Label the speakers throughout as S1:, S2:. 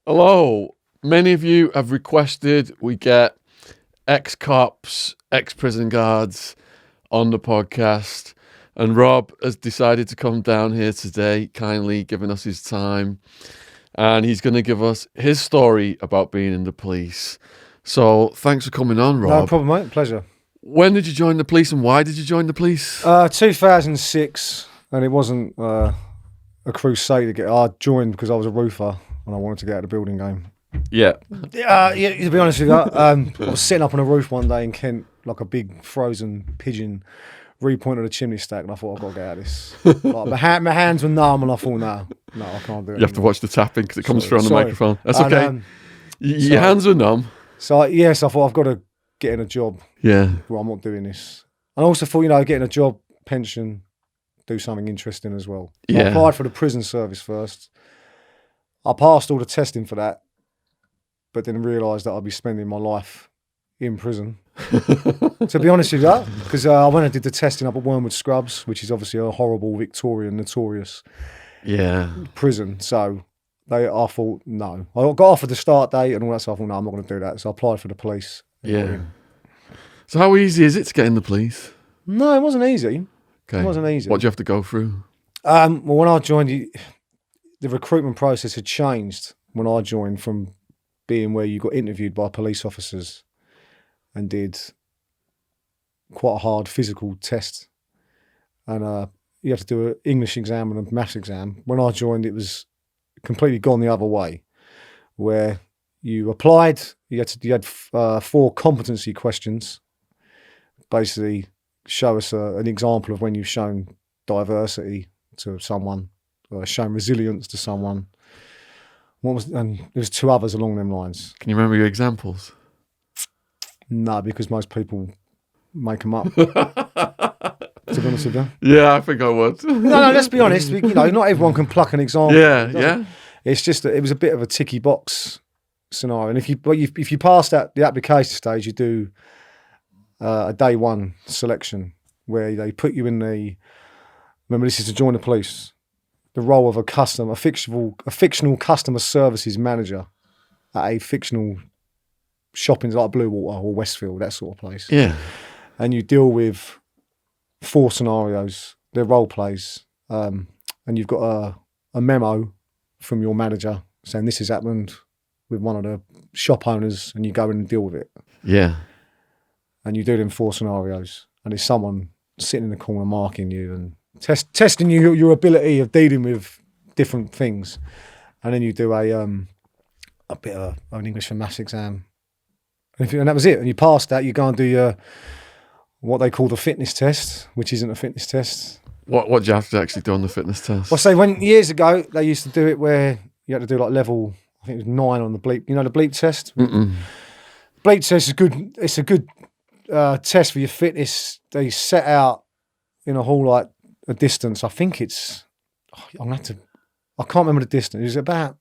S1: Hello. Many of you have requested we get ex-cops, ex-prison guards on the podcast. And Rob has decided to come down here today, kindly giving us his time. And he's going to give us his story about being in the police. So thanks for coming on, Rob.
S2: No problem, mate. Pleasure.
S1: When did you join the police and why did you join the police?
S2: 2006, and it wasn't a crusade to get. I joined because I was a roofer and I wanted to get out of the building game.
S1: Yeah.
S2: Yeah, to be honest with you, I was sitting up on a roof one day in Kent, like a big frozen pigeon, repointed a chimney stack, and I thought, I've got to get out of this. Like, my hands were numb, and I thought, no, I can't do it.
S1: You have to watch the tapping because it comes through on the
S2: Sorry.
S1: microphone. That's okay.
S2: And,
S1: Your hands were numb.
S2: So I thought, I've got to get in a job.
S1: Yeah.
S2: Well, I'm not doing this. And I also thought, getting a job, pension, do something interesting as well. So I applied for the prison service first. I passed all the testing for that, but then realised that I'd be spending my life in prison. To be honest with you, because I went and did the testing up at Wormwood Scrubs, which is obviously a horrible Victorian, notorious prison. So I thought, no. I got offered the start date and all that, so I thought, no, I'm not going to do that. So I applied for the police.
S1: Yeah. So how easy is it to get in the police?
S2: No, it wasn't easy.
S1: Okay.
S2: It wasn't easy.
S1: What do you have to go through?
S2: Well, when I joined, the recruitment process had changed when I joined from being where you got interviewed by police officers and did quite a hard physical test. And you have to do an English exam and a maths exam. When I joined, it was completely gone the other way, where you applied, you had 4 competency questions, basically show us an example of when you've shown diversity to someone, or shown resilience to someone. And there's 2 others along them lines.
S1: Can you remember your examples?
S2: No, because most people make them up. To be honest with you.
S1: Yeah, I think I would.
S2: No, let's be honest. Not everyone can pluck an example.
S1: Yeah.
S2: It's just that it was a bit of a ticky box scenario. And if you pass the application stage, you do a day 1 selection where they put you in remember this is to join the police, the role of a fictional customer services manager at a fictional shopping like Bluewater or Westfield, that sort of place.
S1: Yeah.
S2: And you deal with 4 scenarios, they're role plays, and you've got a memo from your manager saying this has happened with one of the shop owners, and you go in and deal with it.
S1: Yeah.
S2: And you do them 4 scenarios, and there's someone sitting in the corner marking you and testing your ability of dealing with different things. And then you do a bit of an English and maths exam. And that was it. And you pass that, you go and do what they call the fitness test, which isn't a fitness test.
S1: What do you have to actually do on the fitness test?
S2: Well, say years ago, they used to do it where you had to do like level, I think it was 9 on the bleep. You know the bleep test?
S1: Mm-mm.
S2: Bleep test is good. It's a good test for your fitness. They set out in a whole like a distance. I think it's, I can't remember the distance. It was about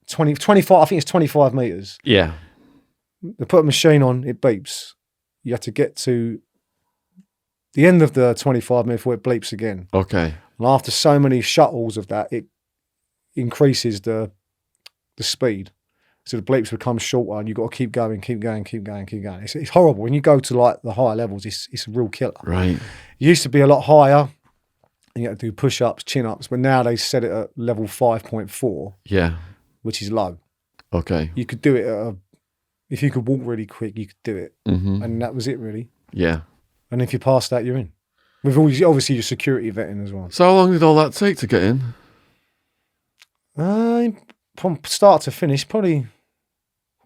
S2: 25, I think it's 25 metres.
S1: Yeah.
S2: They put a machine on, it beeps. You have to get to the end of the 25 minutes before it bleeps again.
S1: Okay.
S2: And after so many shuttles of that, it increases the speed. So the bleeps become shorter and you've got to keep going. It's horrible. When you go to like the higher levels, it's a real killer.
S1: Right.
S2: It used to be a lot higher and you had to do push-ups, chin-ups, but now they set it at level 5.4.
S1: Yeah.
S2: Which is low.
S1: Okay.
S2: You could do it if you could walk really quick, you could do it.
S1: Mm-hmm.
S2: And that was it, really.
S1: Yeah. And
S2: if you pass that, you're in. With obviously your security vetting as well.
S1: So how long did all that take to get in?
S2: From start to finish, probably a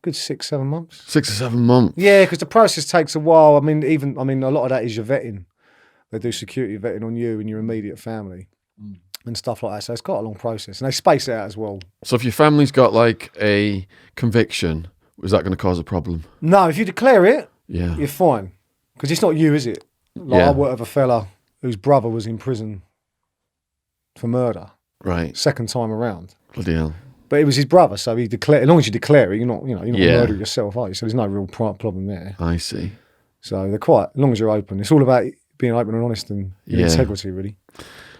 S2: good 6-7 months.
S1: 6 or 7 months?
S2: Yeah, because the process takes a while. I mean, a lot of that is your vetting. They do security vetting on you and your immediate family and stuff like that. So it's quite a long process. And they space it out as well.
S1: So if your family's got like a conviction, is that going to cause a problem?
S2: No, if you declare it,
S1: yeah,
S2: you're fine. Because it's not you, is it? I worked with a fella whose brother was in prison for murder.
S1: Right.
S2: Second time around.
S1: Bloody hell.
S2: But it was his brother, so he declared. As long as you declare it, you're not a murderer yourself, are you? So there's no real problem there.
S1: I see.
S2: So they're quite, as long as you're open. It's all about being open and honest and integrity, really.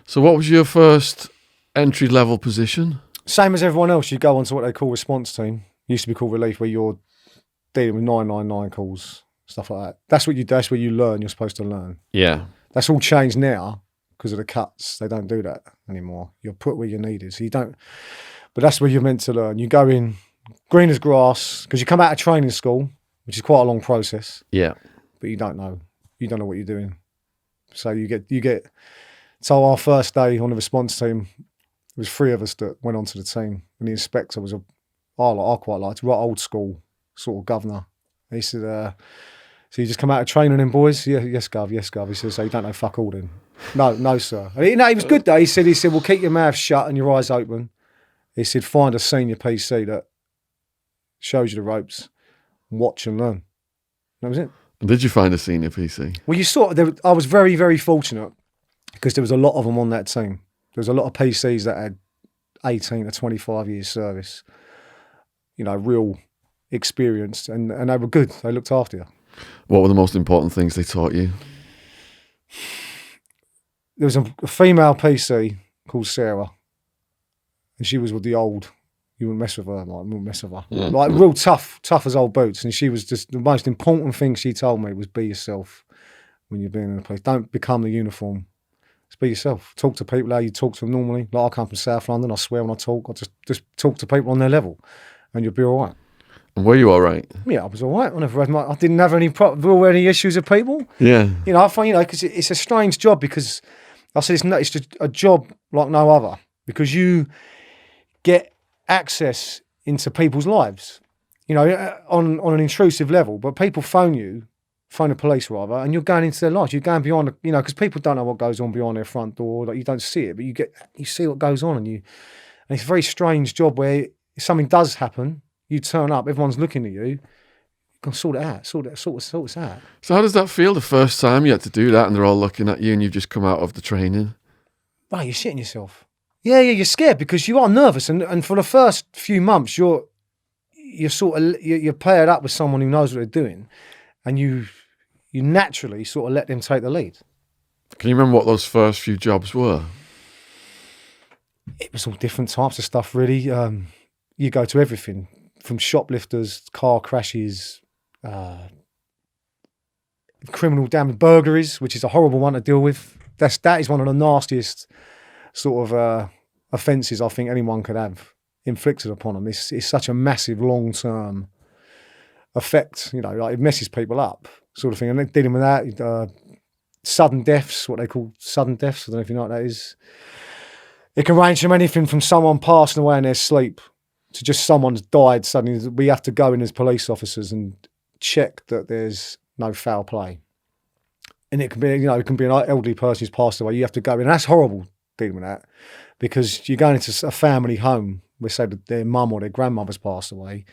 S1: So what was your first entry-level position?
S2: Same as everyone else, you go on to what they call response team. Used to be called relief, where you're dealing with 999 calls, stuff like that. That's what you do. That's what you learn. You're supposed to learn.
S1: Yeah.
S2: That's all changed now because of the cuts. They don't do that anymore. You're put where you're needed. So you don't. But that's where you're meant to learn. You go in green as grass because you come out of training school, which is quite a long process.
S1: Yeah.
S2: But you don't know. You don't know what you're doing. So you get. So our first day on the response team, there was 3 of us that went onto the team, and the inspector was I quite liked, right old school sort of governor. He said, "So you just come out of training, then, boys?" "Yeah, yes, Gov, yes, Gov." He said, "So you don't know fuck all then?" No, sir. And he was good though. He said, "Well, keep your mouth shut and your eyes open." He said, "Find a senior PC that shows you the ropes, and watch and learn." That was it.
S1: Did you find a senior PC?
S2: Well, I was very, very fortunate because there was a lot of them on that team. There was a lot of PCs that had 18 to 25 years service, real experience, and they were good. They looked after you.
S1: What were the most important things they taught you?
S2: There was a female PC called Sarah, and she was with the old, you wouldn't mess with her, like real tough as old boots. And she was just, the most important thing she told me was be yourself when you're being in a place. Don't become the uniform. Just be yourself. Talk to people how you talk to them normally. Like, I come from South London, I swear when I talk, I just talk to people on their level, and you'll be all right. And
S1: were you all right?
S2: Yeah, I was all right. I didn't have any issues with people.
S1: Yeah.
S2: I find, because it's a strange job, because I said it's just a job like no other, because you get access into people's lives, on an intrusive level. But people phone the police rather, and you're going into their lives. You're going beyond, because people don't know what goes on behind their front door. Like, you don't see it, but you see what goes on, and it's a very strange job where if something does happen, you turn up, everyone's looking at you. You can sort it out, sort it out.
S1: So how does that feel the first time you had to do that, and they're all looking at you, and you've just come out of the training?
S2: Right, you're shitting yourself. Yeah, you're scared because you are nervous, and for the first few months, you're paired up with someone who knows what they're doing, and you naturally sort of let them take the lead.
S1: Can you remember what those first few jobs were?
S2: It was all different types of stuff, really. You go to everything from shoplifters, car crashes, criminal damage, burglaries, which is a horrible one to deal with. That is one of the nastiest sort of offences I think anyone could have inflicted upon them. It's such a massive long-term effect, like it messes people up, sort of thing. And then dealing with that, sudden deaths, what they call sudden deaths, I don't know if you know what that is. It can range from anything from someone passing away in their sleep to just someone's died suddenly. We have to go in as police officers and check that there's no foul play. And it can be, it can be an elderly person who's passed away. You have to go in. And that's horrible dealing with that, because you're going into a family home where, say, their mum or their grandmother's passed away,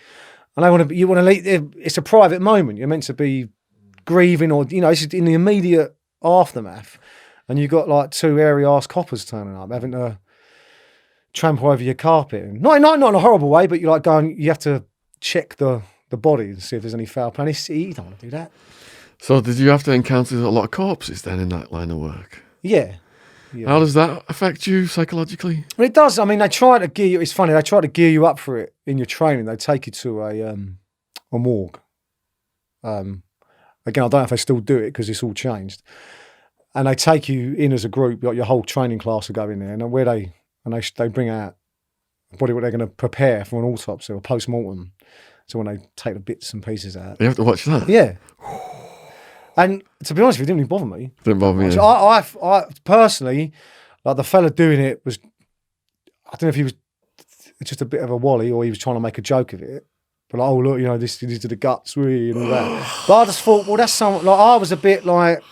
S2: and you want to leave. It's a private moment. You're meant to be grieving, or it's in the immediate aftermath, and you've got like 2 hairy ass coppers turning up, having to trample over your carpet. Not in a horrible way, but you have to check the body and see if there's any foul play. You don't want to do that. So
S1: did you have to encounter a lot of corpses then in that line of work?
S2: Yeah.
S1: How does that affect you psychologically?
S2: Well, it does. I mean, they try to gear you. It's funny. They try to gear you up for it in your training. They take you to a morgue. Again, I don't know if they still do it because it's all changed. And they take you in as a group. Like, your whole training class will go in there, and they bring out what they're going to prepare for an autopsy or post-mortem. So when they take the bits and pieces out,
S1: you have to watch that.
S2: Yeah. And to be honest with you, it didn't really bother me.
S1: Didn't bother me.
S2: I personally, like, the fella doing it was, I don't know if he was just a bit of a wally or he was trying to make a joke of it. But like, oh look, these are the guts, really, and all that. But I just thought, well, that's something. Like, I was a bit like,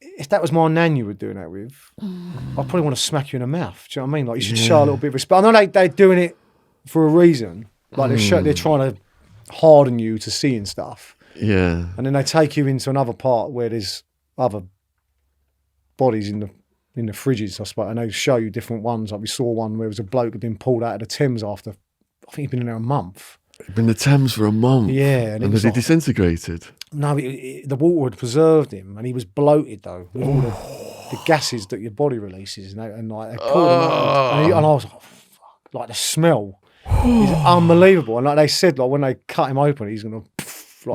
S2: if that was my nan you were doing that with, I'd probably want to smack you in the mouth. Do you know what I mean? Like, you should show a little bit of respect. I know they're doing it for a reason. Like, they're trying to harden you to seeing stuff.
S1: Yeah.
S2: And then they take you into another part where there's other bodies in the fridges, I suppose, and they show you different ones. Like, we saw one where it was a bloke who'd been pulled out of the Thames after, I think he'd been in there a month.
S1: He'd been in the Thames for a month?
S2: Yeah.
S1: And was he disintegrated?
S2: No, the water had preserved him, and he was bloated, though, with all the gases that your body releases. And they pulled him out. And I was like, like the smell is unbelievable. And like they said, like when they cut him open, he's gonna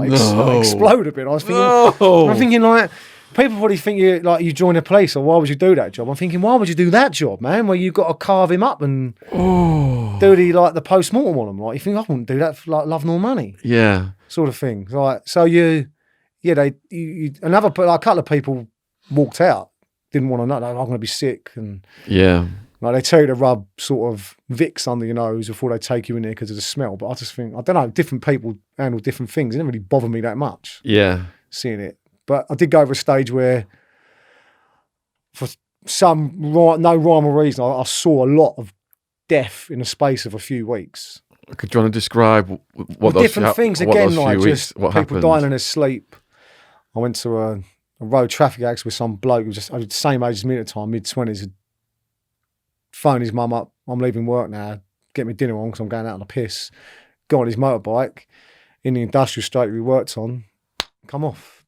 S2: explode a bit. I was thinking, I'm thinking like, people probably think you join the police, or why would you do that job? I'm thinking, why would you do that job, man? Where you've got to carve him up and do the post-mortem on him. Like, you think, I wouldn't do that for like love nor money.
S1: Yeah.
S2: Sort of thing. Like, so a couple of people walked out, didn't want to know, I'm going to be sick. And
S1: yeah.
S2: Like they tell you to rub sort of Vicks under your nose before they take you in there because of the smell. But I just think, I don't know, different people handle different things. It didn't really bother me that much.
S1: Yeah.
S2: Seeing it. But I did go over a stage where, for no rhyme or reason, I saw a lot of death in the space of a few weeks.
S1: Could you want to describe what those
S2: different things again, like just people
S1: happened?
S2: Dying in their sleep? I went to a road traffic accident with some bloke who was just the same age as me at the time, mid-20s. Phoned his mum up. I'm leaving work now. Get me dinner on because I'm going out on a piss. Got on his motorbike in the industrial estate we worked on. Come off.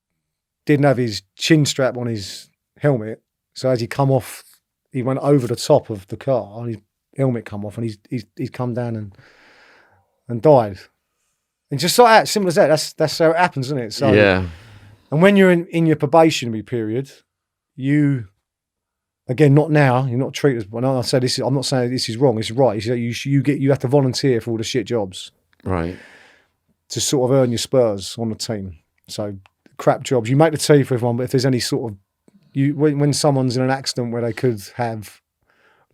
S2: Didn't have his chin strap on his helmet. So as he come off, he went over the top of the car and his helmet come off and he's come down and died. And just like that, simple as that. That's how it happens, isn't it? So,
S1: yeah.
S2: And when you're in your probationary period, you, again, not now, you're not treated, when I say this, I'm not saying this is wrong, it's right. You have to volunteer for all the shit jobs.
S1: Right.
S2: To sort of earn your spurs on the team. So crap jobs. You make the tea for everyone, but if there's any sort of, when someone's in an accident where they could have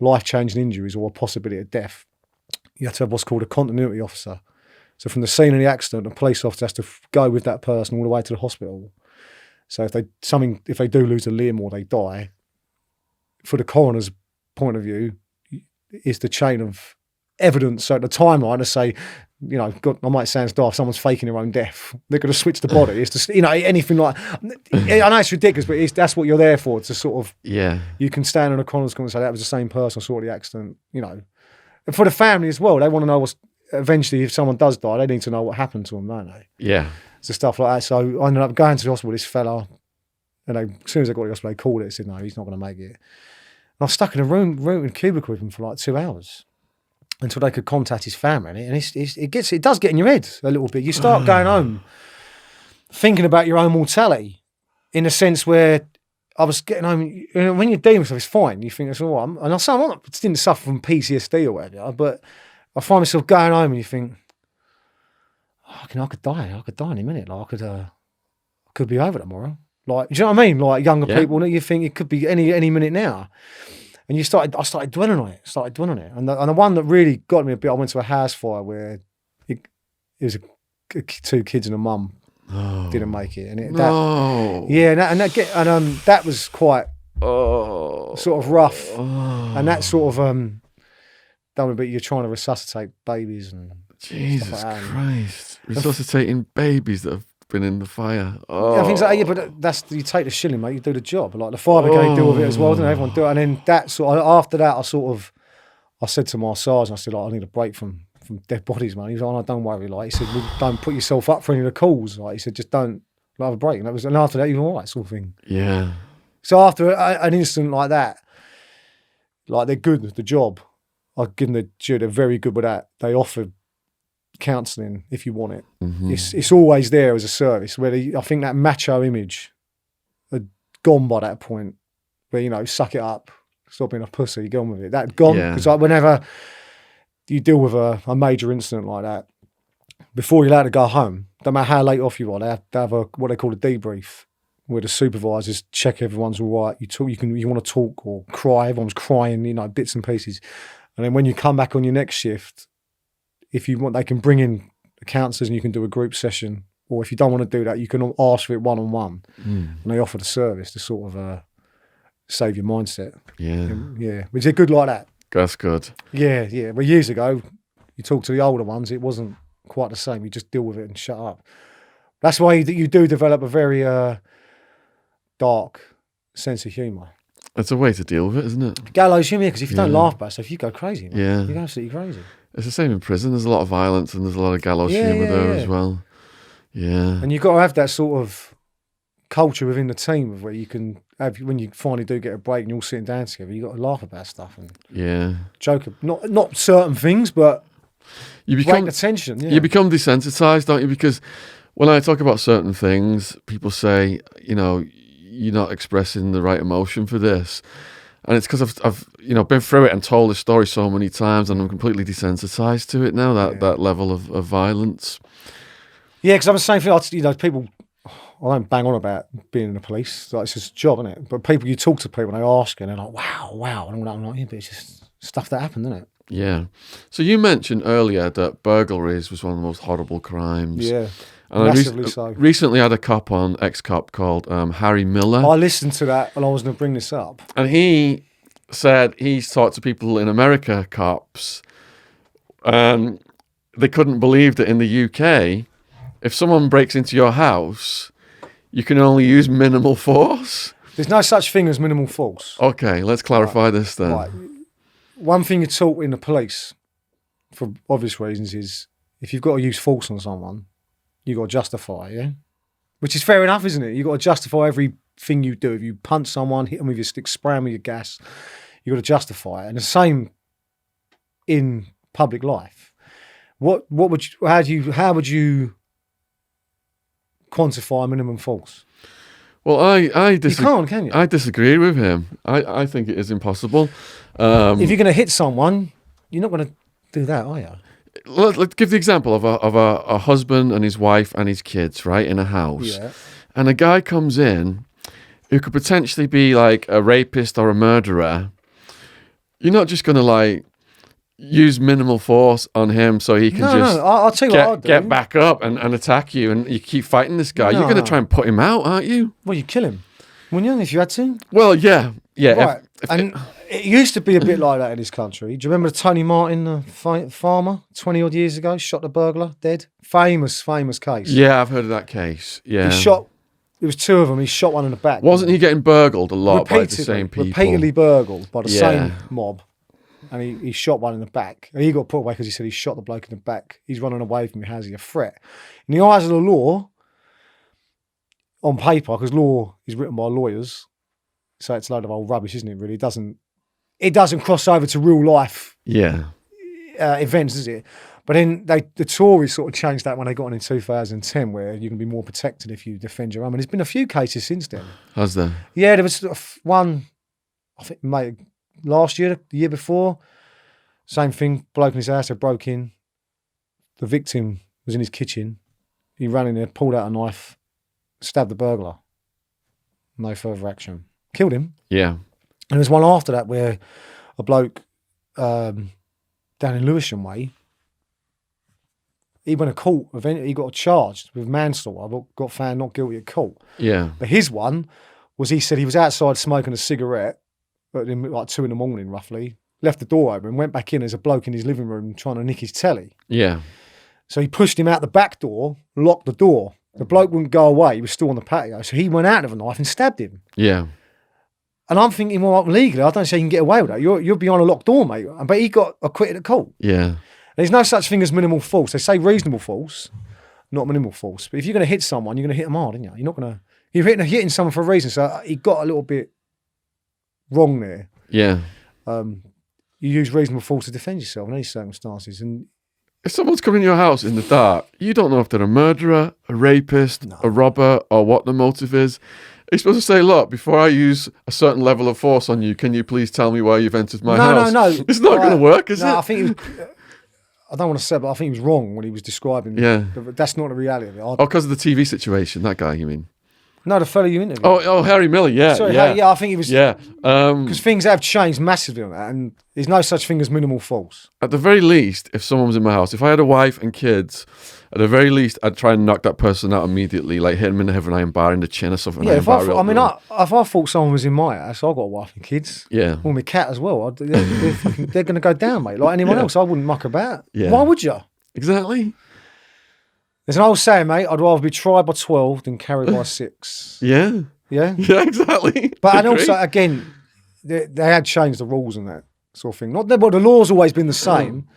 S2: life-changing injuries or a possibility of death, you have to have what's called a continuity officer. So from the scene of the accident, the police officer has to go with that person all the way to the hospital. So if they do lose a limb or they die, for the coroner's point of view, is the chain of evidence. So the timeline to say, God, I might sound daft, someone's faking their own death. They're going to switch the body. It's just, anything like, I know it's ridiculous, but that's what you're there for, to sort of, you can stand on a coroner's court and say, that was the same person who saw the accident, And for the family as well, they want to know eventually, if someone does die, they need to know what happened to them, don't they?
S1: Yeah.
S2: So stuff like that. So I ended up going to the hospital, this fella, and as soon as I got to the hospital, they called it and said, no, he's not going to make it. And I was stuck in a room in a cubicle with him for like 2 hours until they could contact his family. And it does get in your head a little bit. You start going home thinking about your own mortality, in a sense where I was getting home, when you're dealing with stuff, it's fine. You think it's all right. And I didn't suffer from PTSD or whatever, but I find myself going home and you think, I could die. I could die in a minute. Like I could be over tomorrow. Like, do you know what I mean? Like younger people, you think it could be any minute now. And I started dwelling on it. And the one that really got me a bit, I went to a house fire where it was two kids and a mum didn't make it. And that was quite sort of rough. And that sort of done a bit. You're trying to resuscitate babies and
S1: Jesus
S2: like
S1: Christ, resuscitating babies that have been in the fire.
S2: Yeah, things like but you take the shilling, mate. You do the job. Like the fire brigade deal with it as well, doesn't everyone do it? And then after that, I said to my sergeant, I said, like, I need a break from dead bodies, man. He was like, no, don't worry. Like he said, well, don't put yourself up for any of the calls. Like he said, just don't have a break. And after that, you're all right, sort of thing.
S1: Yeah.
S2: So after an incident like that, like they're good at the job. I give them they're very good with that. They offer counselling if you want it. Mm-hmm. It's always there as a service. Where I think that macho image had gone by that point. Where suck it up, stop being a pussy, go on with it. That gone because whenever you deal with a major incident like that, before you're allowed to go home, no matter how late off you are, they have what they call a debrief, where the supervisors check everyone's all right. You want to talk or cry. Everyone's crying, bits and pieces. And then when you come back on your next shift, if you want, they can bring in the counsellors and you can do a group session. Or if you don't want to do that, you can ask for it one-on-one. And they offer the service to sort of save your mindset.
S1: Yeah.
S2: Yeah. Which is good like that.
S1: That's good.
S2: Yeah, yeah. Well, years ago, you talk to the older ones, it wasn't quite the same. You just deal with it and shut up. That's why you do develop a very dark sense of humour.
S1: It's a way to deal with it, isn't it?
S2: Gallows humour, because if you don't laugh about stuff, you go crazy. Man.
S1: Yeah.
S2: You go absolutely crazy.
S1: It's the same in prison. There's a lot of violence and there's a lot of gallows humour there as well. Yeah.
S2: And you've got to have that sort of culture within the team where you can when you finally do get a break and you're all sitting down together, you got to laugh about stuff and joke. Not certain things, but
S1: you become
S2: break the tension. Yeah.
S1: You become desensitized, don't you? Because when I talk about certain things, people say, you're not expressing the right emotion for this. And it's because I've been through it and told this story so many times, and I'm completely desensitized to it now. That level of violence.
S2: Yeah, because I'm the same thing. People. I don't bang on about being in the police. Like, it's just a job, isn't it? But you talk to people, and they ask, and they're like, "Wow," and I'm like, "Yeah, but it's just stuff that happened, isn't it?"
S1: Yeah. So you mentioned earlier that burglaries was one of the most horrible crimes.
S2: Yeah.
S1: And
S2: Massively so.
S1: Recently had a ex-cop called Harry Miller.
S2: I listened to that, and I was going to bring this up.
S1: And he said he's talked to people in America, cops, and they couldn't believe that in the UK, if someone breaks into your house, you can only use minimal force.
S2: There's no such thing as minimal force.
S1: Okay, let's clarify this then.
S2: Right. One thing you're taught in the police, for obvious reasons, is if you've got to use force on someone, you got to justify, yeah? Which is fair enough, isn't it? You got to justify everything you do. If you punch someone, hit them with your stick, spray them with your gas, you got to justify it. And the same in public life. How would you quantify minimum force?
S1: Well, I disagree.
S2: You can't, can you?
S1: I disagree with him. I think it is impossible.
S2: If you're going to hit someone, you're not going to do that, are you?
S1: Let's give the example of a husband and his wife and his kids, right, in a house.
S2: Yeah.
S1: And a guy comes in who could potentially be like a rapist or a murderer. You're not just going to use minimal force on him so he can
S2: I'll tell you what I'll do.
S1: Get back up and attack you, and you keep fighting this guy. You're going to try and put him out, aren't you?
S2: Well, you kill him, wouldn't you, if you had to?
S1: Well, yeah.
S2: Right. It used to be a bit like that in this country. Do you remember Tony Martin, the farmer, 20-odd years ago, shot the burglar, dead? Famous case.
S1: Yeah, I've heard of that case. Yeah.
S2: There was two of them. He shot one in the back.
S1: Wasn't he getting burgled a lot by the same people?
S2: Repeatedly burgled by the same mob. And he shot one in the back. And he got put away because he said he shot the bloke in the back. He's running away from me. How's he a threat? In the eyes of the law, on paper, because law is written by lawyers, so it's a load of old rubbish, isn't it, really? It doesn't cross over to real life events, does it? But then the Tories sort of changed that when they got on in 2010, where you can be more protected if you defend your own. And there's been a few cases since then.
S1: Has there?
S2: Yeah, there was one, I think, last year, the year before. Same thing, bloke in his house, they broke in. The victim was in his kitchen. He ran in there, pulled out a knife, stabbed the burglar. No further action. Killed him.
S1: Yeah.
S2: And there was one after that where a bloke down in Lewisham Way, he went to court. He got charged with manslaughter, but got found not guilty at court.
S1: Yeah.
S2: But his one was, he said he was outside smoking a cigarette at like 2 a.m, roughly. Left the door open, went back in. There's a bloke in his living room trying to nick his telly.
S1: Yeah.
S2: So he pushed him out the back door, locked the door. The bloke wouldn't go away. He was still on the patio. So he went out with a knife and stabbed him.
S1: Yeah.
S2: And I'm thinking, well, legally, I don't say you can get away with that. You're behind a locked door, mate. But he got acquitted at court.
S1: Yeah.
S2: There's no such thing as minimal force. They say reasonable force, not minimal force. But if you're going to hit someone, you're going to hit them hard, aren't you? You're not going to... You're hitting someone for a reason. So he got a little bit wrong there.
S1: Yeah.
S2: You use reasonable force to defend yourself in any circumstances. And
S1: if someone's coming in your house in the dark, you don't know if they're a murderer, a rapist, a robber, or what the motive is. You're supposed to say, look, before I use a certain level of force on you, can you please tell me why you've entered my house?
S2: No.
S1: It's not going to work, is it?
S2: I think he was... I don't want to say it, but I think he was wrong when he was describing...
S1: Yeah.
S2: That's not the reality of it.
S1: Because of the TV situation, that guy, you mean?
S2: No, the fellow you interviewed.
S1: Oh, Harry Miller, yeah.
S2: Sorry,
S1: yeah.
S2: I think he was...
S1: Yeah.
S2: Because things have changed massively on that, and there's no such thing as minimal force.
S1: At the very least, if someone was in my house, if I had a wife and kids, at the very least, I'd try and knock that person out immediately, like hit them in the head with an iron bar in the chin or something.
S2: Yeah, if I thought someone was in my house, I've got a wife and kids.
S1: Yeah.
S2: Well, my cat as well. They're going to go down, mate. Like anyone else, I wouldn't muck about.
S1: Yeah.
S2: Why would you?
S1: Exactly.
S2: There's an old saying, mate, I'd rather be tried by 12 than carried by 6.
S1: Yeah.
S2: Yeah?
S1: Yeah, exactly.
S2: But and also, again, they had changed the rules and that sort of thing. Not that, well, the law's always been the same,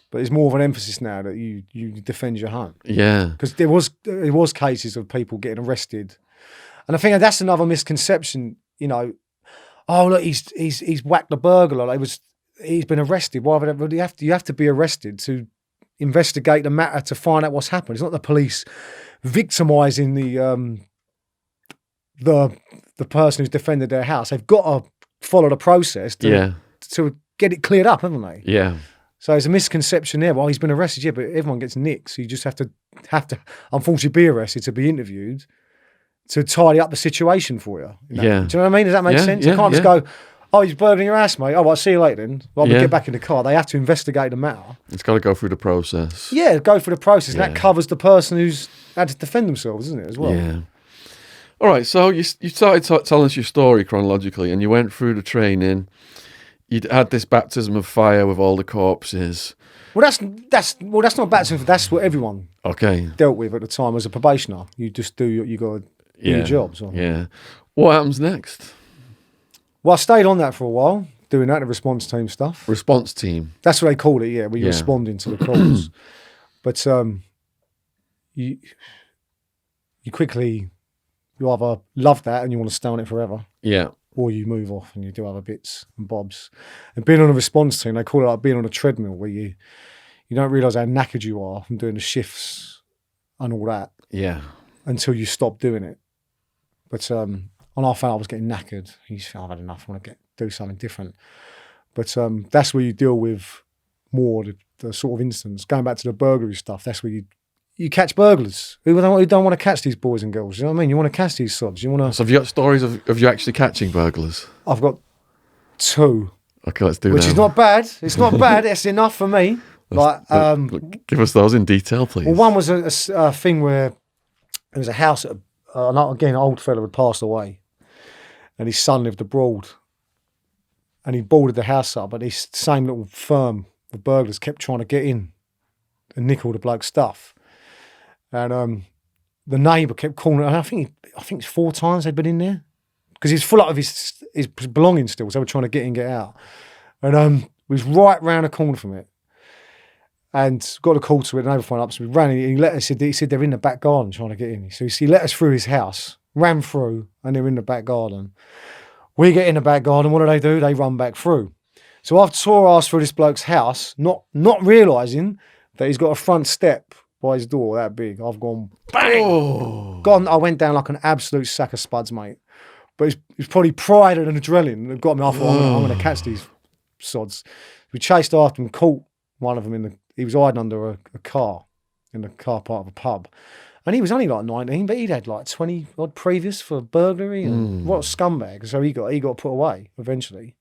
S2: but there's more of an emphasis now that you defend your home.
S1: Yeah.
S2: Because there was cases of people getting arrested. And I think that's another misconception you know, oh look, he's whacked the burglar. He's been arrested. Why would you have to be arrested to investigate the matter to find out what's happened? It's not the police victimising the person who's defended their house. They've got to follow the process to get it cleared up, haven't they?
S1: Yeah.
S2: So there's a misconception there. Well, he's been arrested, yeah, but everyone gets nicked. So you just have to unfortunately be arrested to be interviewed to tidy up the situation for you.
S1: Yeah.
S2: Do you know what I mean? Does that make sense? You can't just go, oh, he's burgling your ass, mate. Oh, well, see you later then. Well, we get back in the car. They have to investigate the matter.
S1: It's got to go through the process.
S2: Yeah, go through the process. And that covers the person who's had to defend themselves, isn't it, as well?
S1: Yeah. All right, so you started telling us your story chronologically, and you went through the training. You'd had this baptism of fire with all the corpses.
S2: Well, that's not baptism. That's what everyone dealt with at the time as a probationer. You just do you got to do your job. So.
S1: Yeah. What happens next?
S2: Well, I stayed on that for a while, doing that, the response team stuff.
S1: Response team.
S2: That's what they call it. Yeah, where you're responding to the calls. But you quickly. You either love that and you want to stay on it forever. Yeah. Or you move off and you do other bits and bobs. And being on a response team, they call it like being on a treadmill where you don't realise how knackered you are from doing the shifts and all that. Yeah. Until you stop doing it. But on our phone, I was getting knackered. You just feel, I've had enough. I want to do something different. But that's where you deal with more the sort of instance. Going back to the burglary stuff, that's where you catch burglars. Who don't want to catch these boys and girls? You know what I mean? You want to catch these sods. You want to.
S1: So have you got stories of you actually catching burglars?
S2: I've got 2.
S1: Okay, let's do that.
S2: Which is not bad. It's not bad. It's enough for me.
S1: Give us those in detail, please.
S2: Well, one was a thing where there was a house. Again, an old fella had passed away, and his son lived abroad, and he boarded the house up. But this same little firm, the burglars, kept trying to get in and nick all the bloke's stuff. And the neighbour kept calling, and I think it's 4 times they'd been in there because he's full up of his belongings still. So they were trying to get in, get out, and we was right round the corner from it, and got a call to it. The neighbour phoned up, so we ran in. He said they're in the back garden trying to get in. So he let us through his house, ran through, and they're in the back garden. We get in the back garden. What do? They run back through. So I've tore ass through this bloke's house, not realising that he's got a front step by his door that big. I've gone bang. Oh. I went down like an absolute sack of spuds, mate. But it's probably pride and adrenaline that got me. I thought I'm going to catch these sods. We chased after him, caught one of them he was hiding under a car in the car park of a pub, and he was only like 19, but he'd had like 20 odd previous for burglary and what a scumbag. So he got put away eventually.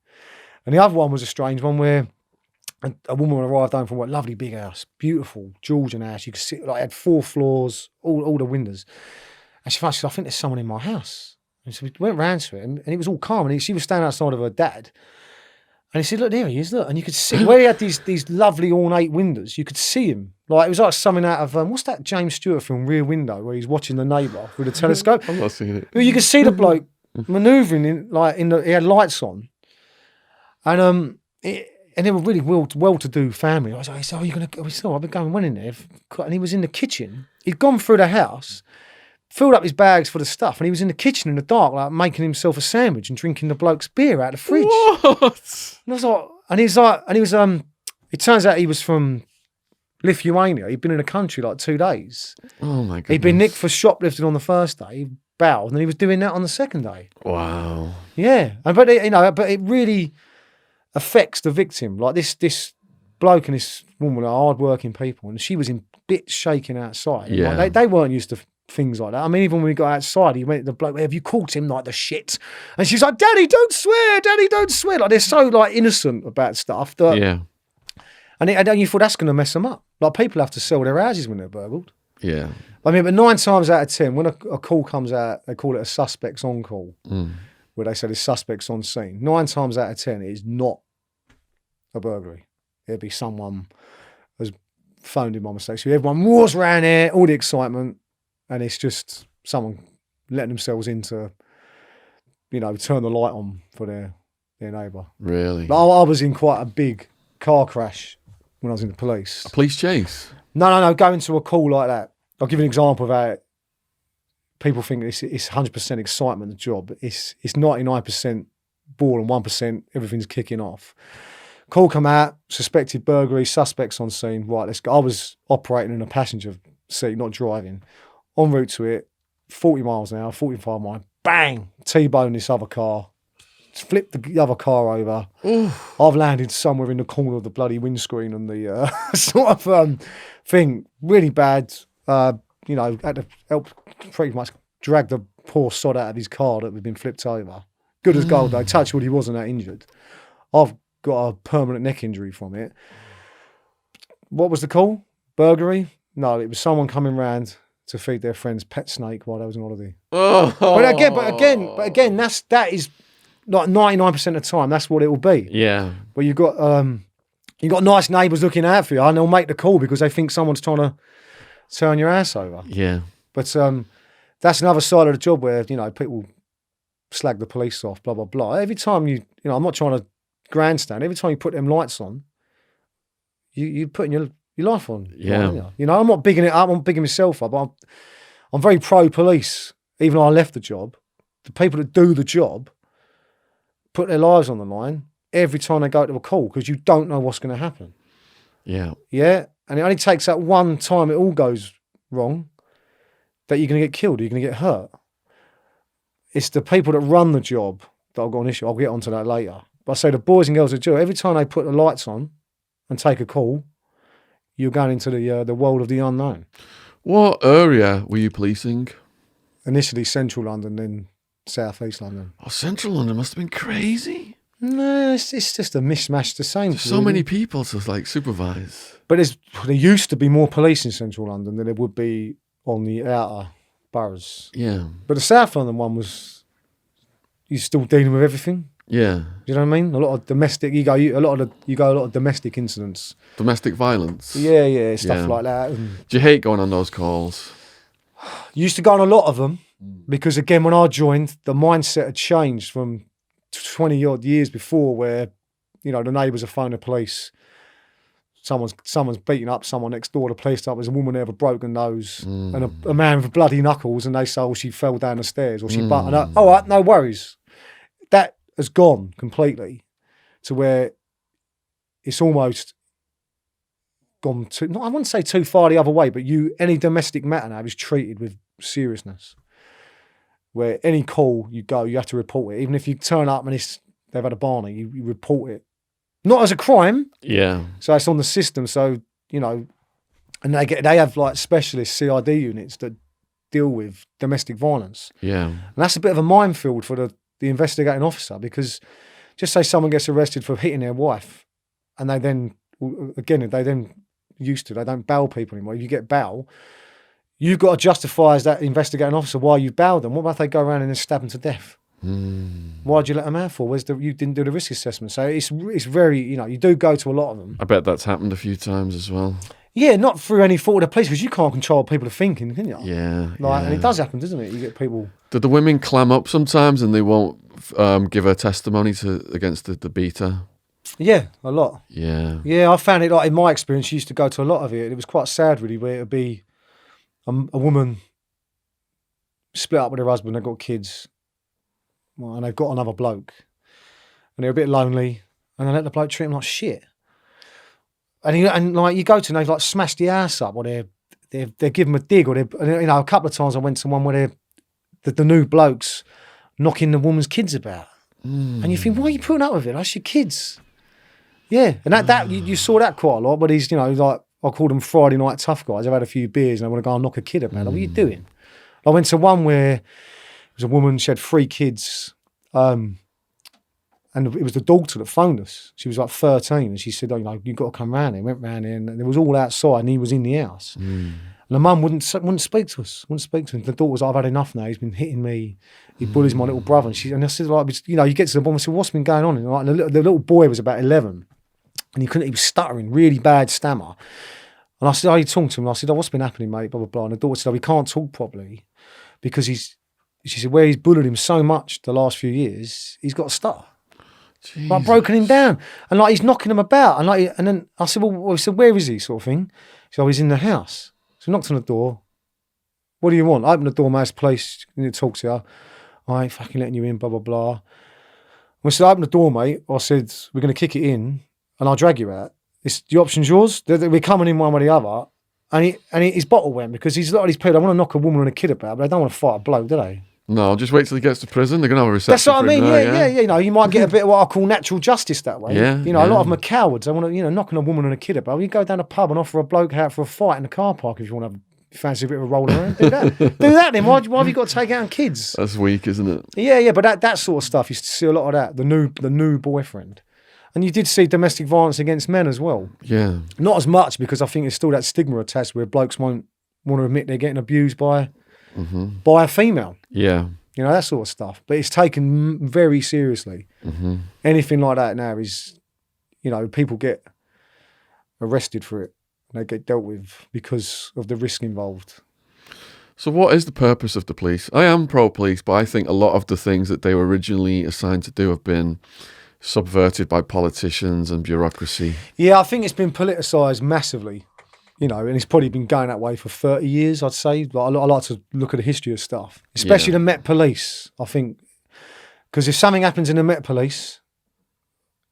S2: And the other one was a strange one where a woman arrived home from a lovely big house, beautiful Georgian house. You could see, like, it had 4 floors, all the windows. And she said, I think there's someone in my house. And so we went round to it, and it was all calm. And she was standing outside of her dad. And he said, look, there he is, look. And you could see, where he had these lovely ornate windows, you could see him. Like, it was like something out of, what's that James Stewart film, Rear Window, where he's watching the neighbour with a telescope?
S1: I'm not seeing it.
S2: You could see the bloke manoeuvring, he had lights on. And they were really well-to-do family. I was like, "Oh, you're gonna?" I've been going, went in there, and he was in the kitchen. He'd gone through the house, filled up his bags for the stuff, and he was in the kitchen in the dark, like making himself a sandwich and drinking the bloke's beer out of the fridge.
S1: What?
S2: And I was like, it turns out he was from Lithuania. He'd been in the country like 2 days.
S1: Oh my goodness.
S2: He'd been nicked for shoplifting on the first day, he bowed, and then he was doing that on the second day.
S1: Wow.
S2: Yeah, but it really affects the victim. Like this bloke and this woman are hard-working people, and she was in bits shaking outside.
S1: Yeah.
S2: Like, they weren't used to things like that. I mean, even when we got outside, he went to the bloke, have you caught him, like, the shit? And she's like, Daddy, don't swear. Daddy, don't swear. Like, they're so, like, innocent about stuff that...
S1: Yeah.
S2: And you thought that's going to mess them up. Like, people have to sell their houses when they're burgled.
S1: Yeah.
S2: I mean, but 9 times out of 10, when a call comes out, they call it a suspects on call, where they say there's suspects on scene. 9 times out of 10, it is not a burglary. It'd be someone has phoned in by mistake. So everyone roars around there, all the excitement, and it's just someone letting themselves in to, turn the light on for their neighbour.
S1: Really?
S2: But I was in quite a big car crash when I was in the police.
S1: A police chase?
S2: No. Going to a call like that. I'll give you an example of how people think it's 100% excitement, the job. It's 99% ball and 1% everything's kicking off. Call come out, suspected burglary, suspects on scene. Right, let's go. I was operating in a passenger seat, not driving. En route to it, 40 miles an hour, 45 miles, bang, T-bone this other car, flipped the other car over. Oof. I've landed somewhere in the corner of the bloody windscreen and the sort of thing. Really bad. Had to help pretty much drag the poor sod out of his car that had been flipped over. Good as gold though. Touch wood, he wasn't that injured. I've got a permanent neck injury from it. What was the call? Burglary? No, it was someone coming round to feed their friend's pet snake while they was on holiday. Oh. But again, that is like 99% of the time. That's what it will be.
S1: Yeah.
S2: But you've got nice neighbours looking out for you, and they'll make the call because they think someone's trying to turn your ass over.
S1: Yeah.
S2: But that's another side of the job where people slag the police off, blah blah blah. Every time I'm not trying to grandstand. Every time you put them lights on, you putting your life on.
S1: Yeah.
S2: I'm not bigging it up. I'm bigging myself up. I'm very pro police. Even though I left the job, the people that do the job put their lives on the line every time they go to a call because you don't know what's going to happen.
S1: Yeah.
S2: Yeah. And it only takes that one time it all goes wrong that you're going to get killed, or you're going to get hurt. It's the people that run the job that I've got an issue. I'll get onto that later. But I say the boys and girls that do it, every time they put the lights on and take a call, you're going into the world of the unknown.
S1: What area were you policing?
S2: Initially Central London, then South East London.
S1: Oh, Central London must have been crazy.
S2: No, it's just a mishmash the same.
S1: There's so many people to supervise.
S2: But there used to be more police in Central London than there would be on the outer boroughs.
S1: Yeah.
S2: But the South London one you're still dealing with everything.
S1: Yeah.
S2: Do you know what I mean? A lot of domestic, you go a lot of domestic incidents.
S1: Domestic violence.
S2: Yeah, stuff like that. And
S1: do you hate going on those calls?
S2: Used to go on a lot of them because again, when I joined, the mindset had changed from 20 odd years before, where the neighbours are phoning the police. Someone's beating up someone next door. The police up. There's a woman there with a broken nose and a man with bloody knuckles, and they say, "Oh, she fell down the stairs, or she buttoned up." All right, no worries. That has gone completely to where it's almost gone too. I wouldn't say too far the other way, but any domestic matter now is treated with seriousness. Where any call you go, you have to report it. Even if you turn up and they've had a Barney, you report it. Not as a crime.
S1: Yeah.
S2: So it's on the system. So, and they have like specialist CID units that deal with domestic violence.
S1: Yeah. And
S2: that's a bit of a minefield for the investigating officer, because just say someone gets arrested for hitting their wife and they then used to, they don't bail people anymore. If you get bail, you've got to justify as that investigating officer why you bailed them. What about if they go around and then stab them to death? Why'd you let them out for? You didn't do the risk assessment. So it's very, you do go to a lot of them.
S1: I bet that's happened a few times as well.
S2: Yeah, not through any fault of the police, because you can't control what people are thinking, can you?
S1: Yeah.
S2: And it does happen, doesn't it? You get people.
S1: Do the women clam up sometimes and they won't give a testimony against the beater?
S2: Yeah, a lot.
S1: Yeah.
S2: Yeah, I found it, like in my experience, you used to go to a lot of it. It was quite sad, really, where it would be a woman split up with her husband, they've got kids, and they've got another bloke, and they're a bit lonely, and they let the bloke treat them like shit. And like you go to, and they've like smashed the ass up, or they give them a dig, or a couple of times I went to one where the new blokes knocking the woman's kids about, and you think, why are you putting up with it? That's your kids. Yeah, and that you saw that quite a lot. But he's like, I call them Friday night tough guys. I've had a few beers and I want to go and knock a kid about. What are you doing? I went to one where it was a woman. She had 3 kids. And it was the daughter that phoned us. She was like 13, and she said, "Oh, you've got to come round here." Went round here, and it was all outside, and he was in the house. And the mum wouldn't speak to us. The daughter was like, "I've had enough now. He's been hitting me. He bullies my little brother." And I said, like, you get to the bottom. I said, "What's been going on?" And the little boy was about 11, and he was stuttering, really bad stammer. And I said, "Are you talking to him?" And I said, "Oh, what's been happening, mate?" Blah blah blah. And the daughter said, "Oh, he can't talk properly because she said, where he's bullied him so much the last few years, he's got a stutter." Jesus. Like broken him down, and like he's knocking him about, and then I said, "Well, where is he?" Sort of thing. So he's in the house. So we knocked on the door. What do you want? I open the door, mate, it's the police. You need to talk to you. I ain't fucking letting you in, blah, blah, blah. When I said, open the door, mate, I said, we're going to kick it in and I'll drag you out. The option's yours. We're coming in one way or the other. And his bottle went because he's a lot of these people, they want to knock a woman and a kid about, but they don't want to fight a bloke, do they?
S1: No, just wait till he gets to prison. They're going to have a reception.
S2: That's what I mean.
S1: for him there,
S2: Yeah. You know, you might get a bit of what I call natural justice that way.
S1: Yeah,
S2: You know, a lot
S1: yeah.
S2: of them are cowards. They want to, knocking a woman and a kid about. You go down a pub and offer a bloke out for a fight in the car park if you want to fancy a bit of a roll around. Do that. Do that then. Why have you got to take out kids?
S1: That's weak, isn't it?
S2: Yeah. But that sort of stuff, you see a lot of that. The new boyfriend. And you did see domestic violence against men as well.
S1: Yeah.
S2: Not as much because I think there's still that stigma attached where blokes won't want to admit they're getting abused by a female.
S1: Yeah.
S2: You know, that sort of stuff. But it's taken very seriously. Anything like that now is, people get arrested for it. And they get dealt with because of the risk involved.
S1: So what is the purpose of the police? I am pro-police, but I think a lot of the things that they were originally assigned to do have been subverted by politicians and bureaucracy.
S2: Yeah, I think it's been politicised massively. And it's probably been going that way for 30 years, I'd say. I like to look at the history of stuff, especially the Met Police, I think. Because if something happens in the Met Police,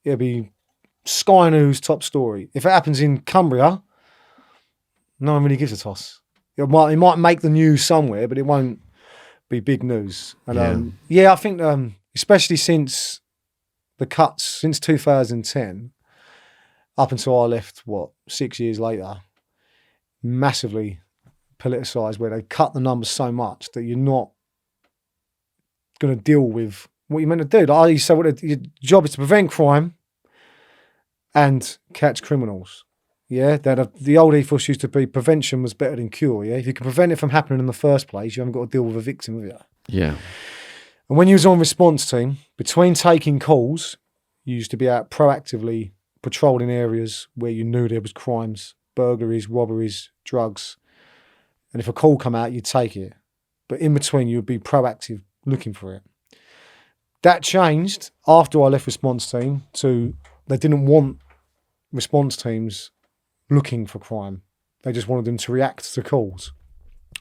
S2: it'll be Sky News top story. If it happens in Cumbria, no one really gives a toss. It might make the news somewhere, but it won't be big news. And I think especially since the cuts, since 2010, up until I left, 6 years later, massively politicised, where they cut the numbers so much that you're not going to deal with what you're meant to do. Like I used to say, your job is to prevent crime and catch criminals. Yeah, the old ethos used to be prevention was better than cure. Yeah, if you can prevent it from happening in the first place, you haven't got to deal with a victim of it.
S1: Yeah.
S2: And when you was on response team, between taking calls, you used to be out proactively patrolling areas where you knew there was crimes, burglaries, robberies, drugs. And if a call come out, you'd take it. But in between, you'd be proactive looking for it. That changed after I left response team to they didn't want response teams looking for crime. They just wanted them to react to calls.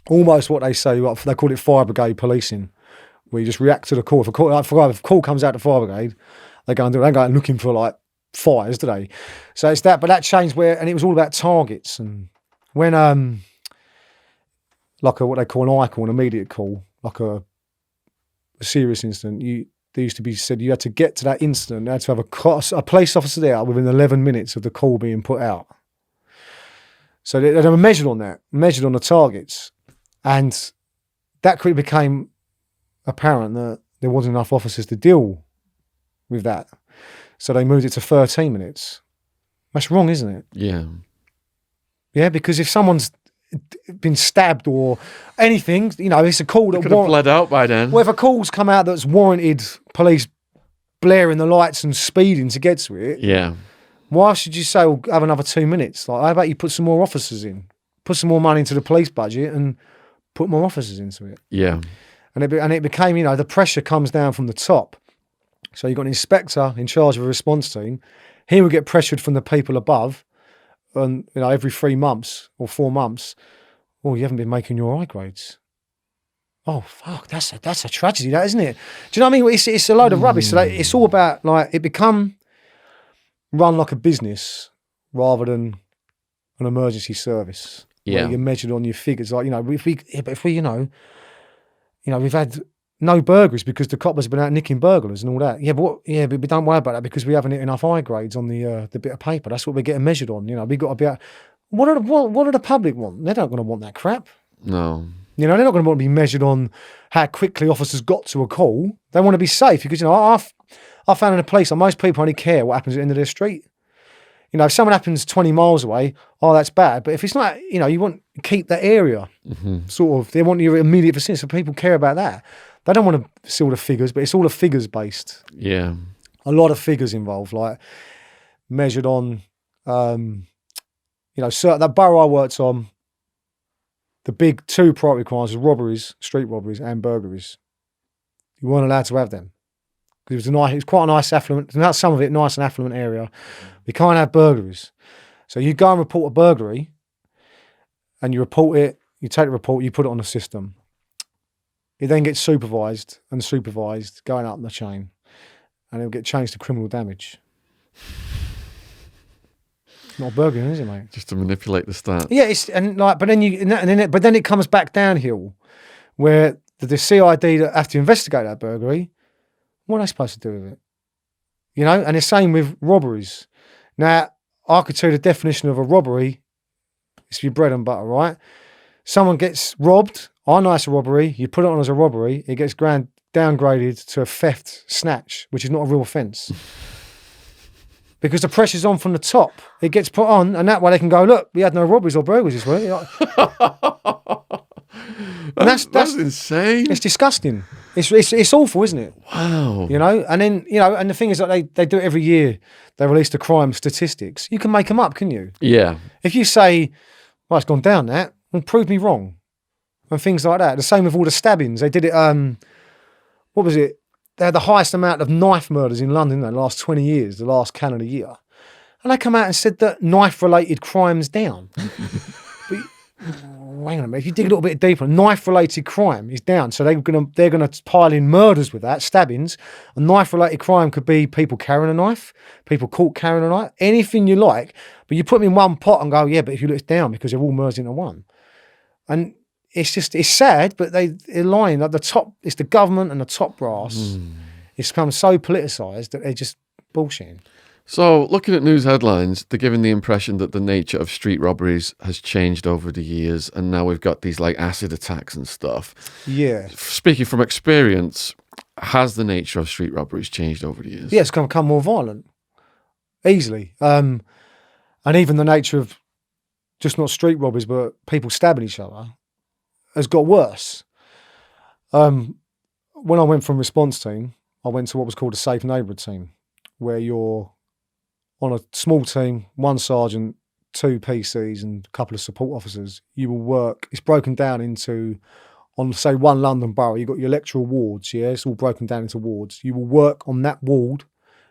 S2: Almost what they say, they call it fire brigade policing, where you just react to the call. If a call comes out to fire brigade, they go and do it. They go looking for fires, do they? So it's that, but that changed and it was all about targets. And when what they call an ICAL, an immediate call, like a serious incident, there used to be said you had to get to that incident. You had to have a police officer there within 11 minutes of the call being put out. So they were measured on that, measured on the targets. And that quickly became apparent that there wasn't enough officers to deal with that. So they moved it to 13 minutes. That's wrong, isn't it?
S1: Yeah.
S2: Yeah, because if someone's been stabbed or anything, it's a call that
S1: could have bled out by then.
S2: Well, if a call's come out that's warranted police blaring the lights and speeding to get to it,
S1: yeah.
S2: Why should you say, have another 2 minutes? How about you put some more officers in? Put some more money into the police budget and put more officers into it.
S1: Yeah.
S2: And it became, the pressure comes down from the top. So you've got an inspector in charge of a response team. He will get pressured from the people above. And, every 3 months or 4 months, you haven't been making your I grades. Oh, fuck, that's a tragedy, that, isn't it? Do you know what I mean? It's a load of rubbish. So it's all about, it become run like a business rather than an emergency service.
S1: Yeah.
S2: Where you're measured on your figures. If we we've had no burglaries because the coppers have been out nicking burglars and all that. Yeah, but we don't worry about that because we haven't hit enough I grades on the bit of paper. That's what we're getting measured on. We've got to be out. What do the public want? They're not going to want that crap.
S1: No.
S2: They're not going to want to be measured on how quickly officers got to a call. They want to be safe because, I found in a place, most people only care what happens at the end of their street. If someone happens 20 miles away, that's bad. But if it's not, you want to keep that area sort of, they want your immediate vicinity. So people care about that. They don't want to see all the figures, but it's all the figures based.
S1: Yeah.
S2: A lot of figures involved, measured on, certain, that borough I worked on, the big 2 priority crimes was robberies, street robberies and burglaries. You weren't allowed to have them. It was quite a nice affluent, not some of it nice and affluent area. We can't have burglaries. So you go and report a burglary and you report it, You take the report, you put it on the system. It then gets supervised, going up the chain, and it'll get changed to criminal damage. Not a burglary, is it, mate?
S1: Just to manipulate the stats.
S2: Yeah, but then it comes back downhill, where the CID that have to investigate that burglary, what are they supposed to do with it? You know, and the same with robberies. Now, I could tell you the definition of a robbery. It's your bread and butter, right? Someone gets robbed. I know it's a robbery. You put it on as a robbery. It gets downgraded to a theft snatch, which is not a real offence. Because the pressure's on from the top. It gets put on, and that way they can go, look, we had no robberies or burglaries this week. And that's
S1: insane.
S2: It's disgusting. It's awful, isn't it?
S1: Wow.
S2: You know, and then, you know, and the thing is that they do it every year. They release the crime statistics. You can make them up, can you?
S1: Yeah.
S2: If you say, well, it's gone down that, well, prove me wrong. And things like that. The same with all the stabbings. They did it, what was it? They had the highest amount of knife murders in London in the last 20 years, the last calendar year. And they come out and said that knife-related crime's down. But hang on a minute, if you dig a little bit deeper, knife-related crime is down. So they're gonna pile in murders with that, stabbings. And knife-related crime could be people carrying a knife, people caught carrying a knife, anything you like. But you put them in one pot and go, yeah, but if you look, it's down because they're all merged into one. And it's sad, but they're lying. At the top, it's the government and the top brass. It's become so politicised that they're just bullshitting.
S1: So, looking at news headlines, they're giving the impression that the nature of street robberies has changed over the years, and now we've got these like acid attacks and stuff.
S2: Yeah.
S1: Speaking from experience, has the nature of street robberies changed over the years?
S2: Yeah, it's become more violent, easily. And even the nature of just not street robberies, but people stabbing each other has got worse. When I went from response team, I went to what was called a safe neighbourhood team, where you're on a small team, one sergeant, 2 PCs and a couple of support officers. You will work, it's broken down into, on say one London borough, you've got your electoral wards, yeah? It's all broken down into wards. You will work on that ward,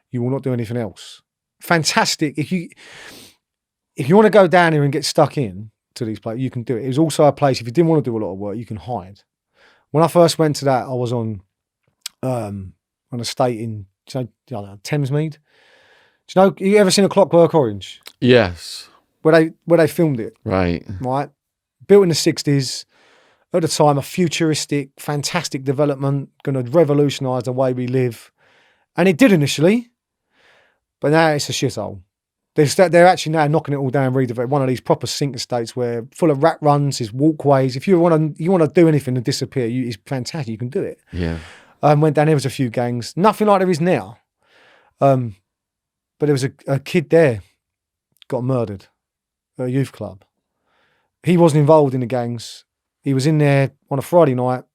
S2: you will not do anything else. Fantastic. If you want to go down here and get stuck in to these places, you can do it. It was also a place, if you didn't want to do a lot of work, you can hide. When I first went to that, I was on an estate in Thamesmead. Do you know, you ever seen A Clockwork Orange?
S1: Yes.
S2: Where they filmed it.
S1: Right.
S2: Right. Built in the 60s. At the time, a futuristic, fantastic development, going to revolutionise the way we live. And it did initially, but now it's a shithole. They're actually now knocking it all down, redeveloping one of these proper sink estates where full of rat runs, there's walkways. If you want to do anything and disappear, it's fantastic. You can do it.
S1: Yeah.
S2: Went down, there was a few gangs. Nothing like there is now. But there was a kid there, got murdered at a youth club. He wasn't involved in the gangs. He was in there on a Friday night.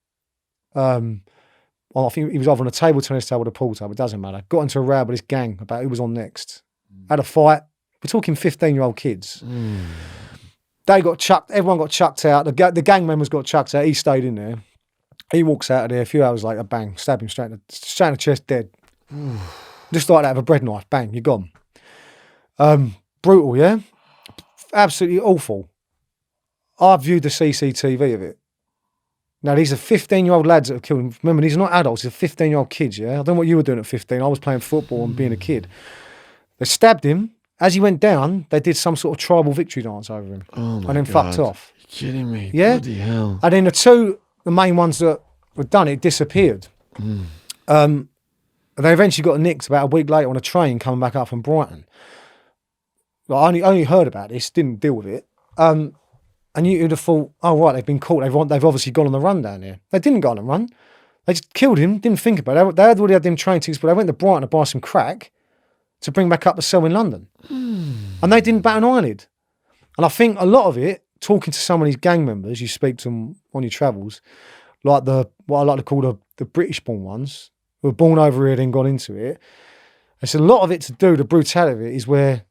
S2: I think he was either on a table tennis table or a pool table. It doesn't matter. Got into a row with this gang about who was on next. Had a fight. We're talking 15-year-old kids. They got chucked. Everyone got chucked out. The gang members got chucked out. He stayed in there. He walks out of there. A few hours later, bang, stab him straight in the chest, dead. Just like that with a bread knife. Bang, you're gone. Brutal, yeah? Absolutely awful. I viewed the CCTV of it. Now, these are 15-year-old lads that have killed him. Remember, these are not adults. These are 15-year-old kids, yeah? I don't know what you were doing at 15. I was playing football and being a kid. They stabbed him. As he went down, they did some sort of tribal victory dance over him.
S1: Oh my
S2: and then
S1: God.
S2: fucked off.
S1: You're kidding me.
S2: Yeah?
S1: Bloody hell.
S2: And then the main ones that were done, it disappeared. They eventually got nicked about a week later on a train coming back up from Brighton. I only heard about this, didn't deal with it. And you'd have thought, oh, right, they've been caught. They've obviously gone on the run down there. They didn't go on the run. They just killed him, didn't think about it. They had already had them train tickets, but they went to Brighton to buy some crack to bring back up to sell in London. And they didn't bat an eyelid. And I think a lot of it, talking to some of these gang members, you speak to them on your travels, like what I like to call the British-born ones, who were born over here then got into it. It's a lot of it to do, the brutality of it, is where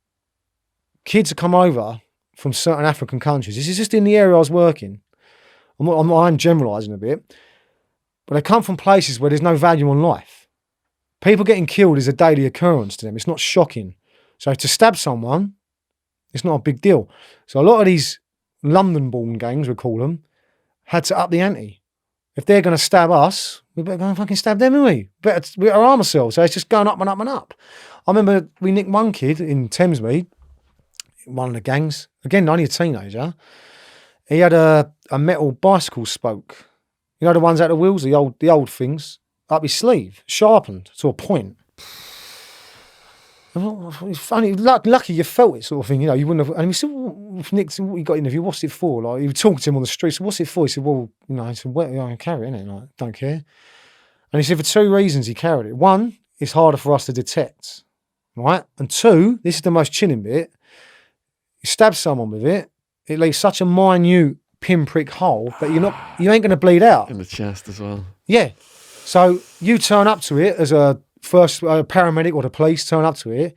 S2: kids have come over from certain African countries. This is just in the area I was working. I'm generalising a bit. But they come from places where there's no value on life. People getting killed is a daily occurrence to them. It's not shocking. So to stab someone, it's not a big deal. So a lot of these London-born gangs, we call them, had to up the ante. If they're going to stab us, we better go and fucking stab them, we better arm ourselves. So it's just going up and up and up. I remember we nicked one kid in Thamesmead, one of the gangs, again, only a teenager. He had a metal bicycle spoke. You know the ones out the wheels, the old things, up his sleeve, sharpened to a point. It's funny, lucky you felt it, sort of thing, you know. You wouldn't have. And we said, Nick, what you got interview? What's it for? Like, he was talking to him on the street. So what's it for? He said, well, you know, I said, well, I can carry it, innit? Like, don't care. And he said for 2 reasons he carried it. One, it's harder for us to detect, right? And 2, this is the most chilling bit. You stab someone with it, it leaves such a minute pinprick hole that you ain't going to bleed out
S1: in the chest as well.
S2: Yeah. So you turn up to it as a paramedic or the police turn up to it,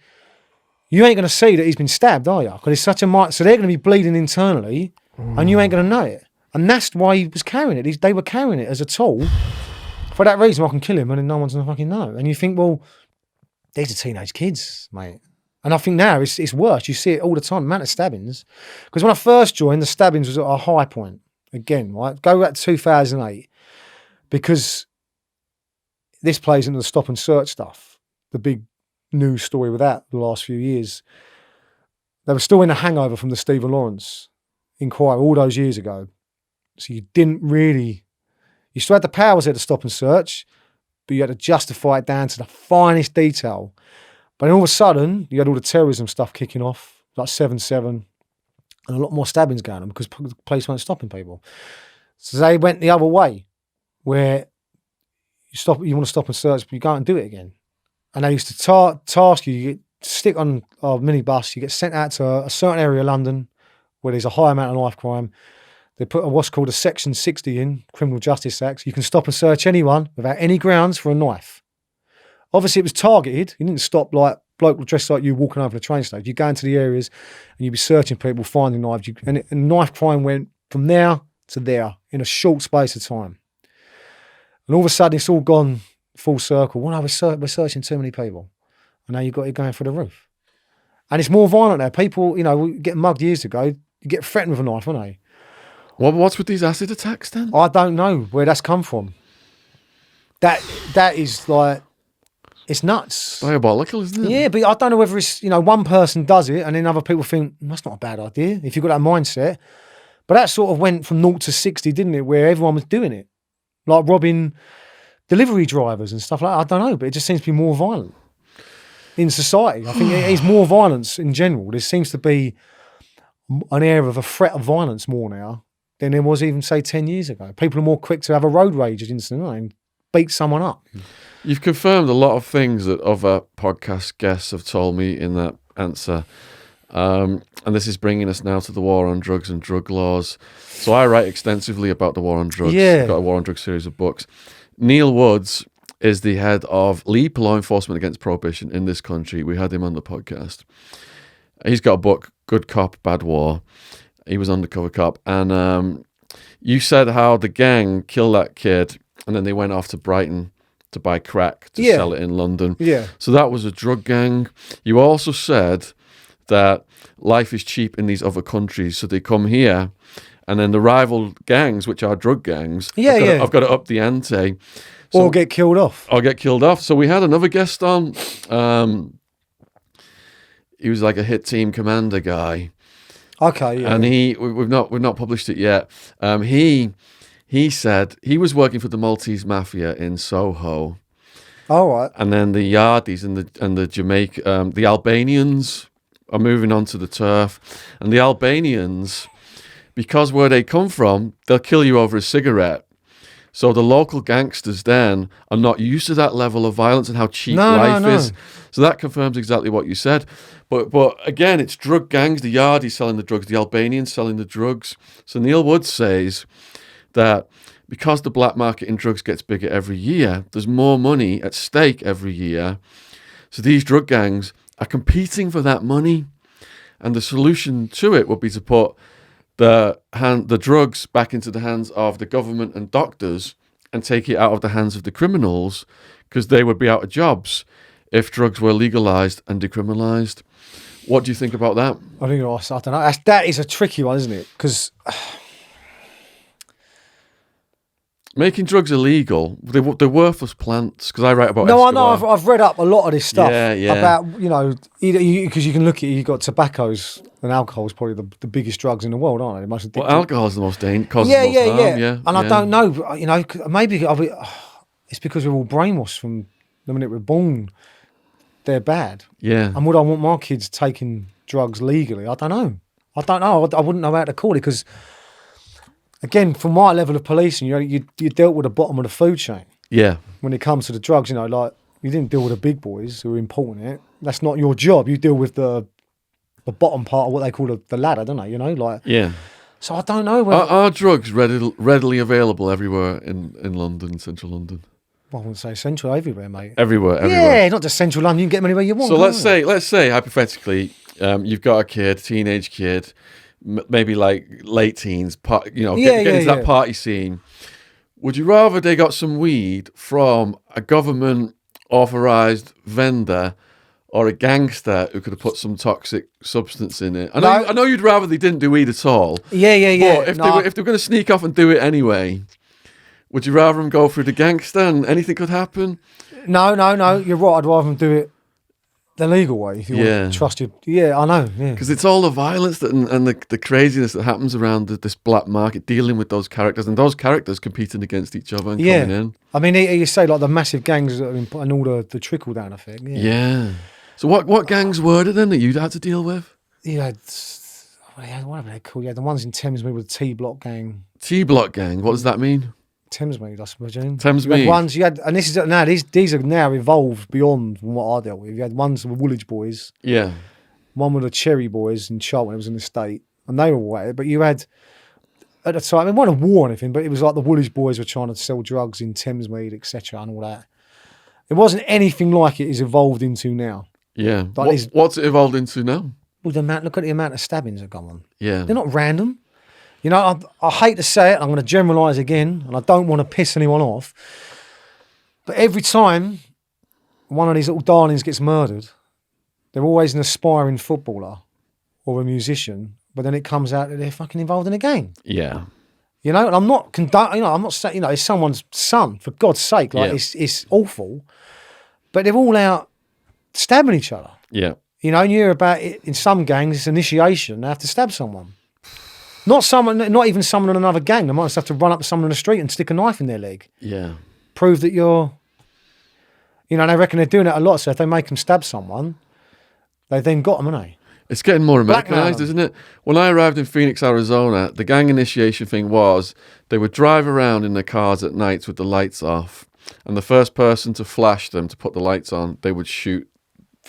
S2: you ain't going to see that he's been stabbed, are you? Because it's such a so they're going to be bleeding internally, and you ain't going to know it. And that's why he was carrying it. They were carrying it as a tool. For that reason, I can kill him, and then no one's going to fucking know. And you think, well, these are teenage kids, mate. And I think now it's worse. You see it all the time, the amount of stabbings. Because when I first joined, the stabbings was at a high point. Again, right? Go back to 2008. Because this plays into the stop and search stuff. The big news story with that the last few years. They were still in a hangover from the Stephen Lawrence inquiry all those years ago. So you still had the powers there to stop and search, but you had to justify it down to the finest detail. But then all of a sudden, you had all the terrorism stuff kicking off, like 7/7, and a lot more stabbings going on because the police weren't stopping people. So they went the other way, where you want to stop and search, but you go out and do it again. And they used to task you, you get stick on a minibus, you get sent out to a certain area of London where there's a high amount of knife crime. They put what's called a Section 60 in, Criminal Justice Act. You can stop and search anyone without any grounds for a knife. Obviously, it was targeted. You didn't stop like bloke dressed like you walking over the train station. You go into the areas and you'd be searching people, finding knives. And knife crime went from there to there in a short space of time. And all of a sudden, it's all gone full circle. Well, no, we're searching too many people. And now you've got it going through the roof. And it's more violent now. People, you know, getting mugged years ago, you get threatened with a knife, don't they?
S1: What's with these acid attacks then?
S2: I don't know where that's come from. That is like, it's nuts.
S1: Diabolical, isn't it?
S2: Yeah, but I don't know whether it's, you know, one person does it and then other people think, that's not a bad idea if you've got that mindset. But that sort of went from 0 to 60, didn't it? Where everyone was doing it. Like robbing delivery drivers and stuff like that. I don't know, but it just seems to be more violent in society. I think it is more violence in general. There seems to be an air of a threat of violence more now than there was even, say, 10 years ago. People are more quick to have a road rage incident and beat someone up.
S1: You've confirmed a lot of things that other podcast guests have told me in that answer. And this is bringing us now to the war on drugs and drug laws. So I write extensively about the war on drugs.
S2: Yeah.
S1: I've got a war on drugs series of books. Neil Woods is the head of Leap Law Enforcement Against Prohibition in this country. We had him on the podcast. He's got a book, Good Cop, Bad War. He was undercover cop. And you said how the gang killed that kid and then they went off to Brighton to buy crack to sell it in London.
S2: Yeah.
S1: So that was a drug gang. You also said that life is cheap in these other countries, so they come here, and then the rival gangs, which are drug gangs, I've got to up the ante. So,
S2: or get killed off.
S1: So we had another guest on. He was like a hit team commander guy.
S2: Okay, yeah.
S1: And we've not published it yet. He said he was working for the Maltese Mafia in Soho.
S2: All right.
S1: And then the Yardis and the Jamaica, the Albanians are moving on to the turf. And the Albanians, because where they come from, they'll kill you over a cigarette. So the local gangsters then are not used to that level of violence and how cheap life is. So that confirms exactly what you said. But again, it's drug gangs, the Yardis selling the drugs, the Albanians selling the drugs. So Neil Woods says that because the black market in drugs gets bigger every year, there's more money at stake every year. So these drug gangs are competing for that money. And the solution to it would be to put the drugs back into the hands of the government and doctors and take it out of the hands of the criminals, because they would be out of jobs if drugs were legalized and decriminalized. What do you think about that?
S2: I don't know. That is a tricky one, isn't it? Because
S1: Making drugs illegal, they're worthless plants, because I write about
S2: No, I
S1: Escobar.
S2: know. I've read up a lot of this stuff
S1: Yeah.
S2: about, because you can look at it, you've got tobaccos and alcohol is probably the biggest drugs in the world, aren't they? The most addictive.
S1: Well, alcohol is the most dangerous, causes the most harm, yeah.
S2: And I don't know, maybe it's because we're all brainwashed from the minute we're born. They're bad.
S1: Yeah.
S2: And would I want my kids taking drugs legally? I don't know. I wouldn't know how to call it because, again, from my level of policing, you dealt with the bottom of the food chain.
S1: Yeah.
S2: When it comes to the drugs, like you didn't deal with the big boys who were importing it. That's not your job. You deal with the bottom part of what they call the ladder, don't they?
S1: Yeah.
S2: So I don't know.
S1: Are drugs readily available everywhere in London, central London?
S2: Well, I wouldn't say central, everywhere, mate.
S1: Everywhere.
S2: Yeah, not just central London. You can get them anywhere you want.
S1: So let's say hypothetically, you've got a kid, teenage kid, maybe like late teens, getting into that party scene. Would you rather they got some weed from a government authorized vendor or a gangster who could have put some toxic substance in it? I know you'd rather they didn't do weed at all.
S2: Yeah.
S1: But if they were going to sneak off and do it anyway, would you rather them go through the gangster and anything could happen?
S2: No. You're right. I'd rather them do it the legal way. If you want to trust you. Yeah, I know. Yeah.
S1: Because it's all the violence and the craziness that happens around this black market, dealing with those characters and those characters competing against each other and coming in.
S2: I mean, you say like the massive gangs and all the trickle down effect.
S1: Yeah. So what gangs were there then that you'd had to deal with?
S2: You had, what are they called? You had the ones in Thamesmead with the T-Block gang.
S1: T-Block gang, what does that mean?
S2: Thamesmead, I presume.
S1: Thamesmead.
S2: And this is these are now evolved beyond from what I dealt with. You had ones with Woolwich boys.
S1: Yeah.
S2: One with the Cherry boys in Shaun when it was in the state. And they were all at it. But you had, at the time, it wasn't a war or anything, but it was like the Woolwich boys were trying to sell drugs in Thamesmead, etc. and all that. It wasn't anything like it is evolved into now.
S1: Yeah. What's it evolved into now?
S2: Well, look at the amount of stabbings that go on.
S1: Yeah.
S2: They're not random. I hate to say it, I'm going to generalise again, and I don't want to piss anyone off, but every time one of these little darlings gets murdered, they're always an aspiring footballer or a musician, but then it comes out that they're fucking involved in a gang.
S1: Yeah.
S2: And I'm not I'm not saying, it's someone's son, for God's sake, it's awful, but they're all out stabbing each other.
S1: Yeah.
S2: And you hear about it in some gangs, it's initiation, they have to stab someone. Not even someone in another gang. They might just have to run up to someone in the street and stick a knife in their leg.
S1: Yeah.
S2: Prove that you're... they reckon they're doing that a lot, so if they make them stab someone, they've then got them, haven't they?
S1: It's getting more Americanized, isn't it? When I arrived in Phoenix, Arizona, the gang initiation thing was they would drive around in their cars at nights with the lights off, and the first person to flash them to put the lights on, they would shoot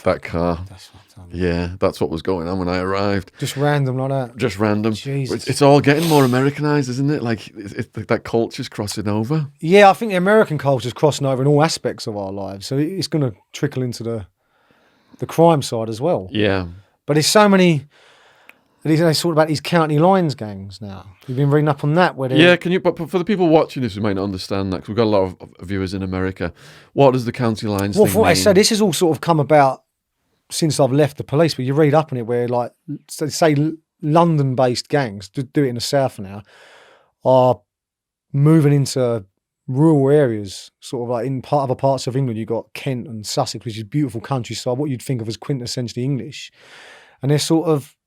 S1: that car.
S2: That's what I'm
S1: Yeah, that's what was going on when I arrived.
S2: Just random like that.
S1: Just random.
S2: Jesus.
S1: It's all getting more Americanized, isn't it? Like that culture's crossing over.
S2: Yeah, I think the American culture's crossing over in all aspects of our lives. So it's going to trickle into the crime side as well.
S1: Yeah.
S2: But there's so many. They talk about these county lines gangs now. You've been reading up on that.
S1: But for the people watching this who might not understand that, because we've got a lot of viewers in America, what does the county lines thing mean?
S2: I say, this has all sort of come about since I've left the police, but you read up on it where, like, say London-based gangs, do it in the south now, are moving into rural areas, sort of like in other parts of England. You've got Kent and Sussex, which is beautiful countryside, what you'd think of as quintessentially English. And they're sort of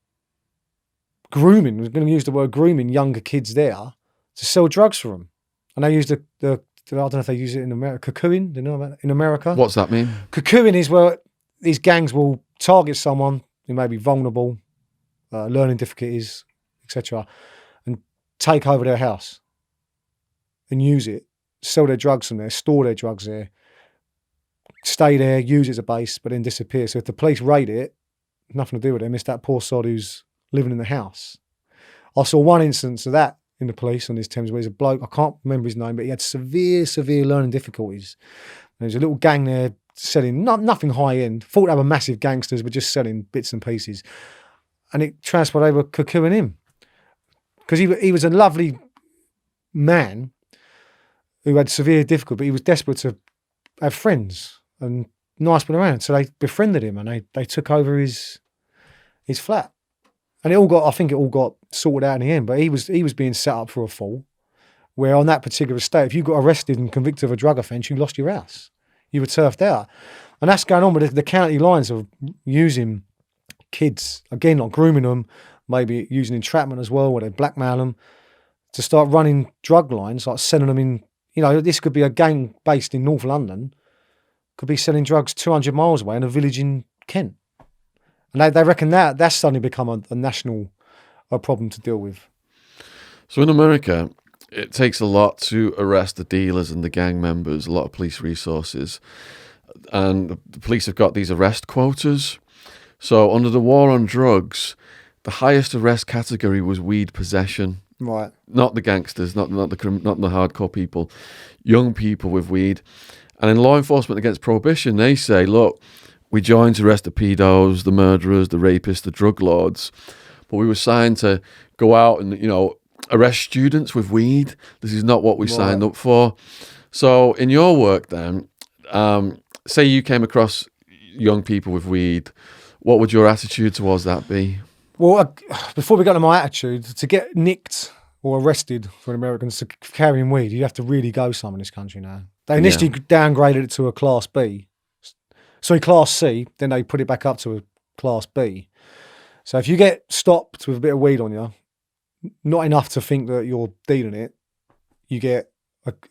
S2: grooming, we're going to use the word grooming, younger kids there to sell drugs for them. And they use the I don't know if they use it in America, cocoon, do you know about it? In America?
S1: What's that mean?
S2: Cocoon is where these gangs will target someone who may be vulnerable, learning difficulties, etc., and take over their house and use it, sell their drugs from there, store their drugs there, stay there, use it as a base, but then disappear. So if the police raid it, nothing to do with them. It's that poor sod who's living in the house. I saw one instance of that in the police on this Thames where there's a bloke, I can't remember his name, but he had severe learning difficulties. There's a little gang there selling nothing high end, thought they were massive gangsters, but just selling bits and pieces. And it transpired they were cuckooing him. Because he was a lovely man who had severe difficulty, but he was desperate to have friends and nice people around. So they befriended him and they took over his flat. And I think it all got sorted out in the end, but he was being set up for a fall where on that particular estate, if you got arrested and convicted of a drug offence, you lost your house. You were turfed out. And that's going on with the county lines of using kids, again, like grooming them, maybe using entrapment as well, where they blackmail them, to start running drug lines, like sending them in. You know, this could be a gang based in North London, could be selling drugs 200 miles away in a village in Kent. And they reckon that's suddenly become a national problem to deal with.
S1: So in America, it takes a lot to arrest the dealers and the gang members, a lot of police resources. And the police have got these arrest quotas. So under the war on drugs, the highest arrest category was weed possession.
S2: Right.
S1: Not the gangsters, not the hardcore people, young people with weed. And in law enforcement against prohibition, they say, look, we joined to arrest the pedos, the murderers, the rapists, the drug lords, but we were signed to go out and, arrest students with weed. This is not what we signed up for. So in your work then, say you came across young people with weed, what would your attitude towards that be?
S2: Well, before we got to my attitude, to get nicked or arrested for Americans to carrying weed, you have to really go some in this country now. They initially downgraded it to a Class B. Sorry, Class C, then they put it back up to a Class B. So if you get stopped with a bit of weed on you, not enough to think that you're dealing it, you get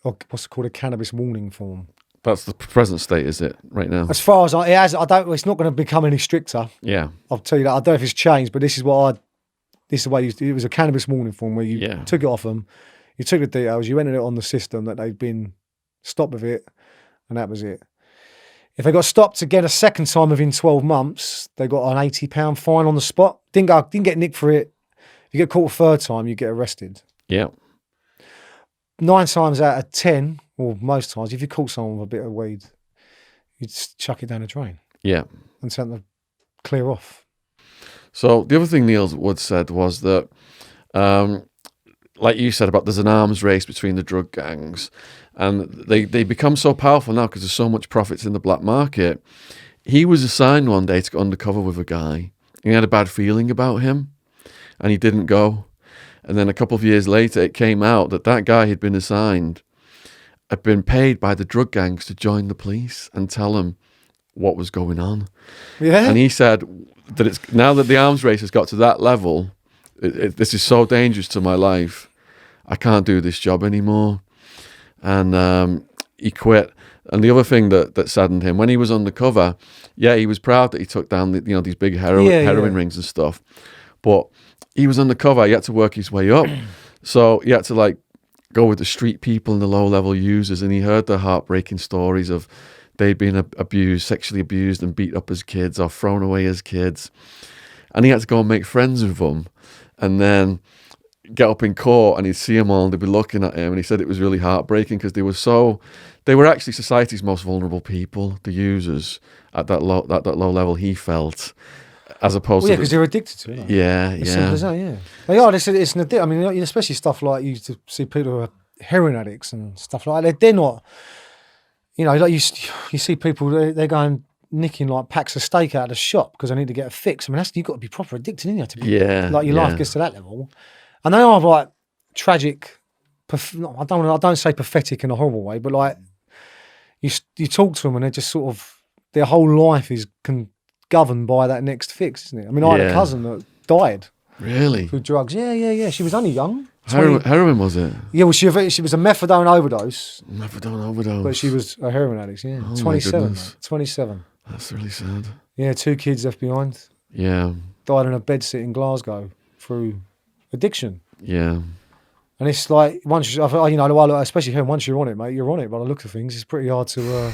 S2: what's called a cannabis warning form.
S1: That's the present state, is it, right now?
S2: As far as it's not going to become any stricter.
S1: Yeah.
S2: I'll tell you that. I don't know if it's changed, but this is the way it was a cannabis warning form where you took it off them, you took the details, you entered it on the system that they'd been stopped with it, and that was it. If they got stopped again a second time within 12 months, they got an £80 fine on the spot. Didn't get nicked for it. If you get caught a third time, you get arrested.
S1: Yeah.
S2: 9 times out of 10, or most times, if you caught someone with a bit of weed, you just chuck it down the drain.
S1: Yeah.
S2: And send them clear off.
S1: So the other thing Neil Wood said was that, like you said about there's an arms race between the drug gangs, and they become so powerful now because there's so much profits in the black market. He was assigned one day to go undercover with a guy. He had a bad feeling about him, and he didn't go. And then a couple of years later, it came out that guy he'd been assigned had been paid by the drug gangs to join the police and tell them what was going on.
S2: Yeah.
S1: And he said that it's now that the arms race has got to that level, this is so dangerous to my life. I can't do this job anymore. And he quit. And the other thing that saddened him, when he was undercover, he was proud that he took down these big heroin rings and stuff. But he was undercover. He had to work his way up. So he had to go with the street people and the low-level users. And he heard the heartbreaking stories of they'd been abused, sexually abused and beat up as kids or thrown away as kids. And he had to go and make friends with them. And then get up in court and he'd see them all and they'd be looking at him. And he said it was really heartbreaking because they were actually society's most vulnerable people, the users, at that low level he felt. As opposed to
S2: because they're addicted to it.
S1: Yeah.
S2: Simple as that, yeah. They are. It's an addiction. I mean, especially stuff like you used to see people who are heroin addicts and stuff like that. They're not. Like you see people. They're going nicking packs of steak out of the shop because they need to get a fix. I mean, you've got to be proper addicted, ain't you? Your life gets to that level, and they are tragic. I don't say pathetic in a horrible way, but you talk to them and they're just sort of their whole life is governed by that next fix, isn't it? I mean, I had a cousin that died.
S1: Really?
S2: Through drugs. Yeah. She was only young.
S1: Heroin, was it?
S2: Yeah, well, she was a methadone overdose.
S1: But
S2: she was a heroin addict, yeah.
S1: Oh
S2: 27. 27.
S1: That's really sad.
S2: Yeah, 2 kids left behind.
S1: Yeah.
S2: Died in a bedsit in Glasgow through addiction.
S1: Yeah.
S2: And it's once especially heroin, once you're on it, mate, you're on it. By the look of things, it's pretty hard to...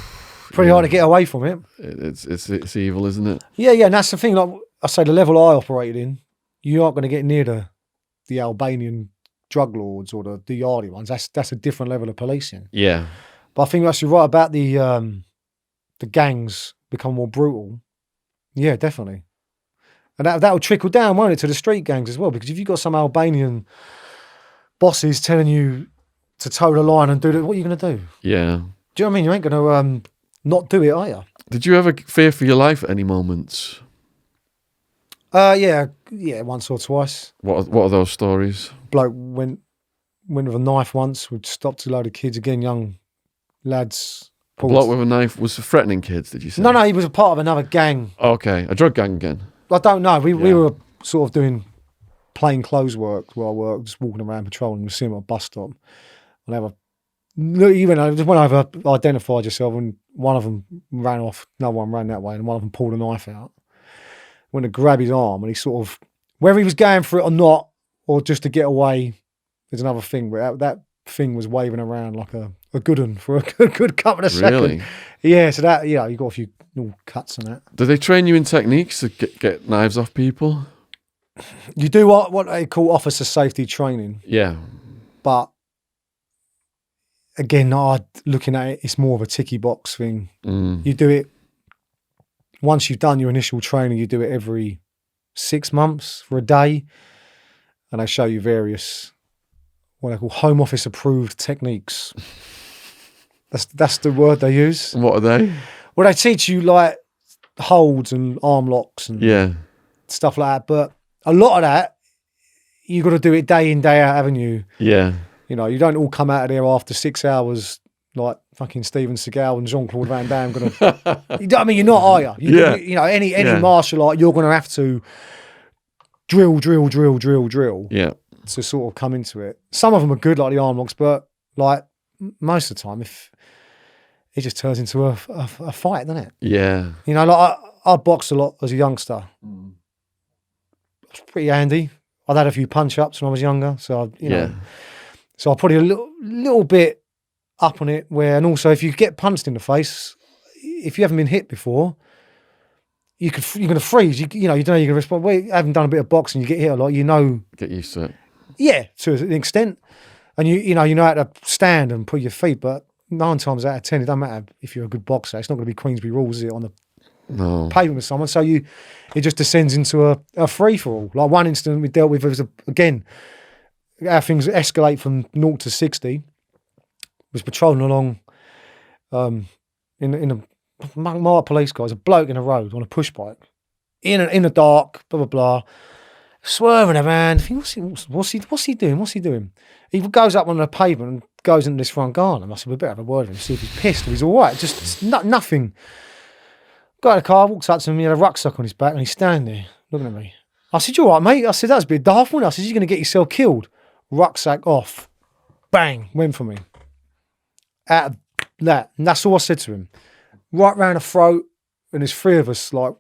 S2: hard to get away from it.
S1: It's evil, isn't it?
S2: Yeah, and that's the thing. I say, the level I operated in, you aren't going to get near the Albanian drug lords or the Yardy ones. That's a different level of policing.
S1: Yeah.
S2: But I think you're actually right about the gangs become more brutal. Yeah, definitely. And that will trickle down, won't it, to the street gangs as well? Because if you've got some Albanian bosses telling you to toe the line and do that, what are you going to do?
S1: Yeah.
S2: Do you know what I mean? You ain't going to not do it, are you?
S1: Did you ever fear for your life at any moments?
S2: Yeah, once or twice.
S1: What are those stories?
S2: Bloke went went with a knife once. We stopped a load of kids, again, young lads.
S1: A bloke with a knife was threatening kids, did you say?
S2: No, he was a part of another gang.
S1: Okay, a drug gang again.
S2: I don't know. We were sort of doing plain clothes work where I worked, just walking around patrolling. We see him at a bus stop. He went over, identified yourself, and one of them ran off. No one ran that way, and one of them pulled a knife out. Went to grab his arm, and he sort of, whether he was going for it or not, or just to get away, there's another thing. But that thing was waving around like a good one for a good couple of seconds.
S1: Really?
S2: Yeah. So that, you got a few little cuts on that.
S1: Do they train you in techniques to get knives off people?
S2: You do what they call officer safety training.
S1: Yeah.
S2: But again, looking at it, it's more of a ticky box thing. You do it, once you've done your initial training, you do it every 6 months for a day. And they show you various, what they call home office approved techniques. That's the word they use.
S1: And what are they?
S2: Well, they teach you like holds and arm locks and stuff like that. But a lot of that, you got to do it day in, day out, haven't you?
S1: Yeah.
S2: You don't all come out of there after 6 hours like fucking Steven Seagal and Jean-Claude Van Damme. You're not, are you? Any martial art, you're going to have to drill.
S1: Yeah.
S2: To sort of come into it. Some of them are good, like the arm locks, but like most of the time, if it just turns into a fight, doesn't it?
S1: Yeah.
S2: Like I boxed a lot as a youngster. It was pretty handy. I'd had a few punch-ups when I was younger, so so I probably a little bit up on it. And also, if you get punched in the face, if you haven't been hit before, you're going to freeze. You know you're going to respond. Well, you haven't done a bit of boxing, you get hit a lot.
S1: Get used to it.
S2: Yeah, to an extent, and you know how to stand and put your feet. But 9 times out of 10, it doesn't matter if you're a good boxer. It's not going to be Queensbury rules, is it, on the pavement with someone? So it just descends into a free for all. Like one incident we dealt with was again, how things escalate from 0 to 60. Was patrolling along, in a my police car. There's a bloke in the road on a push bike, in the dark, blah blah blah. Swerving around, what's he doing? He goes up on the pavement and goes into this front garden. I said, we better have a word with him, see if he's pissed or he's all right. Just nothing. Got out of the car, walked up to him, he had a rucksack on his back and he's standing there looking at me. I said, you all right, mate? I said, that's a bit daft, wasn't it? I said, you're going to get yourself killed. Rucksack off. Bang, went for me. Out of that. And that's all I said to him. Right round the throat, and there's 3 of us like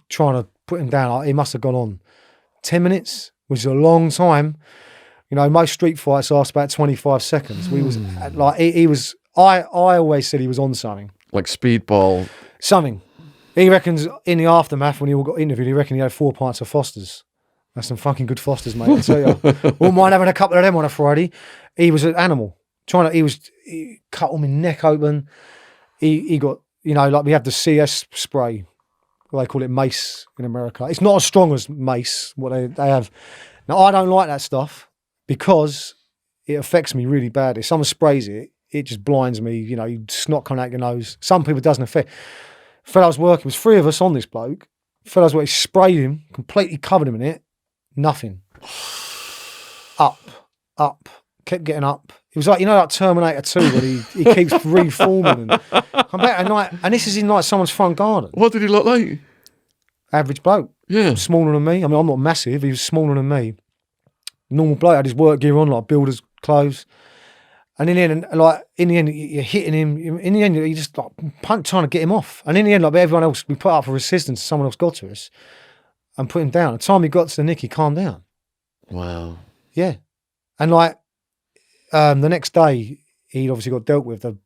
S2: trying to put him down. Like, he must have gone on 10 minutes, which is a long time. Most street fights last about 25 seconds. We was like, he was, I always said he was on something.
S1: Like speedball.
S2: Something. He reckons in the aftermath, when he all got interviewed, he reckoned he had 4 pints of Fosters. That's some fucking good Fosters, mate, I tell you. Wouldn't mind having a couple of them on a Friday. He was an animal. He cut all my neck open. He got, like we have the CS spray. They call it mace in America. It's not as strong as mace, what they have. Now, I don't like that stuff because it affects me really badly. If someone sprays it, it just blinds me, snot coming out your nose. Some people it doesn't affect. Fella I was working, was 3 of us on this bloke. Fella I was sprayed him, completely covered him in it. Nothing. Up. Kept getting up. It was like, like Terminator 2 where he keeps reforming and come back at night. And this is in like someone's front garden.
S1: What did he look like?
S2: Average bloke.
S1: Yeah.
S2: Smaller than me. I mean, I'm not massive. He was smaller than me. Normal bloke, had his work gear on, like builder's clothes. And in the end, you're hitting him. In the end, you're just like trying to get him off. And in the end, like everyone else, we put up for resistance. Someone else got to us and put him down. The time he got to the nick, he calmed down.
S1: Wow.
S2: Yeah. And like, the next day, he'd obviously got dealt with. The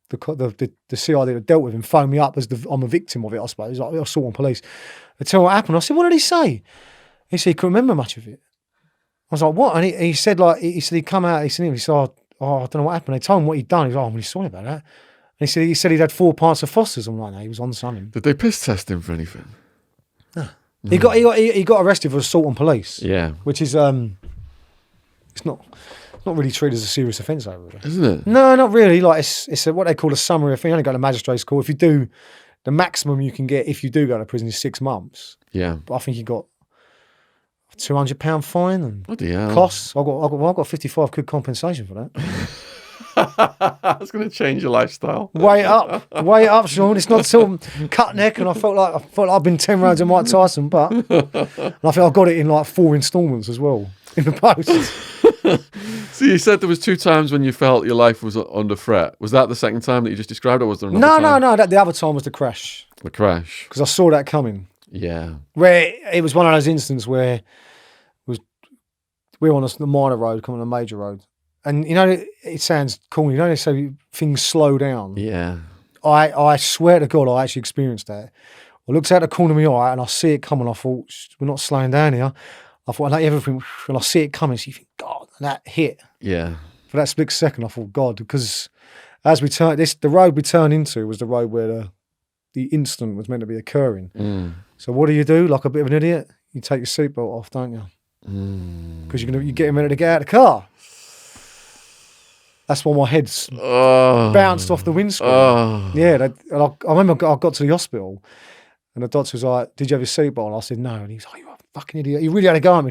S2: CI that dealt with him phoned me up as I'm a victim of it, I suppose. Like, I saw on police. They tell me what happened. I said, what did he say? He said he couldn't remember much of it. I was like, what? And he said, like, he'd come out, he said, I don't know what happened. They told him what he'd done. He was like, I'm really sorry about that. And he said he'd had 4 pints of Fosters. I'm like, no, he was on something.
S1: Did they piss test him for anything?
S2: No. He got arrested for assault on police.
S1: Yeah.
S2: Which is it's not really treated as a serious offence over there.
S1: Isn't it?
S2: No, not really. Like it's what they call a summary offence. You only go to magistrate's court. If you do, the maximum you can get if you do go to prison is 6 months.
S1: Yeah.
S2: But I think he got £200 fine and
S1: Bloody hell.
S2: costs. I got 55 quid compensation for that.
S1: That's going to change your lifestyle.
S2: Way up, Shaun. It's not till cut neck, and I felt like I've been 10 rounds of Mike Tyson, but and I think I got it in like 4 instalments as well in the post.
S1: So you said there was 2 times when you felt your life was under threat. Was that the second time that you just described, or was there another time?
S2: No. The other time was the crash.
S1: The crash.
S2: Because I saw that coming.
S1: Yeah.
S2: Where it was one of those instances where we're on the minor road, coming on a major road. And, you know, it sounds corny. You know, they say things slow down.
S1: Yeah.
S2: I swear to God, I actually experienced that. I looked out the corner of my eye and I see it coming. I thought, we're not slowing down here. I thought, I like everything. And I see it coming. So you think, God, and that hit.
S1: Yeah.
S2: For that split second, I thought, God, because as we turned, the road we turned into was the road where the incident was meant to be occurring.
S1: Mm.
S2: So what do? Like a bit of an idiot? You take your seatbelt off, don't you? Because you're getting ready to get out of the car. That's why my head's bounced off the windscreen. Yeah, I remember I got to the hospital and the doctor was like, "Did you have your seatbelt?" And I said, "No." And he was like, "You're a fucking idiot. You really had to go at me."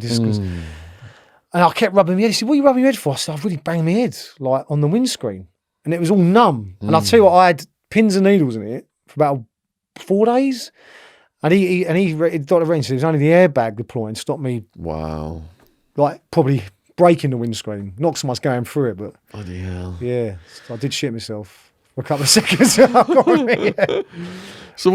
S2: And I kept rubbing my head. He said, "What are you rubbing your head for?" I said, "I've really banged my head like on the windscreen." And it was all numb. And I'll tell you what, I had pins and needles in it for about 4 days. And Dr. Wren said it was only the airbag deploying stopped me.
S1: Wow.
S2: Like probably breaking the windscreen. Not so much going through it, but
S1: Bloody hell.
S2: yeah, so I did shit myself for a couple of seconds. Yeah.
S1: So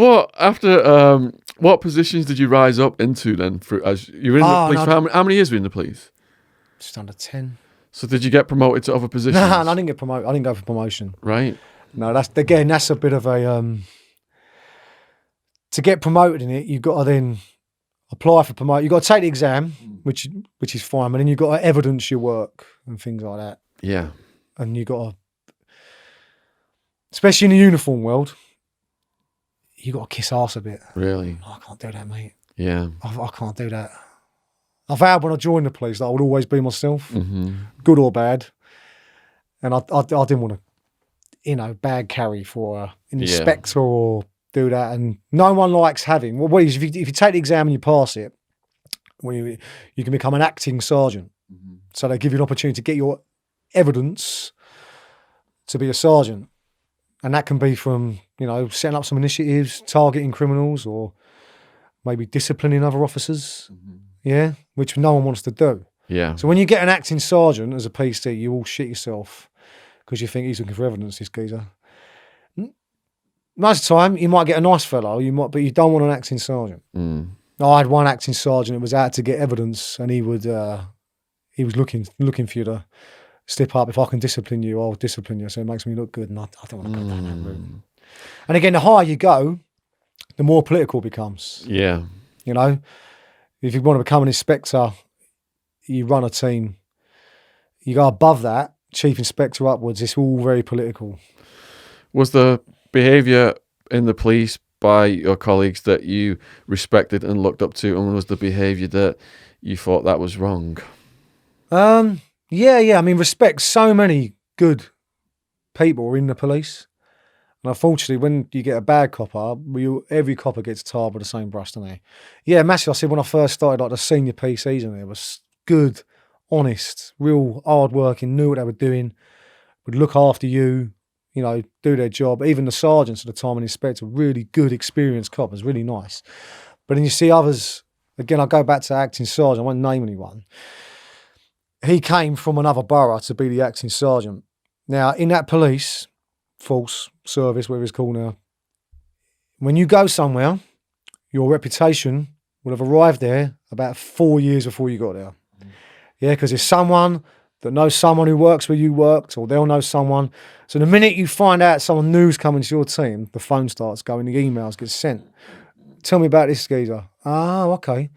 S1: what positions did you rise up into then? As you were in the police, for how many years were you in the police?
S2: Just under 10.
S1: So did you get promoted to other positions?
S2: No, I didn't get promoted. I didn't go for promotion.
S1: Right.
S2: No, that's a bit of a to get promoted in it, you've got to then apply for promotion. You've got to take the exam, which is fine, but then you've got to evidence your work and things like that.
S1: Yeah.
S2: And you've got to, especially in the uniform world, you've got to kiss arse a bit.
S1: Really?
S2: I can't do that, mate.
S1: Yeah.
S2: I can't do that. I vowed when I joined the police that I would always be myself, good or bad. And I didn't want to, bag carry for an inspector or do that. And no one likes having, if you take the exam and you pass it, you can become an acting sergeant. So they give you an opportunity to get your evidence to be a sergeant. And that can be from, setting up some initiatives, targeting criminals, or maybe disciplining other officers. Yeah, which no one wants to do.
S1: Yeah.
S2: So when you get an acting sergeant as a PC, you all shit yourself because you think he's looking for evidence, this geezer. Most of the time, you might get a nice fellow, but you don't want an acting sergeant. I had one acting sergeant that was out to get evidence, and he was looking for you to step up. If I can discipline you, I'll discipline you. So it makes me look good, and I don't want to go down that route. And again, the higher you go, the more political it becomes.
S1: Yeah.
S2: If you want to become an inspector, you run a team. You go above that, chief inspector upwards, it's all very political.
S1: Was the behaviour in the police by your colleagues that you respected and looked up to, and was the behaviour that you thought that was wrong?
S2: Yeah. I mean, respect. So many good people are in the police. And unfortunately, when you get a bad copper, every copper gets tarred with the same brush, don't they? Yeah, massive. I said when I first started, like the senior PCs in there was good, honest, real hard working, knew what they were doing, would look after you, do their job. Even the sergeants at the time and inspector, really good, experienced coppers, really nice. But then you see others, again, I go back to acting sergeant, I won't name anyone. He came from another borough to be the acting sergeant. Now, in that police force service, whatever it's called now, when you go somewhere, your reputation will have arrived there about 4 years before you got there. Yeah, because there's someone that knows someone who works where you worked, or they'll know someone. So the minute you find out someone new's coming to your team, the phone starts going, the emails get sent. Tell me about this geezer. Oh, okay.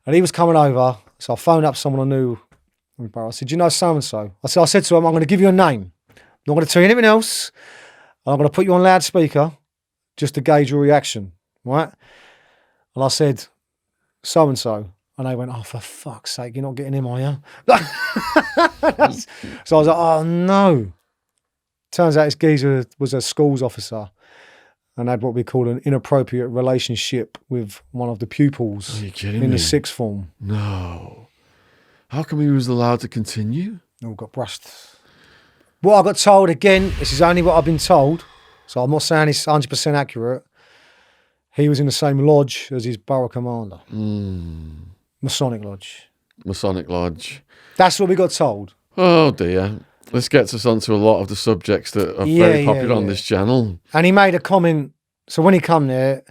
S2: And he was coming over, so I phoned up someone I knew. I said, "Do you know so-and-so?" I said to him, "I'm going to give you a name. I'm not going to tell you anything else. I'm going to put you on loudspeaker just to gauge your reaction, right?" And I said, "So-and-so." And they went, "Oh, for fuck's sake, you're not getting him, are you?" So I was like, "Oh, no." Turns out this geezer was a schools officer. and had what we call an inappropriate relationship with one of the pupils
S1: Are you kidding
S2: in
S1: me?
S2: the sixth form.
S1: No. How come he was allowed to continue?
S2: All got brushed. What I got told, again, this is only what I've been told, so I'm not saying it's 100% accurate. He was in the same lodge as his borough commander. Masonic Lodge.
S1: Masonic Lodge.
S2: That's what we got told.
S1: Oh dear. This gets us onto a lot of the subjects that are very popular on this channel.
S2: And he made a comment. So when he come there,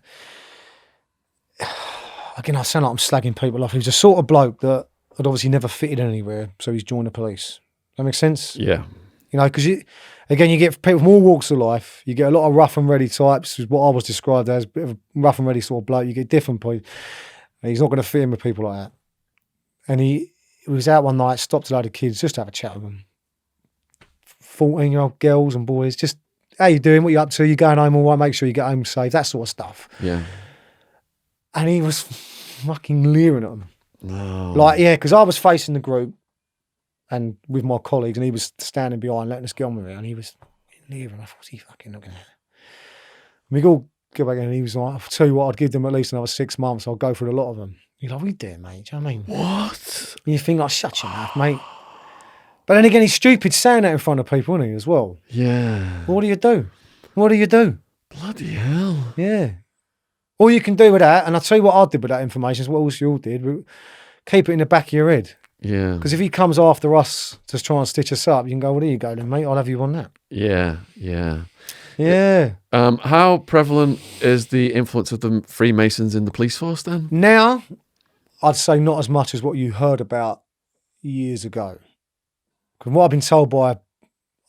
S2: again, I sound like I'm slagging people off. He was a sort of bloke that had obviously never fitted anywhere, so he's joined the police. That makes sense?
S1: Yeah.
S2: You know, because again, you get people from all walks of life. You get a lot of rough and ready types, is what I was described as, a bit of a rough and ready sort of bloke. You get different people. And he's not going to fit in with people like that. And he was out one night, stopped a load of kids just to have a chat with them. 14-year-old girls and boys, just, how you doing? What you up to? You going home all right? Make sure you get home safe. That sort of stuff.
S1: Yeah.
S2: And he was fucking leering at them.
S1: No.
S2: Like, yeah, because I was facing the group and with my colleagues, and he was standing behind, letting us get on with it, and he was leering. I thought, what's he fucking looking at? We all go back in, and he was like, I'll tell you what, I'd give them at least another 6 months. I'll go through a lot of them. You're like, what are you doing, mate? Do you know what I mean?
S1: What?
S2: And you think, like, shut your mouth, mate. But then again, he's stupid saying that in front of people, isn't he, as well?
S1: Yeah.
S2: What do you do? What do you do?
S1: Bloody hell.
S2: Yeah. All you can do with that, and I'll tell you what I did with that information, is what else you all did, keep it in the back of your head.
S1: Yeah.
S2: Because if he comes after us to try and stitch us up, you can go, well, there you go then, mate. I'll have you on that.
S1: Yeah. Yeah.
S2: Yeah.
S1: How prevalent is the influence of the Freemasons in the police force then?
S2: Now, I'd say not as much as what you heard about years ago. Because what I've been told by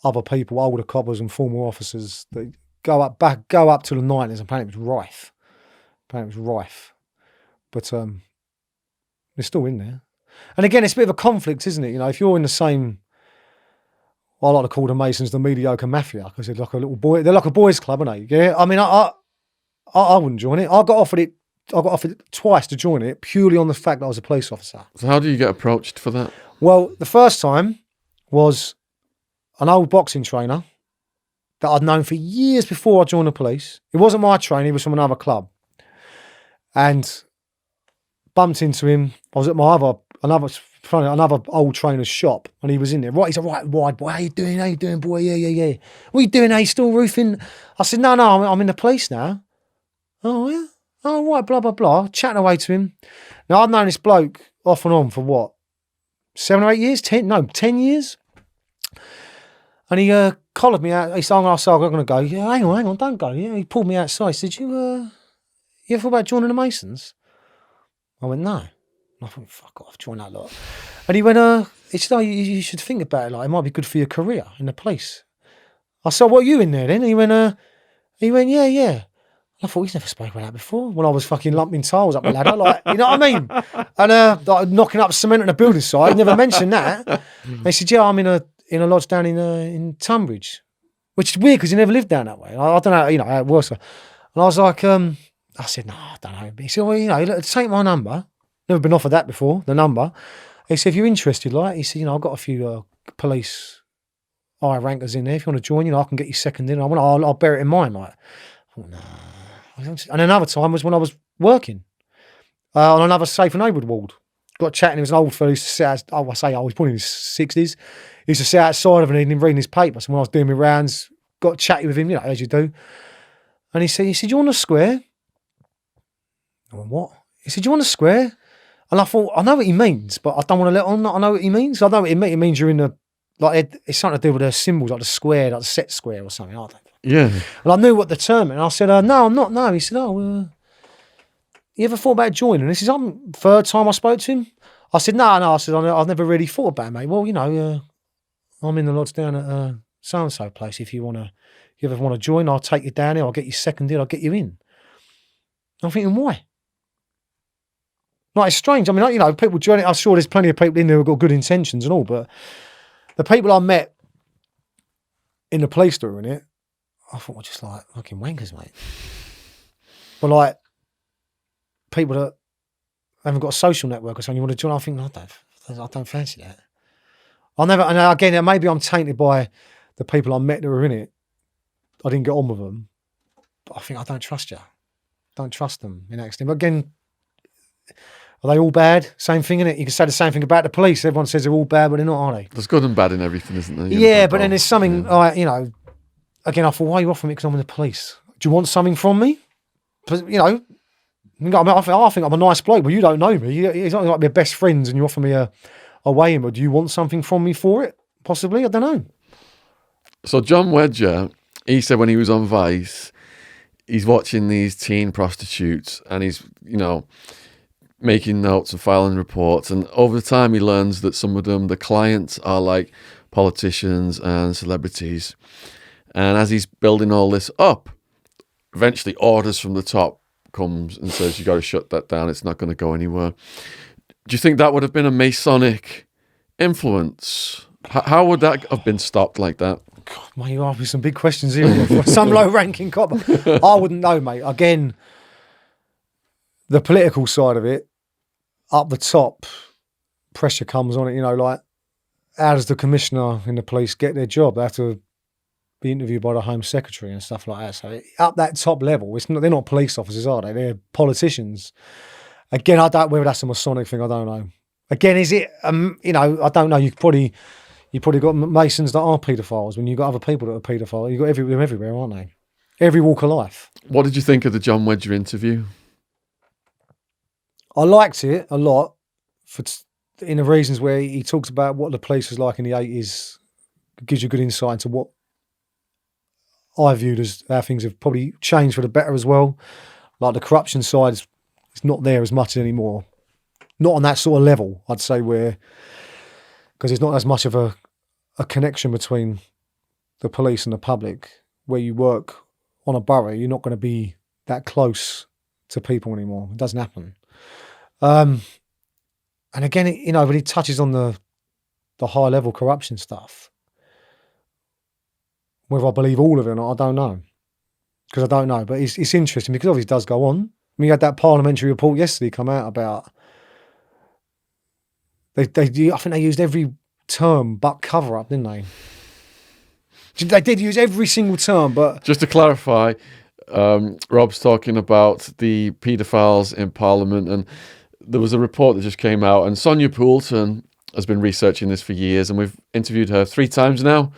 S2: other people, older coppers and former officers, that go up to the 90s, and apparently it was rife. But they're still in there. And again, it's a bit of a conflict, isn't it? You know, if you're in the same, I like to call the Masons the mediocre mafia, because they're like a little boy, they're like a boys' club, aren't they? Yeah. I mean, I wouldn't join it. I got offered it twice to join it, purely on the fact that I was a police officer.
S1: So how do you get approached for that?
S2: Well, the first time was an old boxing trainer that I'd known for years before I joined the police. It wasn't my trainer, he was from another club. And bumped into him. I was at my another old trainer's shop, and he was in there. Right, he said, right, wide boy, how you doing, boy? Yeah. What are you doing? Are you still roofing? I said, no, I'm in the police now. Oh, yeah? Oh, right, blah, blah, blah. Chatting away to him. Now, I've known this bloke off and on for what? 7 or 8 years? 10 years? And he collared me out. He said, I'm going to go. Yeah, hang on, don't go. Yeah, he pulled me outside. He said, you ever thought about joining the Masons? I went, no. And I thought, fuck off, join that lot. And he went, he said, oh, you should think about it. Like, it might be good for your career in the police. I said, what are you in there then? And he went, yeah. And I thought, he's never spoken about that before. When I was fucking lumping tiles up the ladder, like, you know what I mean? And like, knocking up cement on a building site, never mentioned that. And he said, yeah, I'm in a lodge down in Tunbridge, which is weird because he never lived down that way. I don't know, you know, how it works. And I was like, I said, no, I don't know. He said, well, you know, look, take my number. Never been offered that before, the number. He said, if you're interested, like, he said, you know, I've got a few police high rankers in there. If you want to join, you know, I can get you second in. I'll bear it in mind, like. I thought, nah. And another time was when I was working on another safe and neighbourhood ward. Got chatting, he was an old fellow who used to sit out, I was probably in his 60s. He used to sit outside of an evening reading his paper. So when I was doing my rounds, got chatty with him, you know, as you do. And he said, you want a square? I went, what? He said, you want a square? And I thought, I know what he means, but I don't want to let on that I know what he means. I know what it means you're in the, like, it's something to do with the symbols, like the square, like the set square or something. I don't know.
S1: Yeah.
S2: And I knew what the term meant. And I said, no, I'm not. No. He said, you ever thought about joining? This is the third time I spoke to him. I said, no. I said, I've never really thought about it, mate. Well, you know, I'm in the lodge down at so-and-so place. If you ever want to join, I'll take you down there. I'll get you seconded. I'll get you in. I'm thinking, why? Like, it's strange. I mean, you know, people join it. I'm sure there's plenty of people in there who've got good intentions and all, but the people I met in the police doing it, I thought were just like fucking wankers, mate. But like people that haven't got a social network or something, you want to join, I think, I don't fancy that. And again, maybe I'm tainted by the people I met that were in it. I didn't get on with them. But I think I don't trust you. Don't trust them in that extent. But again, are they all bad? Same thing, innit? You can say the same thing about the police. Everyone says they're all bad, but they're not, are they?
S1: There's good and bad in everything, isn't there?
S2: Yeah, but then there's something, you know, again, I thought, why are you offering me because I'm in the police? Do you want something from me? But, you know, I think I'm a nice bloke, but you don't know me. It's not like we're best friends and you offer me a weigh-in, but do you want something from me for it? Possibly, I don't know.
S1: So John Wedger, he said when he was on Vice, he's watching these teen prostitutes and he's, you know, making notes and filing reports. And over the time, he learns that some of them, the clients are like politicians and celebrities. And as he's building all this up, eventually orders from the top comes and says, you got to shut that down. It's not going to go anywhere. Do you think that would have been a Masonic influence? How would that have been stopped like that?
S2: God, mate, you asked me some big questions here. For some low-ranking cop. I wouldn't know, mate. Again, the political side of it, up the top, pressure comes on it. You know, like, how does the commissioner in the police get their job? They have to be interviewed by the Home Secretary and stuff like that. So up that top level, they're not police officers, are they? They're politicians. Again, I don't, whether that's a Masonic thing, I don't know. Again, is it, you know, I don't know. You probably got Masons that are paedophiles when you've got other people that are paedophiles. You've got them everywhere, aren't they? Every walk of life.
S1: What did you think of the John Wedger interview?
S2: I liked it a lot in the reasons where he talks about what the police was like in the 80s. It gives you good insight into what I viewed as how things have probably changed for the better as well. Like the corruption side is not there as much anymore. Not on that sort of level, I'd say, because there's not as much of a connection between the police and the public. Where you work on a borough, you're not going to be that close to people anymore. It doesn't happen. And again, you know, when he touches on the high level corruption stuff, whether I believe all of it or not, I don't know. Because I don't know. But it's interesting because obviously it does go on. I mean, you had that parliamentary report yesterday come out about, I think they used every term but cover up, didn't they? They did use every single term, but...
S1: Just to clarify, Rob's talking about the paedophiles in Parliament, and there was a report that just came out, and Sonia Poulton has been researching this for years, and we've interviewed her 3 times now.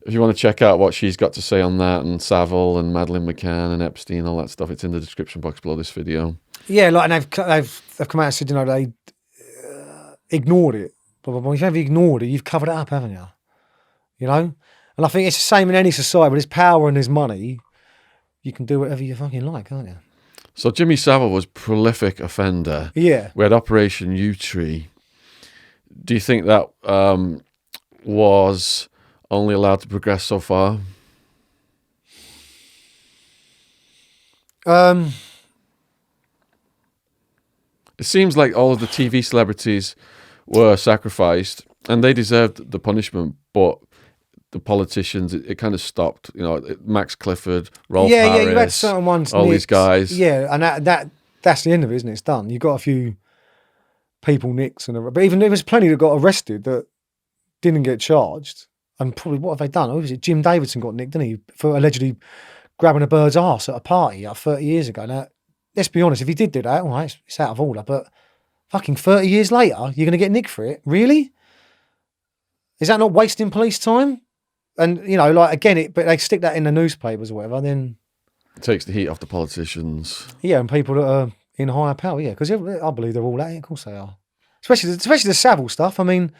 S1: If you want to check out what she's got to say on that, and Savile and Madeleine McCann and Epstein, all that stuff, it's in the description box below this video.
S2: Yeah, like, and they've come out and said, you know, they ignored it. But if you've ignored it, you've covered it up, haven't you? You know? And I think it's the same in any society. Where there's power and there's money, you can do whatever you fucking like, can't you?
S1: So Jimmy Savile was prolific offender.
S2: Yeah.
S1: We had Operation U-Tree. Do you think that was only allowed to progress so far?
S2: It
S1: seems like all of the TV celebrities were sacrificed and they deserved the punishment, but the politicians, it kind of stopped. You know, Max Clifford, Rolf Harris,
S2: you had certain ones.
S1: all these guys.
S2: Yeah, and that's the end of it, isn't it? It's done. You got a few people nicked, but even there was plenty that got arrested that didn't get charged. And probably what have they done? Who was it? Jim Davidson got nicked, didn't he, for allegedly grabbing a bird's arse at a party 30 years ago. Now, let's be honest, if he did do that, all right, it's out of order, but fucking 30 years later, you're going to get nicked for it? Really? Is that not wasting police time? And, you know, like, again, but they stick that in the newspapers or whatever, then...
S1: It takes the heat off the politicians.
S2: Yeah, and people that are in higher power, yeah, because I believe they're all at it, of course they are. Especially the Savile stuff. I mean,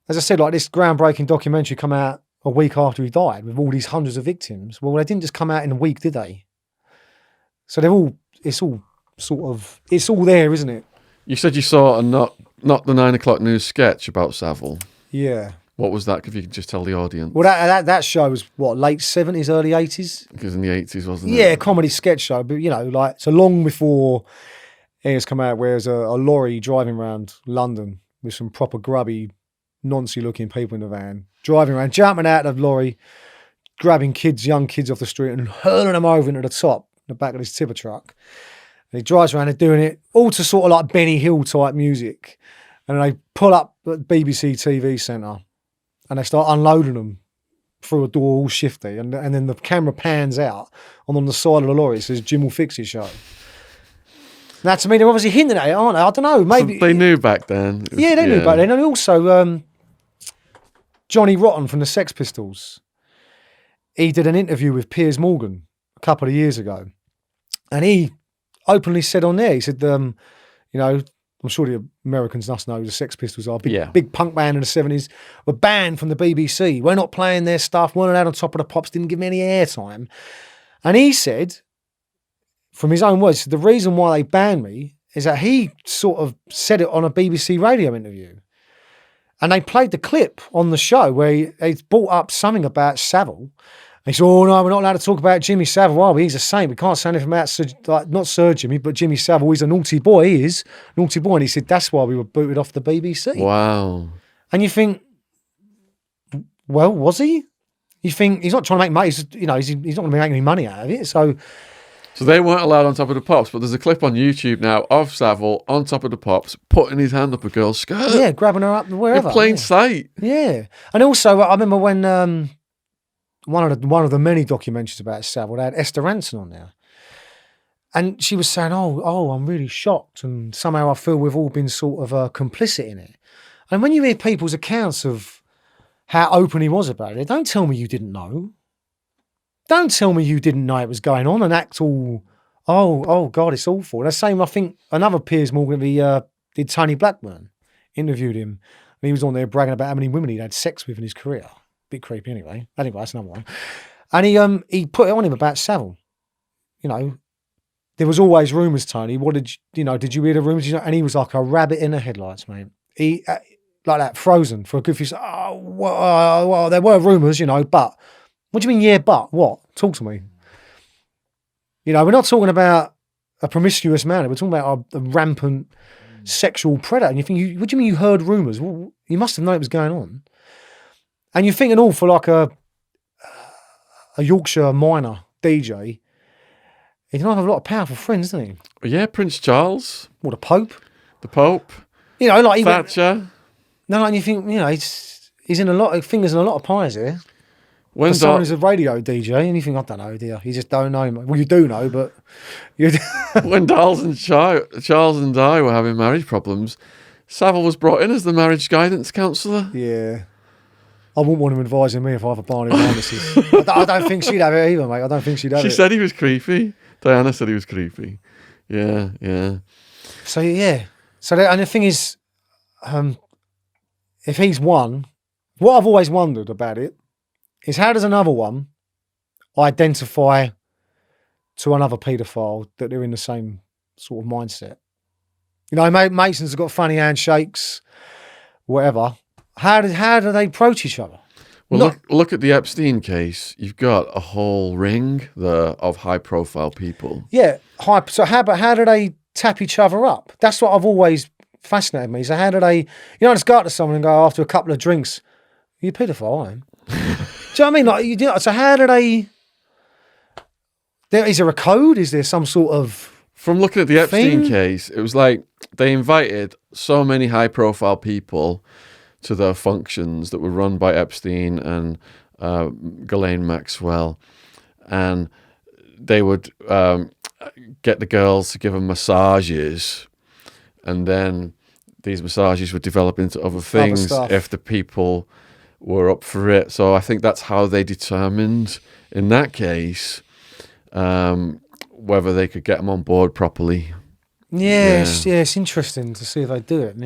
S2: as I said, like, this groundbreaking documentary come out a week after he died with all these hundreds of victims. Well, they didn't just come out in a week, did they? So it's all there, isn't it?
S1: You said you saw not the 9 o'clock news sketch about Savile.
S2: Yeah.
S1: What was that? If you could just tell the audience.
S2: Well, that show was what, late 70s, early 80s?
S1: Because in the 80s, wasn't it?
S2: Yeah, comedy sketch show. But, you know, like, so long before it has come out, where there's a lorry driving around London with some proper grubby, noncy looking people in the van, driving around, jumping out of the lorry, grabbing young kids off the street and hurling them over into the top, the back of this tipper truck. And he drives around and doing it all to sort of like Benny Hill type music. And they pull up at BBC TV Centre and they start unloading them through a door all shifty, and then the camera pans out, and on the side of the lorry it says Jim will fix his show. Now, to me, they're obviously hinting at it, aren't they? I don't know. Maybe
S1: So they knew back then.
S2: They knew back then. And also, Johnny Rotten from the Sex Pistols, he did an interview with Piers Morgan a couple of years ago. And he openly said on there, he said, you know, I'm sure the Americans must know who the Sex Pistols are. Big punk band in the 70s. Were banned from the BBC. We're not playing their stuff. Weren't allowed on Top of the Pops. Didn't give me any airtime. And he said, from his own words, the reason why they banned me is that he sort of said it on a BBC radio interview. And they played the clip on the show where he brought up something about Savile. And he said, oh, no, we're not allowed to talk about Jimmy Savile. Well, he's a saint. We can't say anything about, not Sir Jimmy, but Jimmy Savile. He's a naughty boy. He is. Naughty boy. And he said, that's why we were booted off the BBC.
S1: Wow.
S2: And you think, well, was he? You think he's not trying to make money. He's not going to make any money out of it. So
S1: they weren't allowed on Top of the Pops, but there's a clip on YouTube now of Savile on Top of the Pops putting his hand up a girl's skirt.
S2: Yeah, grabbing her up wherever.
S1: In plain sight.
S2: Yeah. And also, I remember when one of the many documentaries about Savile, they had Esther Ranson on there. And she was saying, oh, I'm really shocked. And somehow I feel we've all been sort of complicit in it. And when you hear people's accounts of how open he was about it, don't tell me you didn't know. Don't tell me you didn't know it was going on and act all, oh God, it's awful. And the same, I think, another Piers Morgan, did Tony Blackburn, interviewed him. And he was on there bragging about how many women he'd had sex with in his career. Bit creepy anyway. Anyway, that's another one. And he put it on him about Savile. You know, there was always rumours, Tony. Did you hear the rumours? And he was like a rabbit in the headlights, mate. He, like that, frozen for a good few seconds. Well, there were rumours, but... What do you mean, yeah, but? What? Talk to me. We're not talking about a promiscuous man. We're talking about a rampant sexual predator. And you think, what do you mean you heard rumours? Well, you must have known it was going on. And you're thinking, for like a Yorkshire minor DJ, he can have a lot of powerful friends, doesn't he?
S1: Yeah, Prince Charles.
S2: Or the Pope.
S1: The Pope.
S2: Like
S1: Thatcher.
S2: And you think, he's in a lot of fingers and a lot of pies here.
S1: When
S2: someone who's a radio DJ, and you think, I don't know, dear. You just don't know. Well, you do know, but...
S1: When Charles and I were having marriage problems, Savile was brought in as the marriage guidance counsellor.
S2: Yeah. I wouldn't want him advising me if I have a Barney Barnesses. I don't think she'd have it either, mate. I don't think she'd have it.
S1: She said he was creepy. Diana said he was creepy. Yeah.
S2: So, yeah. And the thing is, if he's one, what I've always wondered about it is how does another one identify to another paedophile that they're in the same sort of mindset? Masons have got funny handshakes, whatever. How do they approach each other?
S1: Well, look at the Epstein case. You've got a whole ring there of high-profile people.
S2: Yeah, so how do they tap each other up? That's what I've always fascinated me. So how do they, just go up to someone and go after a couple of drinks, "You're a paedophile, I am." Do you know what I mean? So how do they? Is there a code? Is there some sort of?
S1: From looking at the Epstein case, it was like they invited so many high-profile people to their functions that were run by Epstein and Ghislaine Maxwell, and they would get the girls to give them massages, and then these massages would develop into other things if the people were up for it. So I think that's how they determined in that case whether they could get them on board properly.
S2: Yes, it's interesting to see if they do it.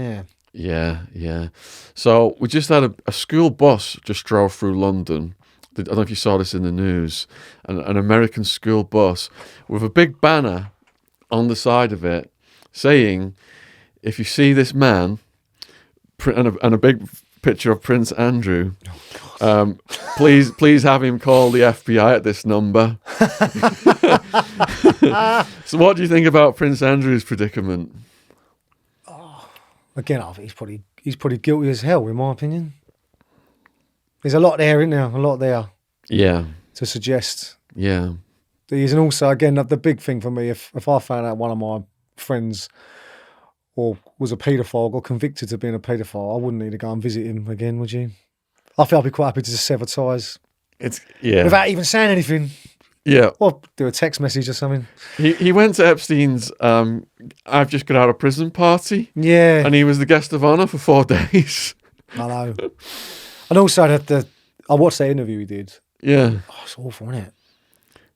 S1: Yeah. So we just had a school bus just drove through London. I don't know if you saw this in the news. An American school bus with a big banner on the side of it saying, if you see this man, and a big picture of Prince Andrew, please have him call the FBI at this number. So what do you think about Prince Andrew's predicament?
S2: Again, I think he's probably guilty as hell, in my opinion. There's a lot there, isn't there? A lot there.
S1: Yeah.
S2: To suggest.
S1: Yeah.
S2: And also, again, the big thing for me, if I found out one of my friends or was a paedophile, got convicted of being a paedophile, I wouldn't need to go and visit him again, would you? I think I'd be quite happy to just sever ties.
S1: It's yeah.
S2: without even saying anything.
S1: Yeah.
S2: Or do a text message or something.
S1: He went to Epstein's I've just got out of prison party.
S2: Yeah.
S1: And he was the guest of honour for 4 days.
S2: I know. And also I watched that interview he did.
S1: Yeah.
S2: Oh, it's awful, isn't it?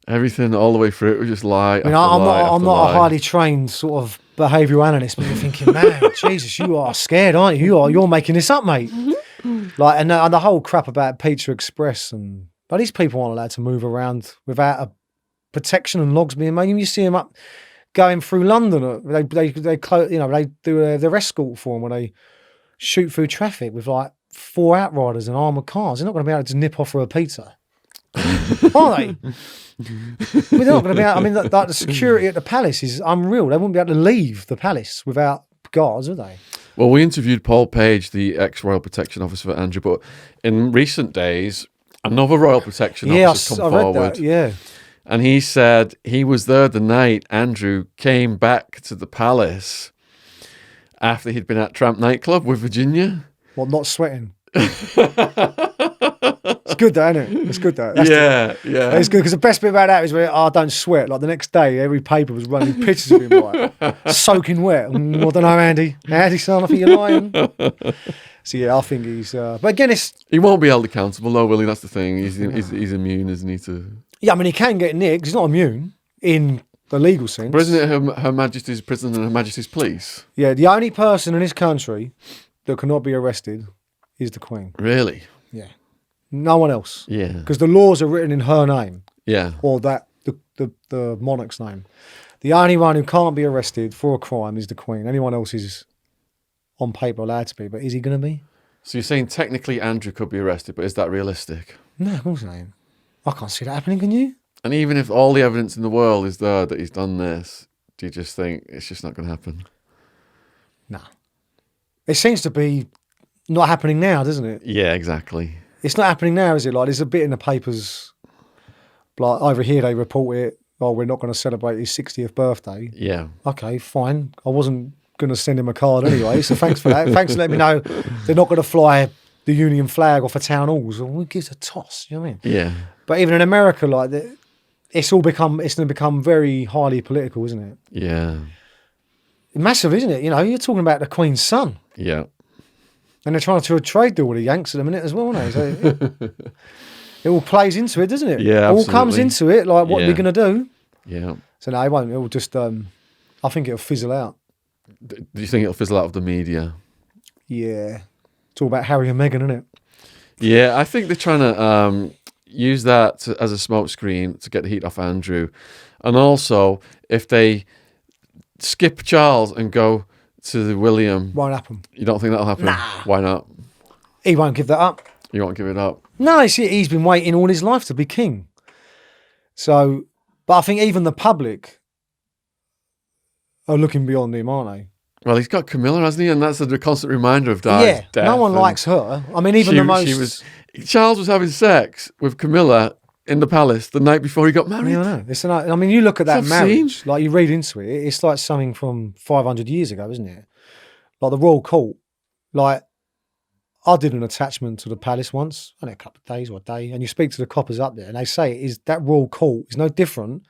S1: Everything all the way through it was just lie.
S2: I mean, I'm not a highly trained sort of behavioural analyst, but you're thinking, man, Jesus, you are scared, aren't you? You're making this up, mate. Like, and the whole crap about Pizza Express but these people aren't allowed to move around without a protection and logs being made. You see them up going through London. They do their escort for them when they shoot through traffic with like 4 outriders and armoured cars. They're not going to be able to nip off for a pizza, are they? They're not going to be able. I mean, like the security at the palace is unreal. They wouldn't be able to leave the palace without guards, would they?
S1: Well, we interviewed Paul Page, the ex-Royal Protection Officer for Andrew, but in recent days, another Royal Protection Officer come forward.
S2: That, yeah.
S1: And he said he was there the night Andrew came back to the palace after he'd been at Tramp nightclub with Virginia.
S2: Well, not sweating. It's good, though, isn't it? It's good, though.
S1: Yeah.
S2: It's good because the best bit about that is when I don't sweat. Like the next day, every paper was running pictures of him like soaking wet. I don't know, Andy. Andy, son, I think you're lying. So yeah, I think he's. But again,
S1: he won't be held accountable, though, will he? That's the thing. He's immune, isn't he?
S2: Yeah, I mean, he can get nicked. He's not immune in the legal sense.
S1: But isn't it Her Majesty's Prison and Her Majesty's Police?
S2: Yeah, the only person in this country that cannot be arrested is the Queen.
S1: Really?
S2: Yeah. No one else.
S1: Yeah.
S2: Because the laws are written in her name.
S1: Yeah.
S2: Or the monarch's name. The only one who can't be arrested for a crime is the Queen. Anyone else is on paper allowed to be, but is he going to be?
S1: So you're saying technically Andrew could be arrested, but is that realistic?
S2: No, of course not. I can't see that happening, can you?
S1: And even if all the evidence in the world is there that he's done this, do you just think it's just not going to happen? No.
S2: It seems to be not happening now, doesn't it?
S1: Yeah, exactly.
S2: It's not happening now, is it? Like, there's a bit in the papers, like over here they report it, oh, we're not going to celebrate his 60th birthday.
S1: Yeah.
S2: Okay, fine. I wasn't going to send him a card anyway, so thanks for that. Thanks for letting me know they're not going to fly the Union flag off of town halls. Well, who gives a toss? You know what I mean?
S1: Yeah.
S2: But even in America, like, it's going to become very highly political, isn't it?
S1: Yeah.
S2: Massive, isn't it? You know, you're talking about the Queen's son.
S1: Yeah.
S2: And they're trying to do a trade deal with the Yanks at the minute as well, aren't they? So it all plays into it, doesn't it?
S1: Yeah,
S2: absolutely.
S1: It
S2: all comes into it, like, what are we going to do?
S1: Yeah.
S2: So no, it won't. It'll just, I think it'll fizzle out.
S1: Do you think it'll fizzle out of the media?
S2: Yeah. It's all about Harry and Meghan, isn't it?
S1: Yeah, I think they're trying to use that as a smokescreen to get the heat off Andrew. And also, if they skip Charles and go to the William...
S2: Won't happen.
S1: You don't think that'll happen?
S2: Nah.
S1: Why not?
S2: He won't give that up.
S1: You won't give it up?
S2: No, he's been waiting all his life to be king. So, but I think even the public are looking beyond him, aren't they?
S1: Well, he's got Camilla, hasn't he? And that's a constant reminder of Di's death.
S2: No one likes her. I mean, even
S1: Charles was having sex with Camilla in the palace the night before he got married.
S2: Yeah, I know. I mean, you look at that marriage, like you read into it, it's like something from 500 years ago, isn't it? Like the royal court. Like, I did an attachment to the palace once, only a couple of days or a day, and you speak to the coppers up there, and they say that royal court is no different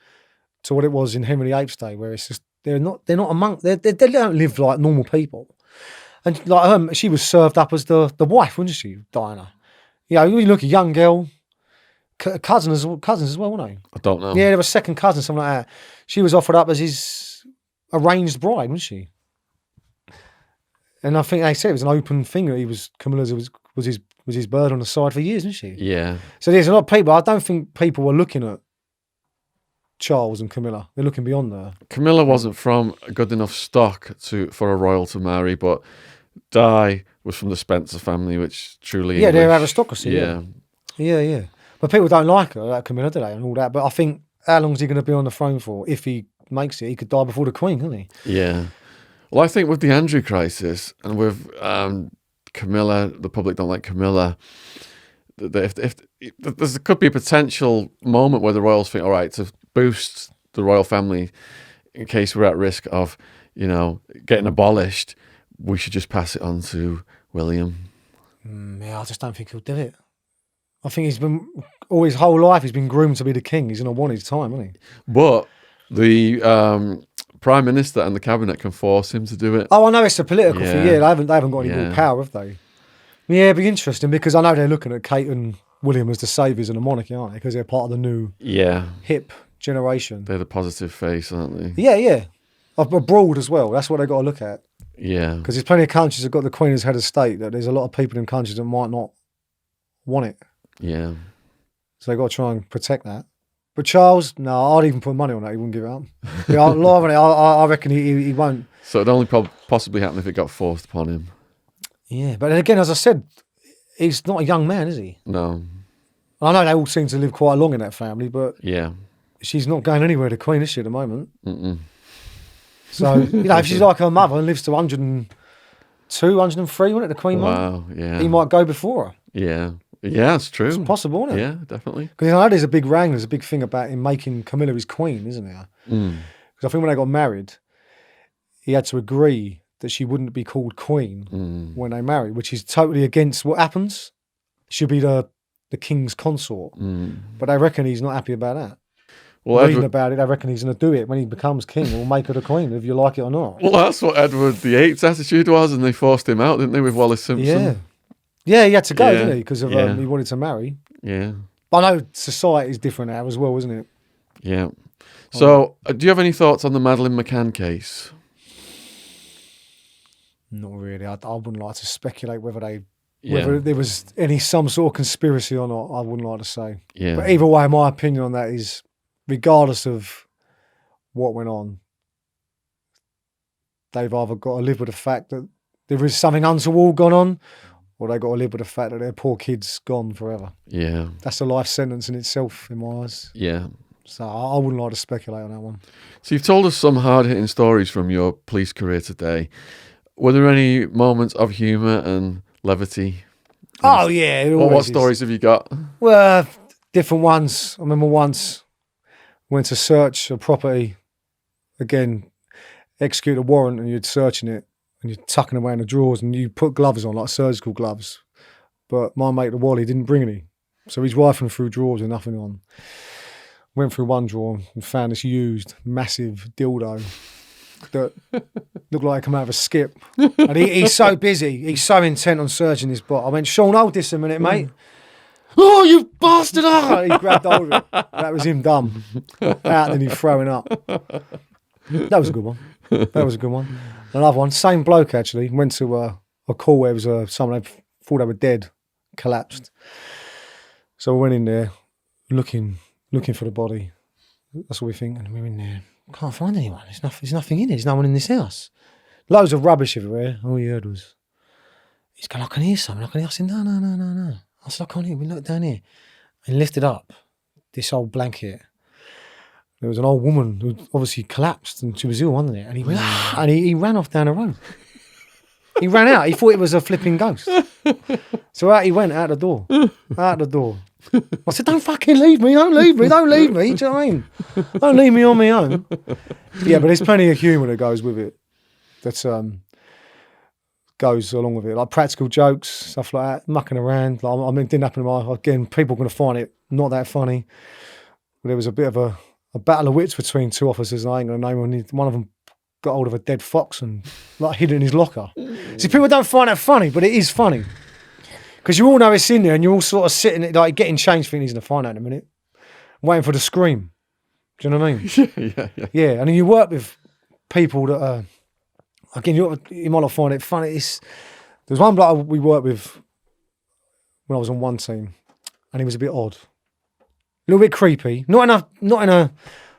S2: to what it was in Henry VIII's day, where it's just they don't live like normal people. And like she was served up as the wife, wasn't she, Diana? You know, you look at a young girl, cousins as well, weren't they?
S1: I don't know.
S2: Yeah, there was a second cousin, something like that. She was offered up as his arranged bride, wasn't she? And I think they said it was an open thing. Camilla's was his bird on the side for years, wasn't she?
S1: Yeah.
S2: So there's a lot of people. I don't think people were looking at Charles and Camilla. They're looking beyond there.
S1: Camilla wasn't from a good enough stock for a royal to marry, but Di was from the Spencer family, which truly
S2: English. They're aristocracy.
S1: Yeah.
S2: But people don't like her, like Camilla, do they, and all that. But I think how long is he going to be on the throne for? If he makes it, he could die before the Queen, couldn't he?
S1: Yeah. Well, I think with the Andrew crisis and with Camilla, the public don't like Camilla. If there could be a potential moment where the royals think, all right, to boost the royal family, in case we're at risk of, getting abolished, we should just pass it on to William.
S2: Yeah, I just don't think he'll do it. I think he's been all his whole life. He's been groomed to be the king. He's in a wanted time, hasn't he?
S1: But the Prime Minister and the cabinet can force him to do it.
S2: Oh, I know it's a political thing.
S1: Yeah.
S2: Yeah, they haven't got any more power, have they? Yeah, it'd be interesting because I know they're looking at Kate and William as the saviours of the monarchy, aren't they? Because they're part of the new hip generation.
S1: They're the positive face, aren't they?
S2: Yeah. Abroad as well. That's what they've got to look at.
S1: Yeah.
S2: Because there's plenty of countries that have got the Queen as head of state, that there's a lot of people in countries that might not want it.
S1: Yeah.
S2: So they've got to try and protect that. But Charles, no, I'd even put money on that. He wouldn't give it up. Yeah, I reckon he won't.
S1: So it'd only possibly happen if it got forced upon him.
S2: Yeah, but then again, as I said, he's not a young man, is he?
S1: No.
S2: I know they all seem to live quite long in that family, but
S1: Yeah.
S2: she's not going anywhere, the Queen, is she, at the moment?
S1: Mm-mm.
S2: So, if she's like her mother and lives to 102, 103, wasn't it, the Queen mother?
S1: Wow, yeah.
S2: He might go before her.
S1: Yeah. Yeah, it's true.
S2: It's possible, isn't it?
S1: Yeah, definitely.
S2: Because I know there's a big wrangle, there's a big thing about him making Camilla his queen, isn't there? Because I think when they got married, he had to agree that she wouldn't be called queen when they marry, which is totally against what happens. She'll be the king's consort. But I reckon he's not happy about that.
S1: Well,
S2: Reading about it, I reckon he's going to do it when he becomes king. We'll make her the queen, if you like it or not.
S1: Well, that's what Edward VIII's attitude was, and they forced him out, didn't they, with Wallace Simpson?
S2: Yeah, he had to go, didn't he? Because of he wanted to marry.
S1: Yeah.
S2: But I know society is different now as well, isn't it?
S1: Yeah. So, do you have any thoughts on the Madeleine McCann case?
S2: Not really. I wouldn't like to speculate whether
S1: Yeah.
S2: there was some sort of conspiracy or not. I wouldn't like to say.
S1: Yeah.
S2: But either way, my opinion on that is, regardless of what went on, they've either got to live with the fact that there is something untoward gone on, or they got to live with the fact that their poor kid's gone forever.
S1: Yeah.
S2: That's a life sentence in itself, in my eyes.
S1: Yeah.
S2: So I wouldn't like to speculate on that one.
S1: So you've told us some hard-hitting stories from your police career today. Were there any moments of humour and levity?
S2: Oh, yeah.
S1: What stories have you got?
S2: Well, different ones. I remember once went to search a property, again, execute a warrant, and you're searching it, and you're tucking away in the drawers, and you put gloves on, like surgical gloves. But my mate, the Wally, didn't bring any. So he's rifling through drawers with nothing on. Went through one drawer and found this used, massive dildo that looked like it come out of a skip. And he's so busy, he's so intent on searching this bot. I went, Shaun, hold this a minute, mate. Oh, you bastard! Oh! He grabbed hold of it. That was him done. Out, then he throwing up. That was a good one. Another one, same bloke actually, went to a call where it was someone they thought they were dead, collapsed. So we went in there looking for the body. That's what we think. And we're in there. Can't find anyone. There's nothing in it. There's no one in this house. Loads of rubbish everywhere. All we heard was, he's going, I can hear something. I said, no. I said, I can't hear. We looked down here. And lifted up this old blanket. There was an old woman who obviously collapsed and she was ill, wasn't it? And he went, and he ran off down the road. He ran out. He thought it was a flipping ghost. So out he went, out the door. I said, don't fucking leave me. Don't leave me. Do you know what I mean? Don't leave me on my own. Yeah, but there's plenty of humour that goes with it. That goes along with it. Like practical jokes, stuff like that, mucking around. Like, I mean, it didn't happen to my... Again, people are going to find it not that funny. But there was a bit of a battle of wits between two officers, and I ain't going to name one. One of them got hold of a dead fox and like hid it in his locker. See, people don't find that funny, but it is funny. Because you all know it's in there and you're all sort of sitting, like getting changed, thinking he's going to find out in a minute. Waiting for the scream. Do you know what I mean? Yeah. And then you work with people that are, again, you might not find it funny. There's one bloke we worked with when I was on one team, and he was a bit odd. A little bit creepy. Not in a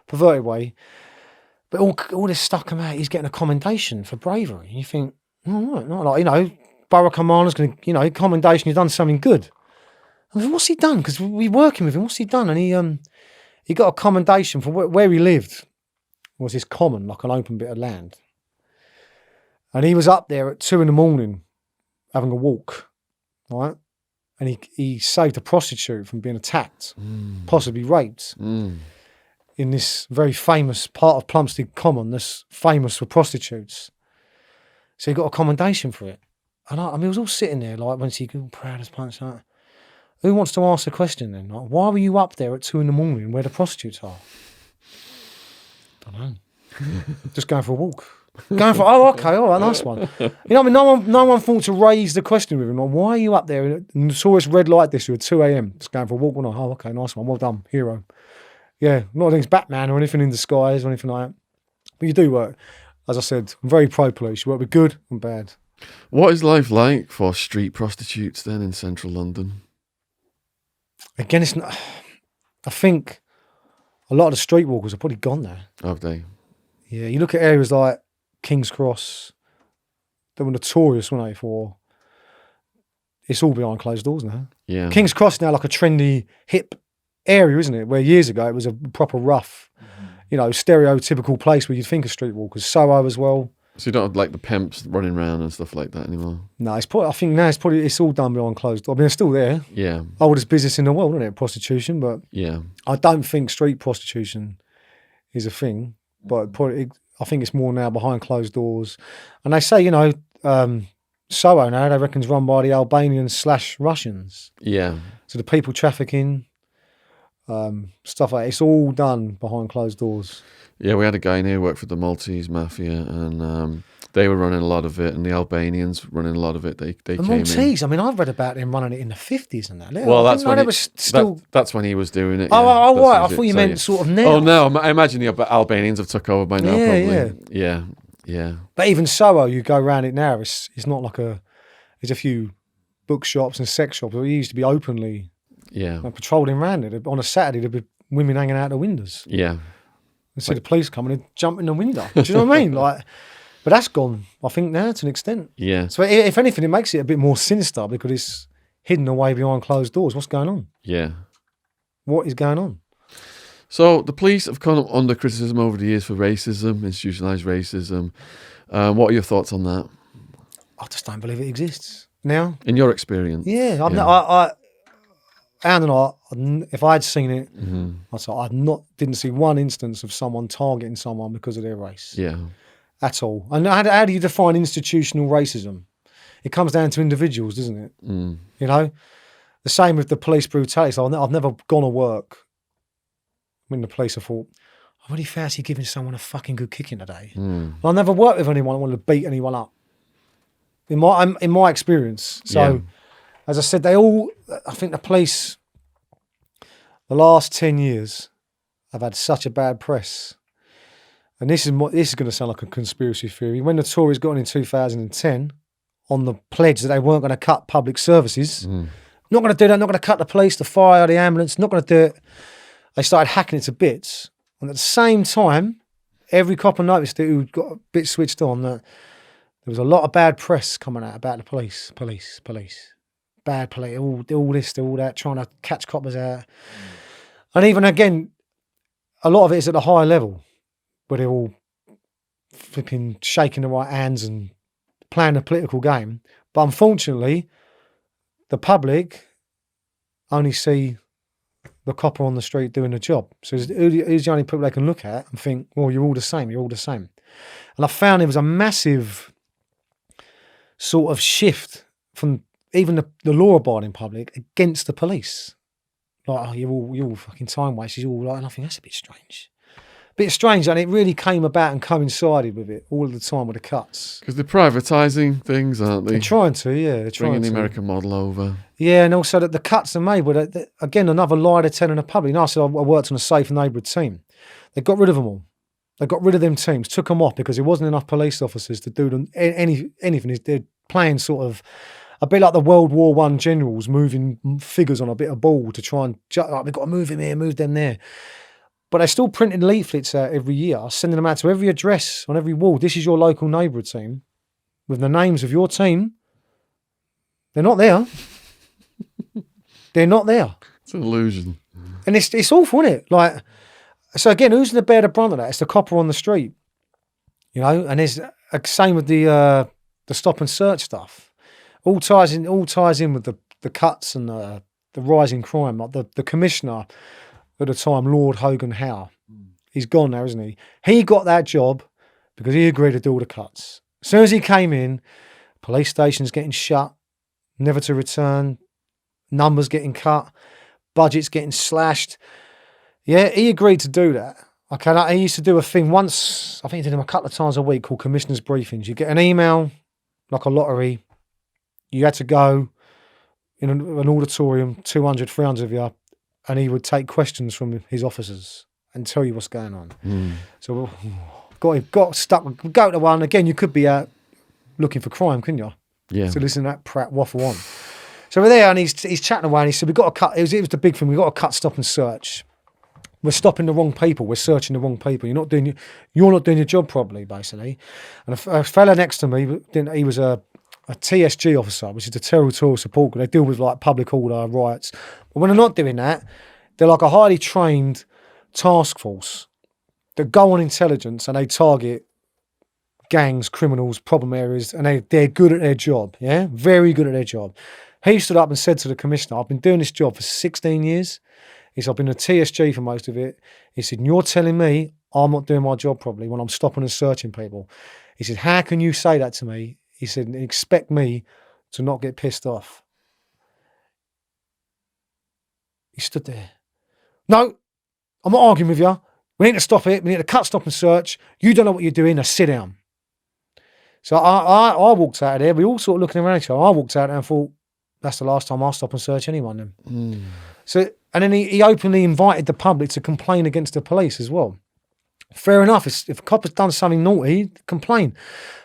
S2: perverted way, but all this stuff come out, he's getting a commendation for bravery. And you think, not like, Borough Commander's going to, commendation, you've done something good. I mean, what's he done? Because we're working with him. What's he done? And he got a commendation for where he lived. Was this common, like an open bit of land. And he was up there at 2 a.m. having a walk, right? And he saved a prostitute from being attacked, possibly raped, in this very famous part of Plumstead Common that's famous for prostitutes. So he got a commendation for it. And I mean, he was all sitting there, like, once he got proud as punch, like, Who wants to ask a question then? Like, why were you up there at 2 a.m. where the prostitutes are? Don't know. Just going for a walk. Okay, all right, nice one. You know what I mean? No one thought to raise the question with him. Like, why are you up there in a notorious red light district at 2 a.m. just going for a walk? Well, oh, okay, nice one. Well done, hero. Yeah, not against Batman or anything in disguise or anything like that. But you do work. As I said, I'm very pro-police. You work with good and bad.
S1: What is life like for street prostitutes then in central London?
S2: Again, it's not. I think a lot of the streetwalkers are probably gone now.
S1: Have they?
S2: Yeah, you look at areas like King's Cross, they were notorious, weren't they, for... It's all behind closed doors now.
S1: Yeah.
S2: King's Cross is now like a trendy, hip area, isn't it? Where years ago it was a proper rough, stereotypical place where you'd think of streetwalkers. Soho as well.
S1: So you don't have like the pimps running around and stuff like that anymore?
S2: No, I think now it's all done behind closed doors. I mean, it's still there.
S1: Yeah.
S2: Oldest business in the world, isn't it? Prostitution, but
S1: yeah,
S2: I don't think street prostitution is a thing, but I think it's more now behind closed doors. And they say, Soho now, they reckon is run by the Albanians/Russians.
S1: Yeah.
S2: So the people trafficking, stuff like that, it's all done behind closed doors.
S1: Yeah, we had a guy in here who worked for the Maltese mafia, and they were running a lot of it, and the Albanians running a lot of it. They
S2: the
S1: came
S2: Maltese,
S1: in.
S2: I mean, I've read about them running it in the 50s and that.
S1: Well, that's when
S2: that's
S1: when he was doing it.
S2: Oh,
S1: yeah.
S2: right. I thought you meant sort of now.
S1: Oh no, I imagine the Albanians have took over by now.
S2: Yeah,
S1: Yeah.
S2: But even Soho, you go around it now. It's not like there's a few bookshops and sex shops. It used to be openly.
S1: Yeah.
S2: Patrolling around it on a Saturday. There'd be women hanging out the windows.
S1: Yeah.
S2: And see the police coming and jump in the window. Do you know what I mean? But that's gone, I think, now to an extent.
S1: Yeah.
S2: So if anything, it makes it a bit more sinister because it's hidden away behind closed doors. What's going on?
S1: Yeah.
S2: What is going on?
S1: So the police have come up under criticism over the years for racism, institutionalised racism. What are your thoughts on that?
S2: I just don't believe it exists now.
S1: In your experience?
S2: Yeah. Anne and I, if I had seen it, I'd say didn't see one instance of someone targeting someone because of their race.
S1: Yeah.
S2: At all. And how do you define institutional racism? It comes down to individuals, doesn't it?
S1: Mm.
S2: The same with the police brutality. So I've never gone to work when the police have thought, I really fancy giving someone a fucking good kicking today.
S1: Mm.
S2: I never worked with anyone who wanted to beat anyone up. In my experience. So, as I said, I think the police, the last 10 years, have had such a bad press. And this is going to sound like a conspiracy theory. When the Tories got in 2010 on the pledge that they weren't going to cut public services, not going to do that, not going to cut the police, the fire, the ambulance, not going to do it. They started hacking it to bits. And at the same time, every copper noticed it who got a bit switched on that there was a lot of bad press coming out about the police. Bad police, all this, all that, trying to catch coppers out. And even again, a lot of it is at a higher level, where they're all flipping, shaking the right hands and playing a political game. But unfortunately, the public only see the copper on the street doing the job. So who's the only people they can look at and think, well, you're all the same. And I found there was a massive sort of shift from even the law-abiding public against the police. Like, oh, you're all fucking time wasters. You're all like, and I think that's a bit strange. And it really came about and coincided with it all the time with the cuts.
S1: Because they're privatising things, aren't they?
S2: They're trying to, yeah. They're trying
S1: bringing the American model over.
S2: Yeah, and also that the cuts are made. But again, another lie they're telling the public. I said I worked on a safe neighbourhood team. They got rid of them all. They got rid of them teams, took them off because there wasn't enough police officers to do them anything. They're playing sort of a bit like the World War I generals moving figures on a bit of ball to try and, like, we've got to move him here, move them there. But they're still printing leaflets out every year, sending them out to every address, on every wall. This is your local neighbourhood team, with the names of your team. They're not there. They're not there.
S1: It's an illusion.
S2: And it's awful, isn't it? Like, so again, who's going to bear the brunt of that? It's the copper on the street, And there's same with the stop and search stuff. All ties in with the cuts and the rising crime. Like the commissioner at the time, Lord Hogan Howe, he's gone now, isn't he? He got that job because he agreed to do all the cuts. As soon as he came in, police stations getting shut, never to return. numbers getting cut, budgets getting slashed. Yeah, he agreed to do that. Okay, he used to do a thing once, I think he did them a couple of times a week, called commissioners' briefings. You get an email, like a lottery. You had to go in an auditorium, 200, 300 of you, and he would take questions from his officers and tell you what's going on. So got stuck. Go to one again. You could be out looking for crime, couldn't you?
S1: Yeah.
S2: So listen to that prat waffle on. So we're there, and he's chatting away, and he said, "We've got to cut." It was the big thing. We've got to cut, stop, and search. We're stopping the wrong people. We're searching the wrong people. You're not doing your job properly, basically. And a fella next to me, he was a TSG officer, which is the territorial support group. They deal with like public order, riots. But when they're not doing that, they're like a highly trained task force that go on intelligence and they target gangs, criminals, problem areas, and they're good at their job. Yeah, very good at their job. He stood up and said to the commissioner, "I've been doing this job for 16 years. He said, I've been a TSG for most of it." He said, "And you're telling me I'm not doing my job properly when I'm stopping and searching people." He said, "How can you say that to me?" He said, "And expect me to not get pissed off." He stood there. "No, I'm not arguing with you. We need to stop it. We need to cut, stop and search. You don't know what you're doing. Now sit down." So I walked out of there. We all sort of looking around each other. I walked out there and thought, that's the last time I'll stop and search anyone then. So, and then he openly invited the public to complain against the police as well. Fair enough. If a cop has done something naughty, complain.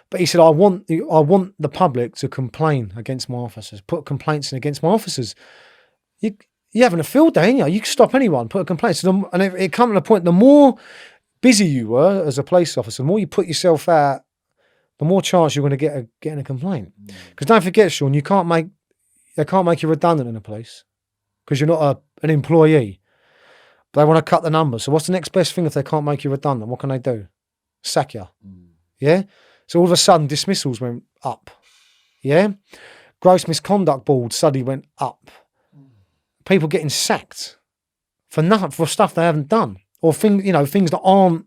S2: But he said, I want the public to complain against my officers, put complaints in against my officers. You're having a field day, ain't you? You can stop anyone, put a complaint. So and it come to the point, the more busy you were as a police officer, the more you put yourself out, the more chance you're going to get getting a complaint. Because don't forget, Shaun, they can't make you redundant in the police because you're not an employee. But they want to cut the numbers. So what's the next best thing if they can't make you redundant? What can they do? Sack you. Yeah? So all of a sudden, dismissals went up. Yeah? Gross misconduct boards suddenly went up. People getting sacked for nothing, for stuff they haven't done. Or things that aren't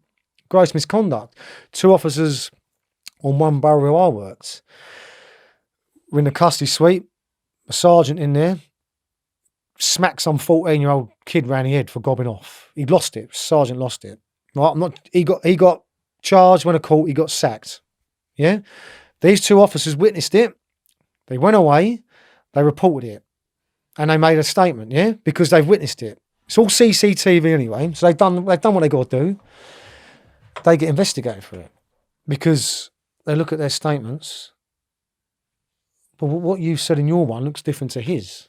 S2: gross misconduct. 2 officers on one borough where I worked were in the custody suite. A sergeant in there smacked some 14-year-old kid round the head for gobbing off. He lost it. Sergeant lost it. Right? He got charged, went to court, he got sacked. Yeah? These 2 officers witnessed it. They went away, they reported it. And they made a statement, yeah? Because they've witnessed it. It's all CCTV anyway, so they've done what they got to do. They get investigated for it. Because they look at their statements, but what you said in your one looks different to his.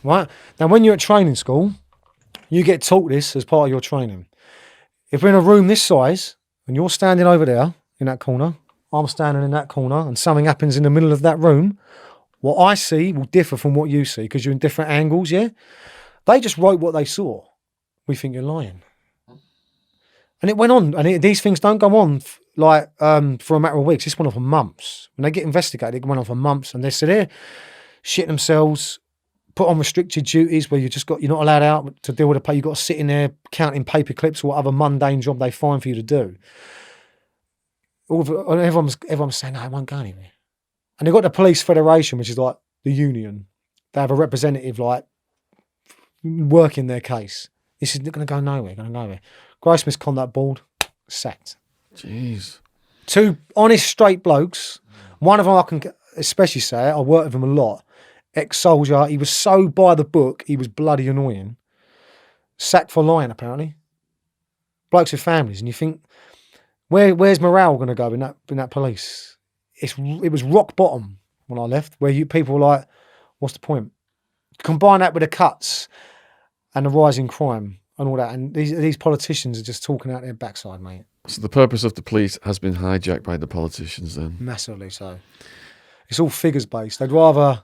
S2: Right? Now, when you're at training school, you get taught this as part of your training. If we're in a room this size, and you're standing over there in that corner, I'm standing in that corner, and something happens in the middle of that room, what I see will differ from what you see, because you're in different angles, yeah? They just wrote what they saw. We think you're lying. And it went on, and these things don't go on for a matter of weeks. This went on for months. When they get investigated, it went on for months, and they're shitting themselves, put on restricted duties where you're not allowed out to deal with the pay. You've got to sit in there counting paper clips or whatever mundane job they find for you to do. Everyone's saying, no, it won't go anywhere. And they've got the Police Federation, which is like the union. They have a representative working their case. This is going to go nowhere, Gross misconduct board, sacked.
S1: Jeez.
S2: 2 honest, straight blokes. One of them I can especially say, I worked with him a lot. Ex-soldier. He was so by the book, he was bloody annoying. Sacked for lying, apparently. Blokes with families. And you think, where's morale going to go in that police? It was rock bottom when I left, where people were like, what's the point? Combine that with the cuts and the rising crime and all that. And these politicians are just talking out their backside, mate.
S1: So the purpose of the police has been hijacked by the politicians then?
S2: Massively so. It's all figures based. They'd rather,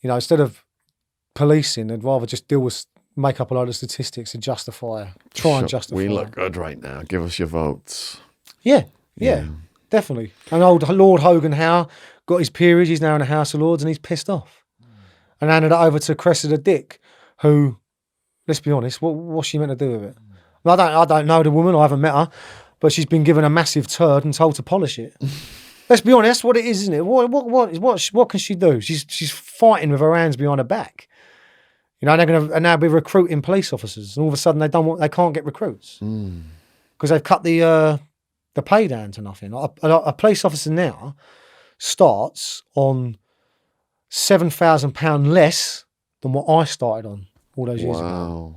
S2: instead of policing, they'd rather just make up a load of statistics and justify.
S1: We look good right now. Give us your votes.
S2: Yeah, definitely. And old Lord Hogan Howe got his peerage. He's now in the House of Lords and he's pissed off. And handed it over to Cressida Dick, who, let's be honest, what's she meant to do with it? I don't know the woman. I haven't met her, but she's been given a massive turd and told to polish it. Let's be honest, that's what it is, isn't it? What can she do? She's fighting with her hands behind her back. You know, they're going to now be recruiting police officers, and all of a sudden they can't get recruits because they've cut the pay down to nothing. A police officer now starts on £7,000 less than what I started on all those years ago.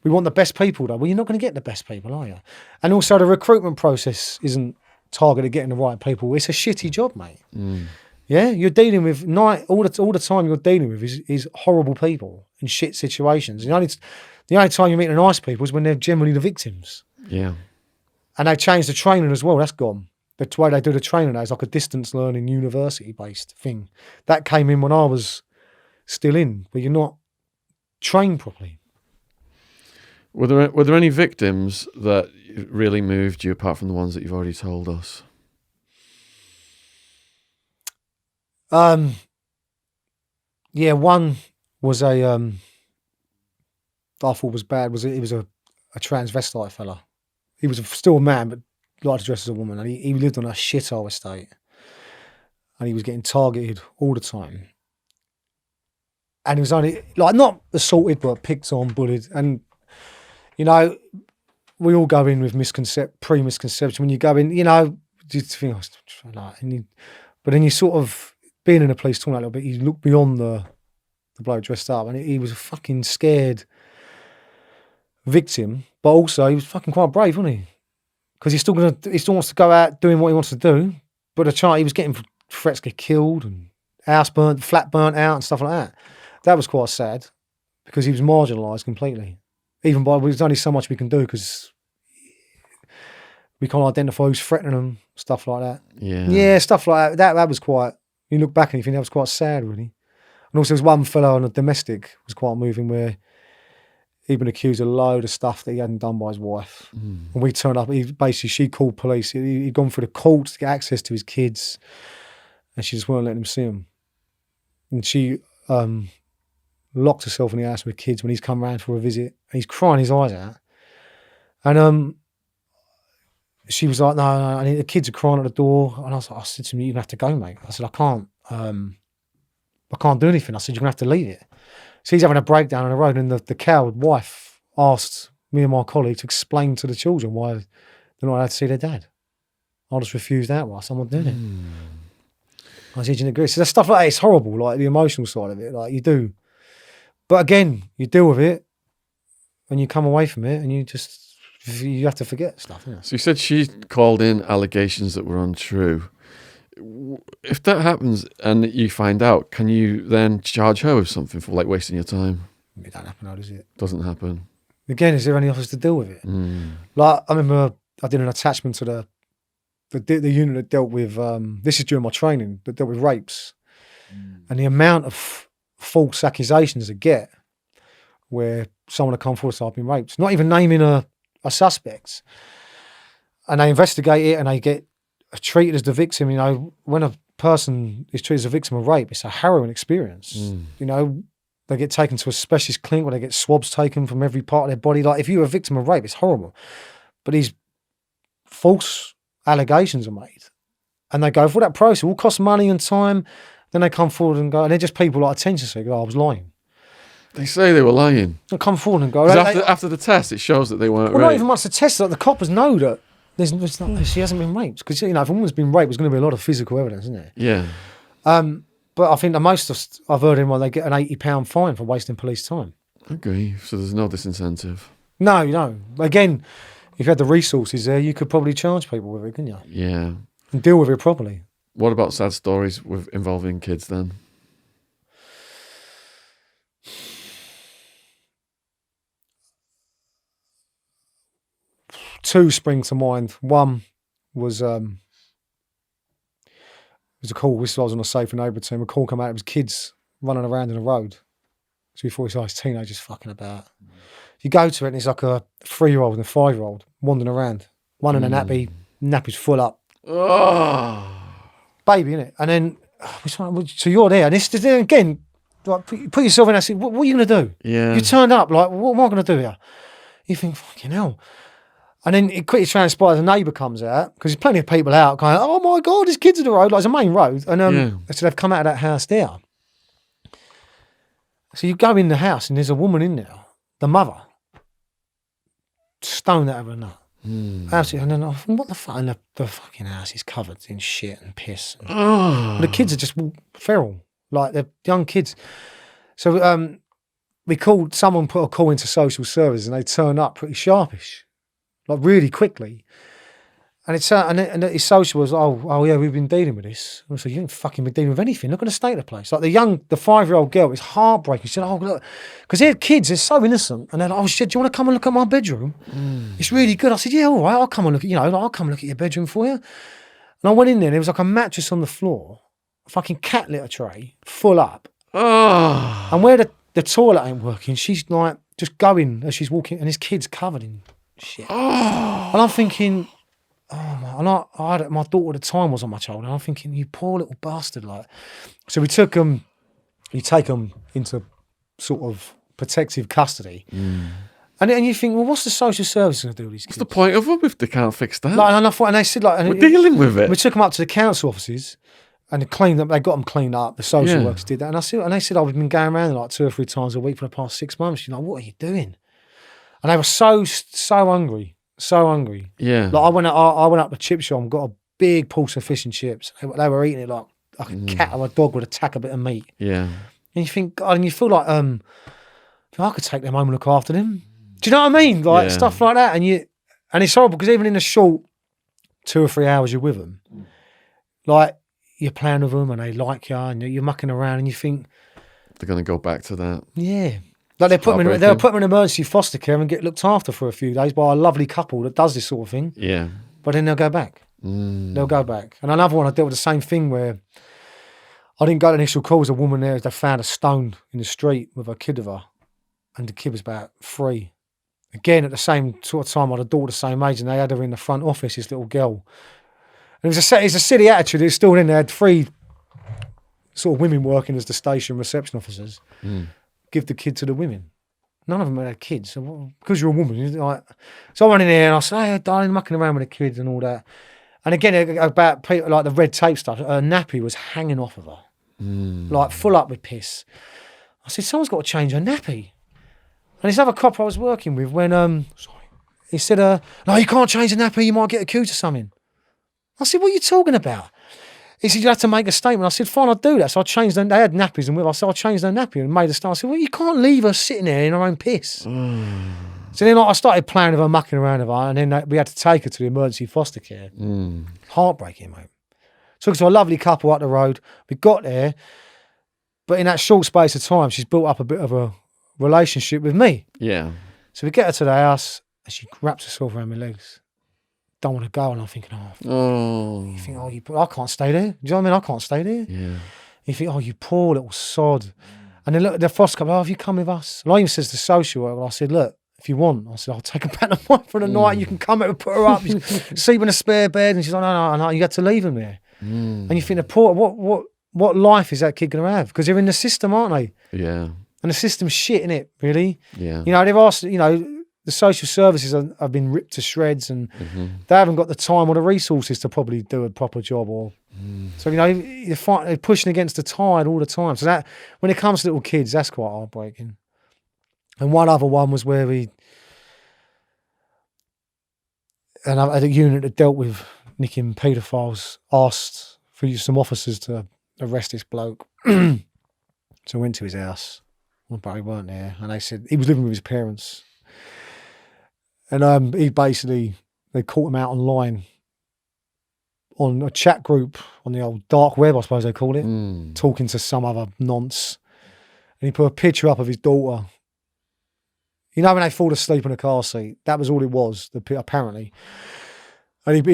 S2: We want the best people, though. Well, you're not going to get the best people, are you? And also, the recruitment process isn't targeted at getting the right people. It's a shitty job, mate. Yeah, you're dealing with all the time. You're dealing with is horrible people in shit situations. The only time you meet the nice people is when they're generally the victims.
S1: Yeah,
S2: and they've changed the training as well. That's gone. The way they do the training now is like a distance learning university based thing. That came in when I was still in, but you're not trained properly.
S1: Were there any victims that really moved you apart from the ones that you've already told us?
S2: Yeah, one was I thought was bad. He was a transvestite fella. He was still a man, but liked to dress as a woman, and he lived on a shithole estate, and he was getting targeted all the time. And he was only not assaulted, but picked on, bullied, and you know, we all go in with pre-misconception. When you go in, you know, you think, but then you sort of being in a police talking a little bit, you look beyond the bloke dressed up, and he was a fucking scared victim, but also he was fucking quite brave, wasn't he? Because he still wants to go out doing what he wants to do, but he was getting threats to get killed and flat burnt out and stuff like that. That was quite sad because he was marginalised completely. There's only so much we can do because we can't identify who's threatening them, stuff like that. Yeah, stuff like that. That was quite. You look back and you think that was quite sad, really. And also, there's one fellow on a domestic was quite moving where he'd been accused of a load of stuff that he hadn't done by his wife. And we turned up. She called police. He'd gone through the courts to get access to his kids, and she just weren't letting him see them. And she locked herself in the house with kids when he's come round for a visit, and he's crying his eyes out. And she was like, no, and the kids are crying at the door. And I said to him, you're going to have to go, mate. I said, I can't do anything. I said, you're going to have to leave it. So he's having a breakdown on the road, and the coward wife asked me and my colleague to explain to the children why they're not allowed to see their dad. I just refused outright. I'm not doing it. I said, you agree? So there's stuff like that. It's horrible, like the emotional side of it. Like you do. But again, you deal with it and you come away from it and you have to forget stuff. Yeah.
S1: So you said she called in allegations that were untrue. If that happens and you find out, can you then charge her with something for like wasting your time?
S2: It don't happen now, does it?
S1: Doesn't happen.
S2: Again, is there any office to deal with it? Like I remember I did an attachment to the unit that dealt with, this is during my training, that dealt with rapes. And the amount of false accusations they get where someone will come forward and say, I've been raped, not even naming a suspect. And they investigate it and they get treated as the victim. You know, when a person is treated as a victim of rape, it's a harrowing experience. You know, they get taken to a specialist clinic where they get swabs taken from every part of their body. Like if you're a victim of rape, it's horrible. But these false allegations are made and they go for that process. It will cost money and time. Then they come forward and go, and they're just people like attention seekers. I was lying.
S1: They say they were lying.
S2: They come forward and go.
S1: After the test, it shows that they weren't raped.
S2: Not even much the test. Like the coppers know that she hasn't been raped because if a woman's been raped, there's going to be a lot of physical evidence, isn't there?
S1: Yeah.
S2: But I think the most I've heard in they get an £80 fine for wasting police time.
S1: I agree. So there's no disincentive.
S2: No. Again, if you had the resources there, you could probably charge people with it, couldn't you?
S1: Yeah.
S2: And deal with it properly.
S1: What about sad stories involving kids then?
S2: Two spring to mind. One was it was a call. This was on a safe neighbour team. A call come out. It was kids running around in the road. So we thought it was teenagers fucking about. You go to it and it's like a 3-year-old and a 5-year-old wandering around. One in a nappy's full up.
S1: Oh.
S2: Baby, innit? And then, so you're there. And this again, like, put yourself in that situation. What are you going to do?
S1: Yeah.
S2: You turned up, like, what am I going to do here? You think, fucking hell. And then it quickly transpires a neighbour comes out, because there's plenty of people out going, oh my God, there's kids on the road. Like, it's a main road. And so they've come out of that house there. So you go in the house and there's a woman in there, the mother, stoned out of her nut. Absolutely. And then I thought, what the fuck? And the fucking house is covered in shit and piss. And the kids are just feral, like they're young kids. So someone put a call into social services and they turned up pretty sharpish, like really quickly. And his social was, oh yeah, we've been dealing with this. I said, you ain't fucking been dealing with anything. Look at the state of the place. Like the 5-year-old girl, it's heartbreaking. She said, oh look, because they're kids, they're so innocent. And they're like, oh shit, do you want to come and look at my bedroom? It's really good. I said, yeah, all right, I'll come and look at, I'll come and look at your bedroom for you. And I went in there and there was like a mattress on the floor, a fucking cat litter tray, full up. And where the toilet ain't working, she's like just going as she's walking, and his kid's covered in shit. And I'm thinking, my daughter at the time wasn't much older. And I'm thinking, you poor little bastard. Like, so we took them. You take them into sort of protective custody, and you think, well, what's the social services going to do with these kids?
S1: What's the point of them if they can't fix that?
S2: Like, and they said, like,
S1: we're dealing with it.
S2: We took them up to the council offices, and they cleaned them. They got them cleaned up. The social workers did that, and they said, we've been going around like 2 or 3 times a week for the past 6 months. What are you doing? And they were so hungry. So hungry. Yeah. Like I went up the chip shop and got a big portion of fish and chips. They were eating it like a cat or a dog would attack a bit of meat. Yeah. And you think, God, and you feel like, I could take them home and look after them. Do you know what I mean? Like stuff like that. And it's horrible because even in the short 2 or 3 hours you're with them, like you're playing with them and they like you and you're mucking around and you think
S1: they're going to go back to that.
S2: Yeah. Like they'll put them in emergency foster care and get looked after for a few days by a lovely couple that does this sort of thing. Yeah. But then they'll go back. They'll go back. And another one, I dealt with the same thing where I didn't go to the initial call. There was a woman there, they found a stone in the street with a kid of her. And the kid was about 3. Again, at the same sort of time, I had a daughter the same age and they had her in the front office, this little girl. And it's a silly attitude. It's still in there. They had 3 sort of women working as the station reception officers. Give the kid to the women. None of them had kids. So because you're a woman, so I went in there and I said, hey, darling, mucking around with the kids and all that. And again, about like the red tape stuff, her nappy was hanging off of her, like full up with piss. I said, someone's got to change her nappy. And this other cop I was working with, he said, no, you can't change the nappy, you might get accused of something. I said, what are you talking about? He said, you have to make a statement. I said, fine, I'll do that. So I changed them. They had nappies and I said, I'll change their nappy and made a statement. I said, well, you can't leave her sitting there in her own piss. So then I started playing with her, mucking around with her, and then we had to take her to the emergency foster care. Heartbreaking, mate. Took her to a lovely couple up the road. We got there, but in that short space of time, she's built up a bit of a relationship with me. Yeah. So we get her to the house, and she wraps herself around my legs. Don't want to go, and I'm thinking, you think, I can't stay there. Do you know what I mean? I can't stay there. Yeah. You think, you poor little sod. And then look, the foster couple, have you come with us? And I even says to social worker, I said, look, if you want, I said, I'll take her back to mine for the night. You can come out and put her up, sleep in a spare bed. And she's like, no, you got to leave him there. And you think, the poor, what life is that kid going to have? Because they're in the system, aren't they? Yeah. And the system's shit, innit, really? Yeah. They've asked, the social services have been ripped to shreds and they haven't got the time or the resources to probably do a proper job. So, they're pushing against the tide all the time. So that, when it comes to little kids, that's quite heartbreaking. And one other one was where and I had a unit that dealt with nicking paedophiles, asked for some officers to arrest this bloke. So I went to his house, but he weren't there. And they said he was living with his parents. And they caught him out online on a chat group on the old dark web, I suppose they call it, talking to some other nonce. And he put a picture up of his daughter. When they fall asleep in a car seat, that was all it was, apparently. And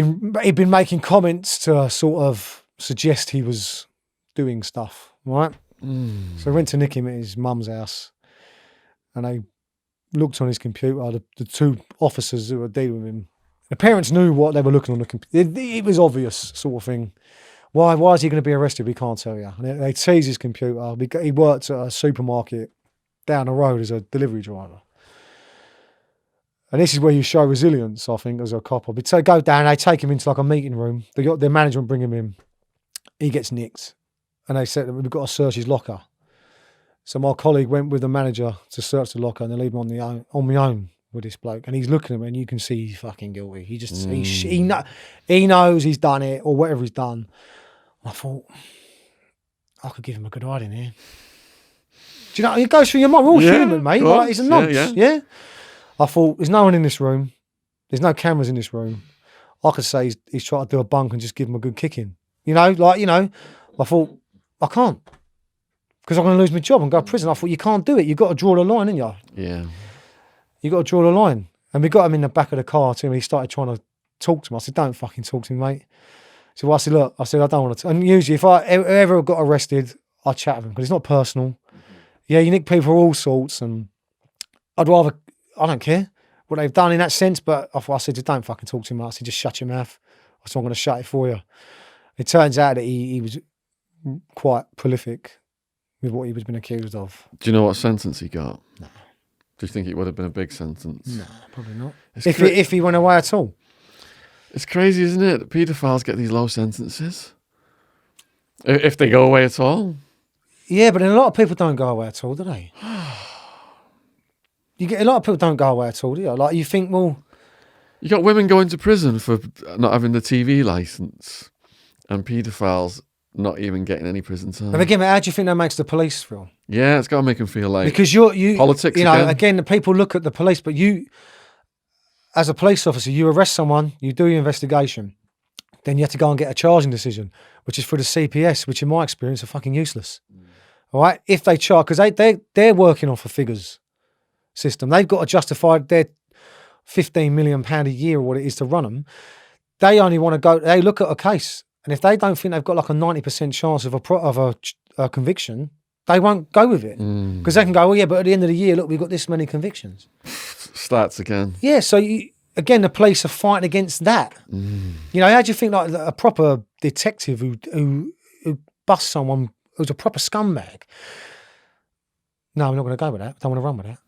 S2: he'd been making comments to sort of suggest he was doing stuff, right? So I went to nick him at his mum's house, and they looked on his computer, the 2 officers who were dealing with him. The parents knew what they were looking on the computer. It was obvious, sort of thing. Why is he going to be arrested? We can't tell you. And they seized his computer. He worked at a supermarket down the road as a delivery driver. And this is where you show resilience, I think, as a cop. So go down, they take him into like a meeting room. The management bring him in. He gets nicked. And they said, we've got to search his locker. So my colleague went with the manager to search the locker and they leave him on my own with this bloke. And he's looking at me and you can see he's fucking guilty. He knows he's done it or whatever he's done. I thought, I could give him a good ride in here. Do you know, it goes through your mind. We're all human, mate. Like, he's a nonce, yeah? I thought, there's no one in this room. There's no cameras in this room. I could say he's trying to do a bunk and just give him a good kicking. I thought, I can't. Because I'm going to lose my job and go to prison. I thought, you can't do it. You've got to draw the line, ain't you?
S1: Yeah.
S2: You got to draw the line. And we got him in the back of the car too, and he started trying to talk to me. I said, don't fucking talk to me, mate. So I said, look, I don't want to. And usually if I ever got arrested, I chat with him because it's not personal. Yeah, you nick people of all sorts, and I don't care what they've done in that sense, but I said, just don't fucking talk to him. I said, just shut your mouth. I said, I'm going to shut it for you. It turns out that he was quite prolific with what he was being accused of.
S1: Do you know what sentence he got?
S2: No.
S1: Do you think it would have been a big sentence?
S2: No, probably not. If he went away at all.
S1: It's crazy, isn't it? Paedophiles get these low sentences. If they go away at all.
S2: Yeah, but then a lot of people don't go away at all, do they? You get a lot of people don't go away at all, do you? Like you think, well,
S1: you got women going to prison for not having the TV license, and paedophiles not even getting any prison time.
S2: And again, how do you think that makes the police feel?
S1: Yeah, it's got to make them feel like
S2: because you
S1: politics.
S2: Again, the people look at the police, but you, as a police officer, you arrest someone, you do your investigation, then you have to go and get a charging decision, which is for the CPS, which in my experience are fucking useless. All right, if they charge, because they're working off a figures system, they've got to justify their £15 million a year or what it is to run them. They only want to go. They look at a case, and if they don't think they've got like a 90% chance of a conviction, they won't go with it because they can go, well, yeah, but at the end of the year, look, we've got this many convictions.
S1: Starts again.
S2: Yeah, so again, the police are fighting against that. How do you think like a proper detective who busts someone who's a proper scumbag? No, I'm not going to go with that. I don't want to run with that.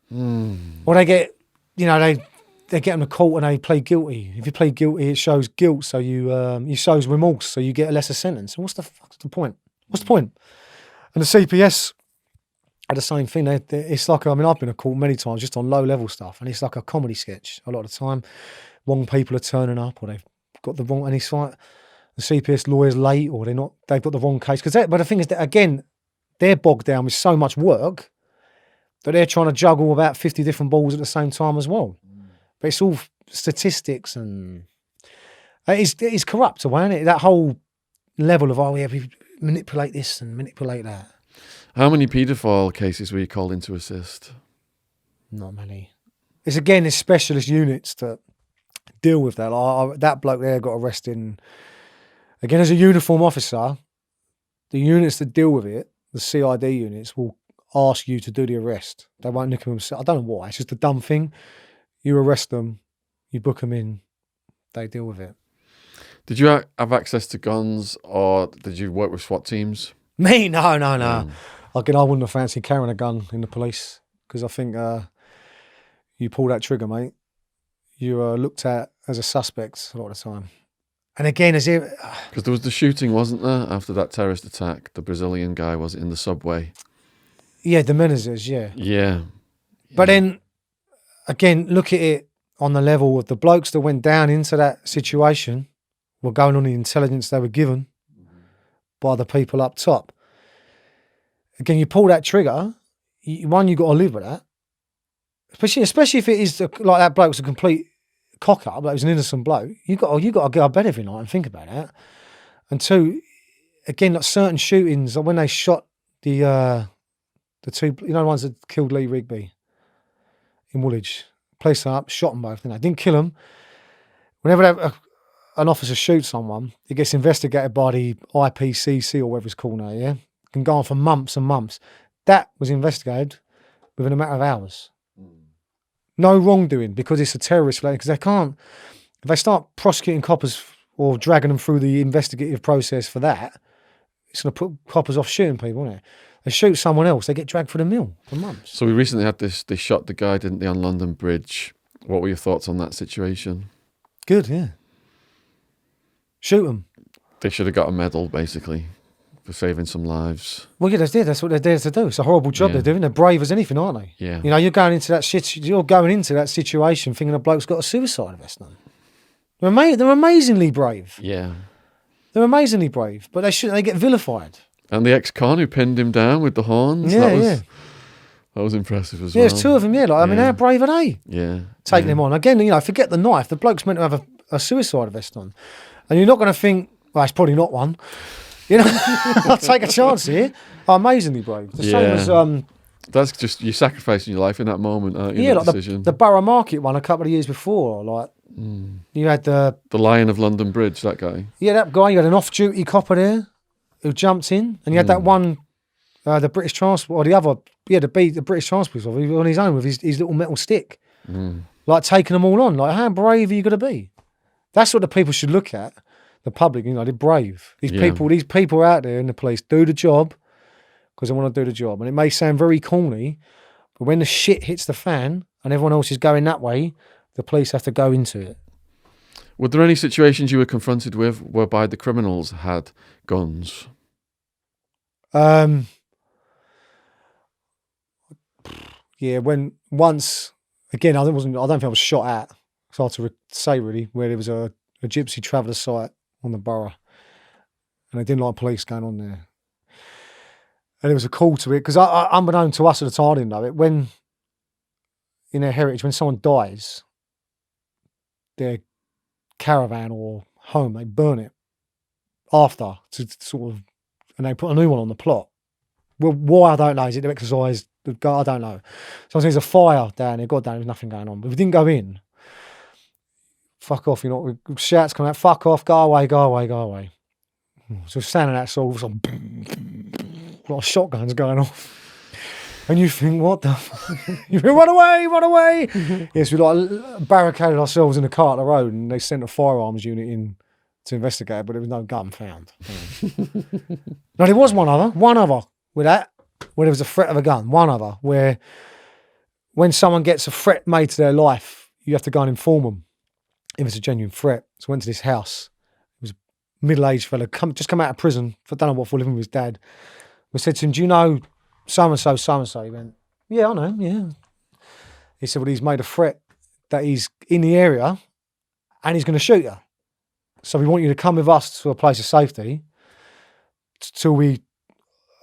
S2: Or they get, they get them to court and they plead guilty. If you plead guilty, it shows guilt, so you shows remorse, so you get a lesser sentence. What's the point? What's the point? And the CPS are the same thing. It's like, I've been to court many times just on low-level stuff, and it's like a comedy sketch a lot of the time. Wrong people are turning up, or they've got the wrong, and it's like the CPS lawyer's late, or they've got the wrong case. But the thing is that, again, they're bogged down with so much work that they're trying to juggle about 50 different balls at the same time as well. But it's all statistics, and it's corrupt away, isn't it? That whole level of, we manipulate this and manipulate that.
S1: How many paedophile cases were you called in to assist?
S2: Not many. It's specialist units that deal with that. That bloke there got arrested. And again, as a uniform officer, the units that deal with it, the CID units, will ask you to do the arrest. They won't nick them themselves. I don't know why. It's just a dumb thing. You arrest them, you book them in, they deal with it.
S1: Did you have access to guns, or did you work with SWAT teams?
S2: Me? No. Again, I wouldn't have fancied carrying a gun in the police, because I think you pull that trigger, mate, you are looked at as a suspect a lot of the time. And again, as if...
S1: Because there was the shooting, wasn't there, after that terrorist attack? The Brazilian guy, was it, in the subway?
S2: Yeah, the Menezes, yeah.
S1: Yeah.
S2: But then, again, look at it on the level of the blokes that went down into that situation were going on the intelligence they were given by the people up top. Again, you pull that trigger, you got to live with that. Especially if it is like that bloke was a complete cock up, that was an innocent bloke. You got to get out of bed every night and think about that. And two, again, like certain shootings, like when they shot the two, the ones that killed Lee Rigby in Woolwich, police up, shot them both. Didn't kill them. Whenever an officer shoots someone, it gets investigated by the IPCC or whatever it's called now. Yeah, it can go on for months and months. That was investigated within a matter of hours. No wrongdoing, because it's a terrorist related. Because they can't, if they start prosecuting coppers or dragging them through the investigative process for that, it's going to put coppers off shooting people, isn't it? They shoot someone else, they get dragged for the mill for months.
S1: So we recently had this, they shot the guy, didn't they, on London Bridge, What were your thoughts on that situation?
S2: Good, yeah. Shoot them.
S1: They should have got a medal, basically, for saving some lives.
S2: Well, yeah, that's what they're there to do. It's a horrible job they're doing. They're brave as anything, aren't they?
S1: Yeah.
S2: You know, you're going into that situation thinking a bloke's got a suicide vest on. They're amazingly brave.
S1: Yeah.
S2: They're amazingly brave, but they get vilified.
S1: And the ex-con who pinned him down with the horns. That was impressive as well.
S2: Yeah, there's two of them, I mean, how brave are they?
S1: Yeah.
S2: Taking him on. Again, forget the knife. The bloke's meant to have a suicide vest on. And you're not going to think, well, it's probably not one. I'll take a chance here. Amazingly brave. The same as...
S1: That's just, you're sacrificing your life in that moment, aren't you?
S2: Yeah, like
S1: decision.
S2: the Borough Market one a couple of years before. You had the
S1: Lion of London Bridge, that guy.
S2: Yeah, that guy. You had an off-duty copper there who jumped in. And you had that one, the British Transport, or the other... Yeah, the British Transport on his own with his little metal stick. Like taking them all on. Like, how brave are you going to be? That's what the people should look at. The public, they're brave. These people out there in the police do the job because they want to do the job. And it may sound very corny, but when the shit hits the fan and everyone else is going that way, the police have to go into it.
S1: Were there any situations you were confronted with whereby the criminals had guns?
S2: Yeah, when once again, I don't think I was shot at. It's hard to say really. Where there was a gypsy traveller site on the borough, and they didn't like police going on there. And there was a call to it because, unbeknown to us at the time, I didn't know it. When in their heritage, when someone dies, their caravan or home, they burn it after to sort of, and they put a new one on the plot. Well, why I don't know. Is it to exercise? I don't know. Sometimes there's a fire down there. God damn, there's nothing going on. But we didn't go in. Fuck off, shouts come out, fuck off, go away, go away, go away. So we're standing outside, all of a sudden, a lot of shotguns going off. And you think, what the fuck? You think, run away, run away. Yes, we barricaded ourselves in the car at the road and they sent a firearms unit in to investigate, but there was no gun found. No, there was one other with that, where there was a threat of a gun, one other, where when someone gets a threat made to their life, you have to go and inform them if it's a genuine threat. So I went to this house. It was a middle-aged fella, just come out of prison, I don't know what for, living with his dad. We said to him, do you know so-and-so, so-and-so? He went, yeah, I know, yeah. He said, well, he's made a threat that he's in the area and he's going to shoot you. So we want you to come with us to a place of safety till we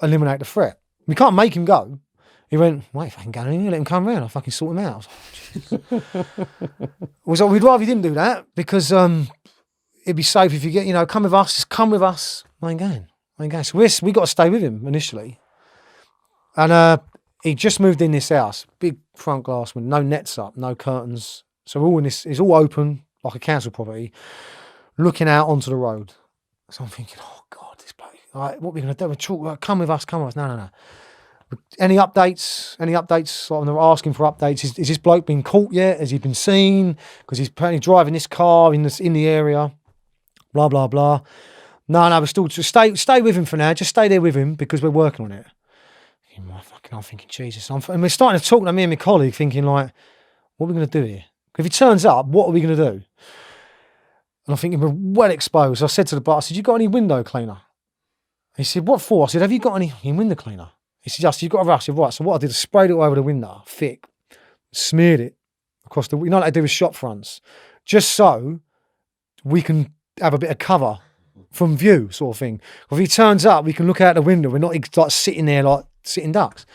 S2: eliminate the threat. We can't make him go. He went, wait, if I can go in here, let him come round, I'll fucking sort him out. We'd rather you didn't do that because it'd be safe if you get, come with us, just come with us. I ain't going. So we got to stay with him initially. And he just moved in this house, big front glass with no nets up, no curtains. So we're all in this, it's all open, like a council property, looking out onto the road. So I'm thinking, oh God, this bloke, what are we going to do? Come with us. No. Any updates? Like, they're asking for updates. Is this bloke been caught yet? Has he been seen? Because he's apparently driving this car in the area. Blah blah blah. No, we're still just stay with him for now. Just stay there with him because we're working on it. I'm thinking, Jesus. And we're starting to talk to me and my colleague, thinking like, what are we going to do here? If he turns up, what are we going to do? And I'm thinking we're well exposed. I said to the bar, I said, you got any window cleaner? He said, what for? I said, have you got any window cleaner? He said, yes, you've got a rush. I said, right. So what I did, I sprayed it all over the window, thick, smeared it across like they do with shop fronts, just so we can have a bit of cover from view, sort of thing. If he turns up, we can look out the window. We're not like sitting there like sitting ducks.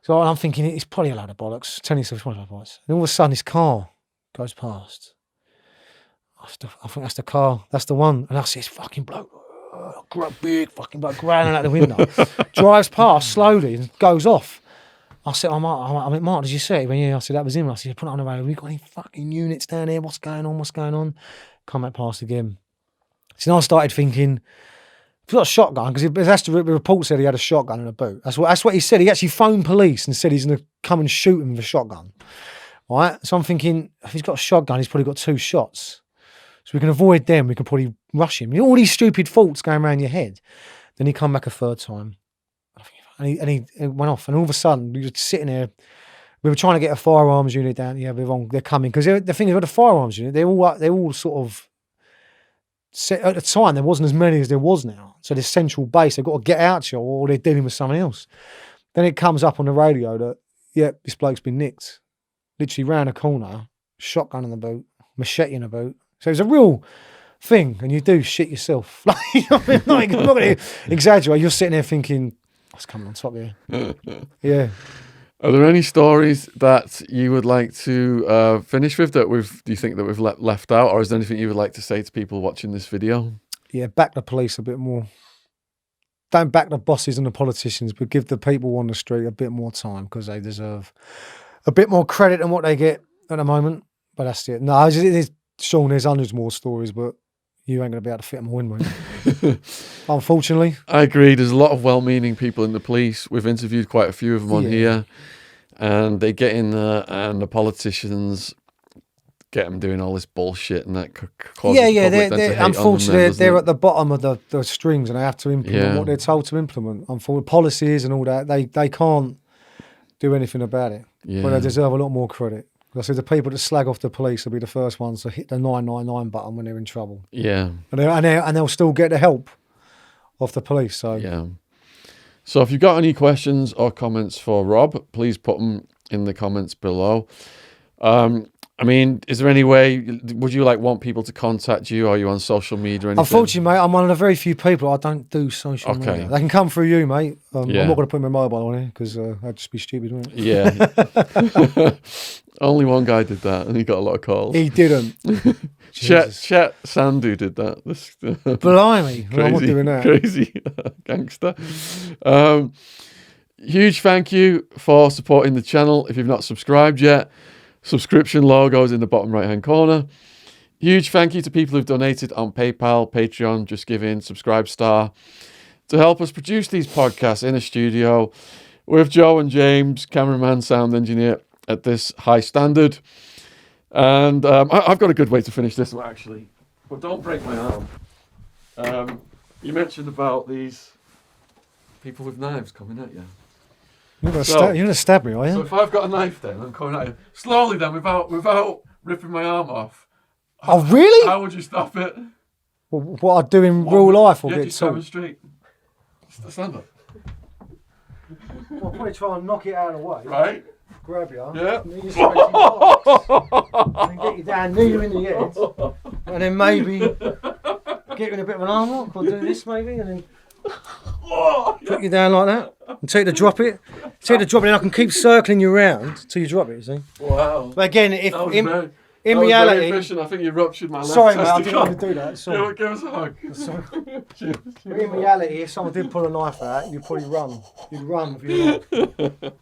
S2: So I'm thinking it's probably a load of bollocks. Telling yourself it's probably a load of bollocks. And all of a sudden, this car goes past. I think that's the car. That's the one. And I see this fucking bloke. Big fucking bloke growling out the window, drives past slowly and goes off. I said, Mark, did you see it? He went, yeah. I said, that was him. I said, put it on the road. Have we got any fucking units down there? What's going on? Come back past again. So then I started thinking, if he's got a shotgun, because the report said he had a shotgun in a boot. That's what he said. He actually phoned police and said he's going to come and shoot him with a shotgun. All right? So I'm thinking, if he's got a shotgun, he's probably got 2 shots. So we can avoid them. We can probably rush him. All these stupid thoughts going around your head. Then he come back a third time. And he went off. And all of a sudden, we were sitting there We were trying to get a firearms unit down. Yeah, they're coming because the thing is with the firearms unit, they're all sort of set at the time. There wasn't as many as there was now. So the central base, they've got to get out you, or they're dealing with someone else. Then it comes up on the radio that this bloke's been nicked, literally round a corner, shotgun in the boot, machete in the boot. So it's a real thing, and you do shit yourself. I'm not going to exaggerate. You're sitting there thinking, what's coming on top here? Yeah.
S1: Are there any stories that you would like to finish with do you think that we've left out, or is there anything you would like to say to people watching this video?
S2: Yeah, back the police a bit more. Don't back the bosses and the politicians, but give the people on the street a bit more time because they deserve a bit more credit than what they get at the moment. But that's it. No, Shaun, there's hundreds more stories, but you ain't going to be able to fit them all in, mate. Unfortunately.
S1: I agree. There's a lot of well-meaning people in the police. We've interviewed quite a few of them on here, and they get in there, and the politicians get them doing all this bullshit, and that causes
S2: unfortunately, they're at the bottom of the strings, and they have to implement what they're told to implement. Unfortunately, policies and all that, they can't do anything about it. Yeah. But they deserve a lot more credit. I said the people that slag off the police will be the first ones to hit the 999 button when they're in trouble.
S1: Yeah.
S2: And they'll still get the help of the police. So
S1: yeah. So if you've got any questions or comments for Rob, please put them in the comments below. I mean, is there any way, would you want people to contact you? Are you on social media or anything?
S2: Unfortunately, mate, I'm one of the very few people I don't do social media. They can come through you, mate. I'm not going to put my mobile on here because that'd just be stupid, wouldn't it?
S1: Yeah. Only one guy did that and he got a lot of calls.
S2: He didn't.
S1: Chet Sandu did that.
S2: Blimey.
S1: Crazy,
S2: I'm not doing that.
S1: Crazy gangster. Huge thank you for supporting the channel. If you've not subscribed yet, subscription logo is in the bottom right hand corner. Huge thank you to people who've donated on PayPal, Patreon, Just Giving, Subscribestar to help us produce these podcasts in a studio with Joe and James, cameraman, sound engineer, at this high standard. And I've got a good way to finish this one, actually. But don't break my arm. You mentioned about these people with knives coming at you.
S2: You're going to stab me, are you?
S1: So if I've got a knife then, I'm coming at you. Slowly then, without ripping my arm off.
S2: Oh, really?
S1: How would you stop it?
S2: Well, what I'd do in real life or get
S1: taught? Straight. Stand up.
S2: I'll probably try and knock it out of the way.
S1: Right.
S2: Grab you.
S1: Yeah.
S2: And then get you down, knee you in the head. And then maybe get you in a bit of an arm lock or do this maybe and then put you down like that and take the drop it. And I can keep circling you around till you drop it, you see.
S1: Wow.
S2: But again, in reality,
S1: I think you ruptured my left
S2: sorry, mate, I
S1: testicle.
S2: didn't want to do that. Sorry.
S1: Give us a hug.
S2: Sorry. In reality, if someone did pull a knife out, you'd probably run. You'd run with your life.